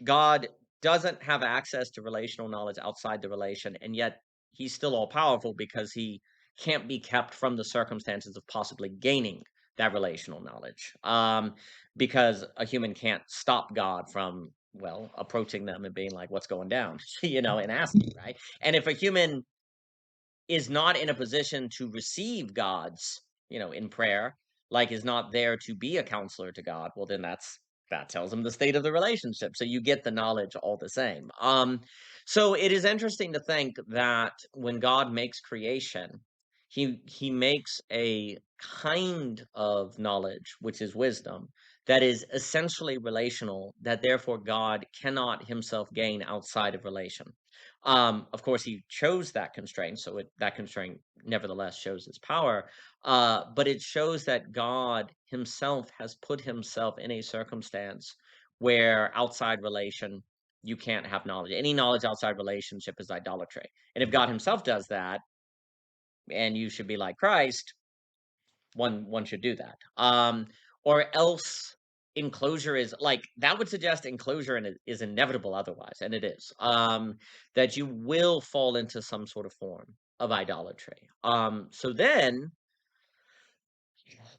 God doesn't have access to relational knowledge outside the relation. And yet he's still all powerful because he can't be kept from the circumstances of possibly gaining that relational knowledge. Because a human can't stop God from, well, approaching them and being like, what's going down, and asking, right? And if a human is not in a position to receive God's, in prayer, like is not there to be a counselor to God, well, then that tells him the state of the relationship. So you get the knowledge all the same. So it is interesting to think that when God makes creation, he makes a kind of knowledge, which is wisdom, that is essentially relational, that therefore God cannot himself gain outside of relation. Of course, he chose that constraint, so that constraint nevertheless shows his power. But it shows that God Himself has put Himself in a circumstance where outside relation you can't have knowledge. Any knowledge outside relationship is idolatry. And if God Himself does that, and you should be like Christ, one should do that. Or else enclosure is like that would suggest enclosure and is inevitable otherwise, and it is. That you will fall into some sort of form of idolatry. So then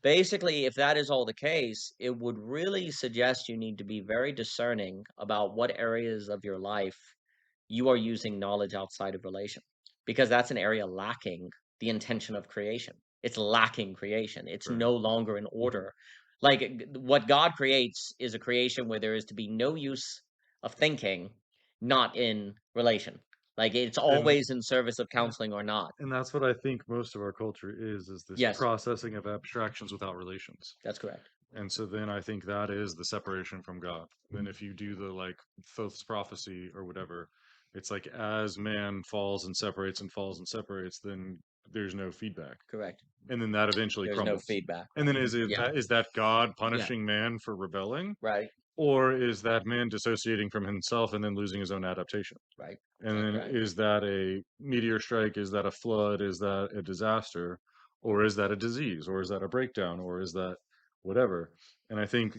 basically, if that is all the case, it would really suggest you need to be very discerning about what areas of your life you are using knowledge outside of relation, because that's an area lacking the intention of creation. It's lacking creation. It's right. no longer in order. Like what God creates is a creation where there is to be no use of thinking, not in relation. Like it's And always in service of yeah, counseling or not. and that's what I think most of our culture is this Yes, processing of abstractions without relations. that's correct. And so then I think that is the separation from God. Then if you do the like Thoth's prophecy or whatever, it's like as man falls and separates, then there's no feedback. Correct. And then that eventually There's no crumbles. feedback. And then Yeah. is that God Yeah. punishing man for rebelling? Right. Or is that man dissociating from himself and then losing his own adaptation? Right. And Exactly then right. is that a meteor strike? Is that a flood? Is that a disaster? Or is that a disease? Or is that a breakdown? Or is that whatever? And I think,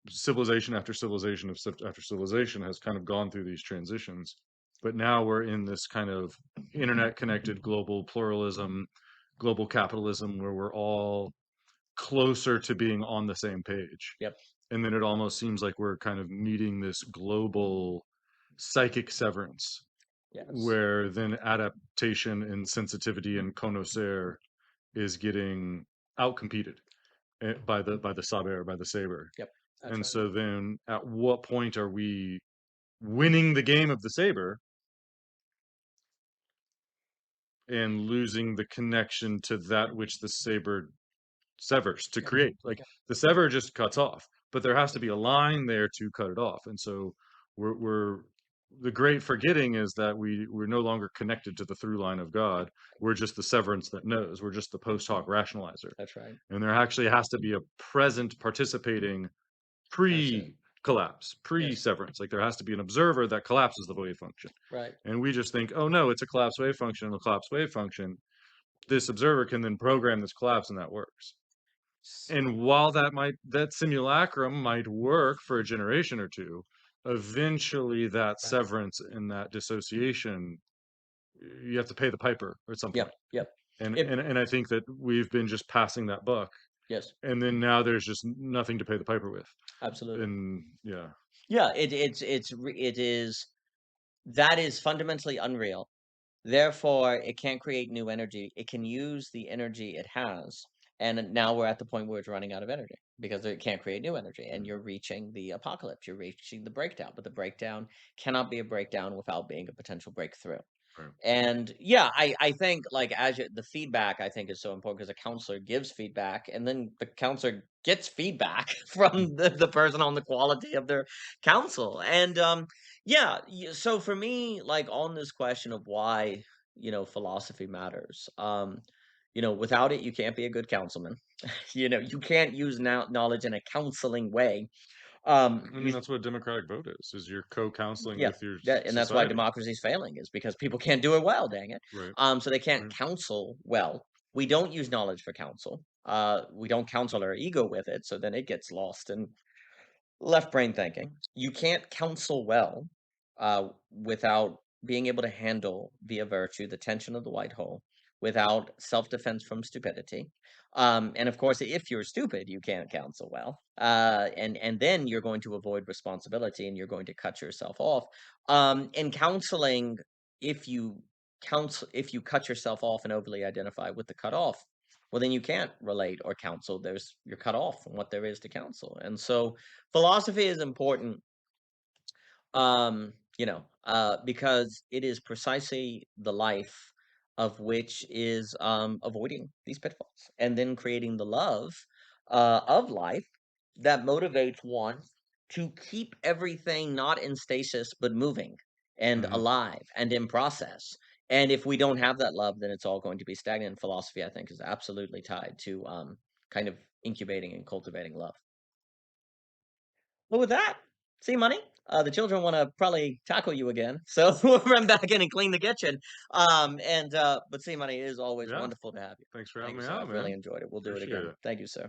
civilization after civilization after civilization has kind of gone through these transitions. But now we're in this kind of internet connected global pluralism, global capitalism, where we're all closer to being on the same page. Yep. And then it almost seems like we're kind of meeting this global psychic severance, Yes. where then adaptation and sensitivity and connoisseur is getting outcompeted by the saber, by the saber. Yep. That's And right. so then at what point are we winning the game of the saber and losing the connection to that which the saber severs to Yep. create? Like Yep. the sever just cuts off, but there has to be a line there to cut it off. And so we're the great forgetting is that we're no longer connected to the through line of God. We're just the severance that knows. We're just the post hoc rationalizer. That's right. And there actually has to be a present participating That's it. pre-collapse, Yes. pre-severance. Like there has to be an observer that collapses the wave function. Right. And we just think, oh no, it's a collapse wave function and a collapse wave function. This observer can then program this collapse and that works. S- And while that simulacrum might work for a generation or two, eventually that Right. severance and that dissociation, you have to pay the piper at some point. Yep. Yep. And It. and and I think that we've been just passing that buck, Yes. and then now there's just nothing to pay the piper with. Absolutely. And yeah. Yeah. It is that is fundamentally unreal. Therefore, it can't create new energy. It can use the energy it has. And now we're at the point where it's running out of energy because it can't create new energy. And Mm, you're reaching the apocalypse. You're reaching the breakdown. But the breakdown cannot be a breakdown without being a potential breakthrough. right. And yeah, I think like the feedback I think is so important because a counselor gives feedback and then the counselor gets feedback Mm, from the person on the quality of their counsel. And yeah, so for me, like on this question of why, philosophy matters. Without it, you can't be a good councilman. You can't use now knowledge in a counseling way. I mean, that's what a democratic vote is you're co-counseling Yeah, with your and that's why society. democracy is failing is because people can't do it well, dang it. Right. So they can't Right. counsel well. We don't use knowledge for counsel. We don't counsel our ego with it, so then it gets lost in left brain thinking. You can't counsel well without being able to handle via virtue the tension of the white hole, without self defense from stupidity. And of course, if you're stupid, you can't counsel well. And then you're going to avoid responsibility and you're going to cut yourself off. In counseling, if you if you cut yourself off and overly identify with the cutoff, well, then you can't relate or counsel. You're cut off from what there is to counsel. And so philosophy is important, because it is precisely the life of which is avoiding these pitfalls and then creating the love of life that motivates one to keep everything not in stasis but moving and Mhm. alive and in process. And if we don't have that love, then it's all going to be stagnant. Philosophy, I think, is absolutely tied to kind of incubating and cultivating love. Well, with that, see money. The children want to probably tackle you again, so we'll run back in and clean the kitchen. And but see money is always Yeah. wonderful to have you. Thanks for having Thank you, me sir. out, I've really man. enjoyed it. We'll do it Appreciate again. it. Thank you, sir.